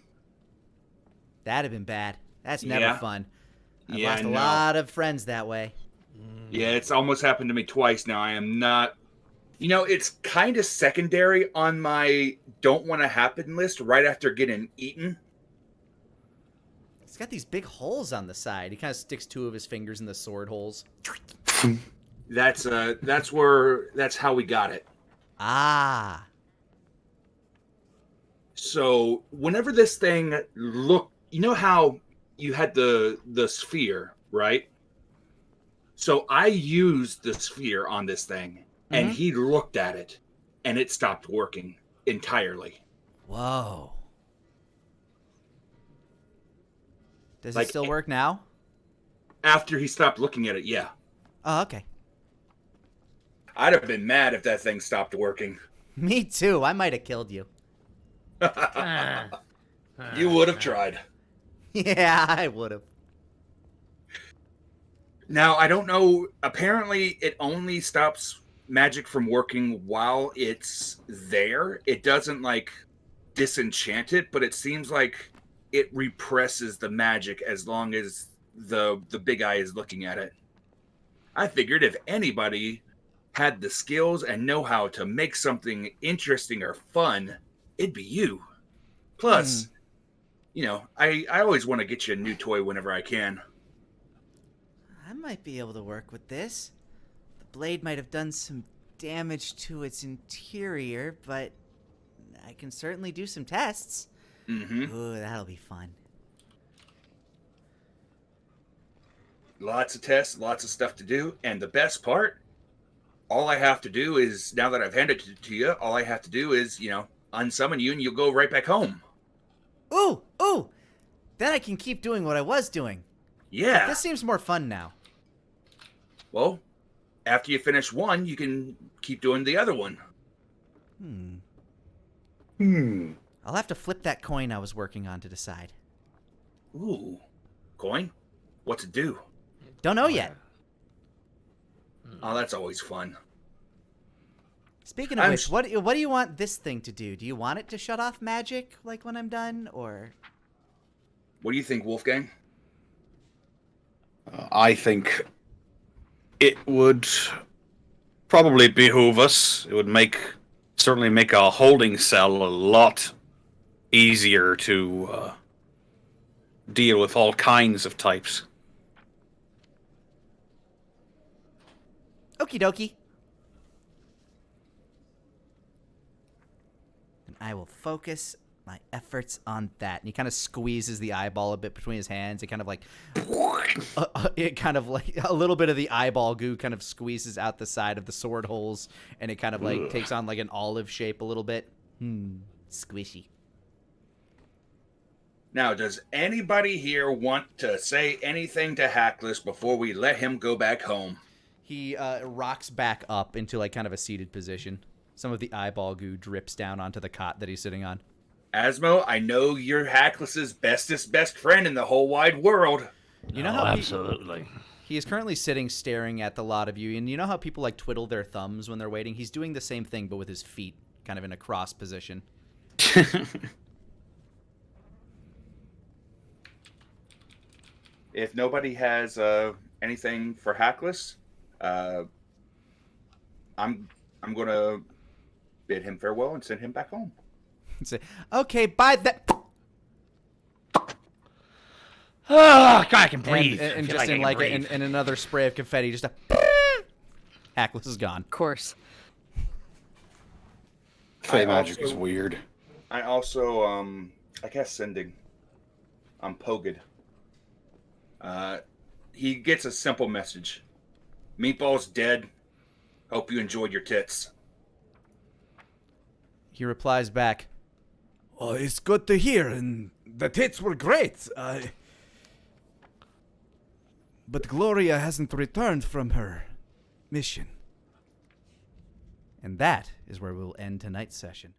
That'd have been bad. That's never fun. I've lost a no. lot of friends that way. Yeah, it's almost happened to me twice now. I am not... You know, it's kind of secondary on my don't want to happen list right after getting eaten. He's got these big holes on the side. He kind of sticks 2 of his fingers in the sword holes. That's how we got it. Ah. So whenever this thing looked, you know how you had the sphere, right? So I used the sphere on this thing, and he looked at it, and it stopped working entirely. Whoa. Does Like, it still work now? After he stopped looking at it, yeah. Oh, okay. I'd have been mad if that thing stopped working. Me too. I might have killed you. You would have tried. Yeah, I would have. Now, I don't know. Apparently, it only stops magic from working while it's there. It doesn't, like, disenchant it, but it seems like it represses the magic as long as the big eye is looking at it. I figured if anybody had the skills and know-how to make something interesting or fun, it'd be you. Plus, you know, I always want to get you a new toy whenever I can. I might be able to work with this. The blade might have done some damage to its interior, but I can certainly do some tests. Ooh, that'll be fun. Lots of tests, lots of stuff to do, and the best part, all I have to do is, now that I've handed it to you, all I have to do is, you know, unsummon you and you'll go right back home. Ooh! Then I can keep doing what I was doing. Yeah. This seems more fun now. Well, after you finish one, you can keep doing the other one. I'll have to flip that coin I was working on to decide. Ooh. Coin? What's it do? Don't know yet. Oh, that's always fun. Speaking of which, what do you want this thing to do? Do you want it to shut off magic, like when I'm done, or? What do you think, Wolfgang? I think it would probably behoove us. It would certainly make a holding cell a lot easier to deal with all kinds of types. Okie dokie. And I will focus my efforts on that. And he kind of squeezes the eyeball a bit between his hands. It kind of like, a little bit of the eyeball goo kind of squeezes out the side of the sword holes, and it kind of like takes on like an olive shape a little bit. Squishy. Now, does anybody here want to say anything to Hackless before we let him go back home? He rocks back up into like kind of a seated position. Some of the eyeball goo drips down onto the cot that he's sitting on. Asmo, I know you're Hackless's best friend in the whole wide world. You know how absolutely. He is currently sitting staring at the lot of you, and you know how people like twiddle their thumbs when they're waiting? He's doing the same thing, but with his feet kind of in a cross position. If nobody has anything for Hackless, I'm gonna bid him farewell and send him back home. Say, okay, bye that. Oh, God, I can breathe. And I feel just I in can like breathe. in another spray of confetti, just a hackless is gone. Of course. Fey I magic also- is weird. I also I cast sending on Poged. He gets a simple message. Meatball's dead. Hope you enjoyed your tits. He replies back, Oh, it's good to hear, and the tits were great. But Gloria hasn't returned from her mission. and that is where we'll end tonight's session.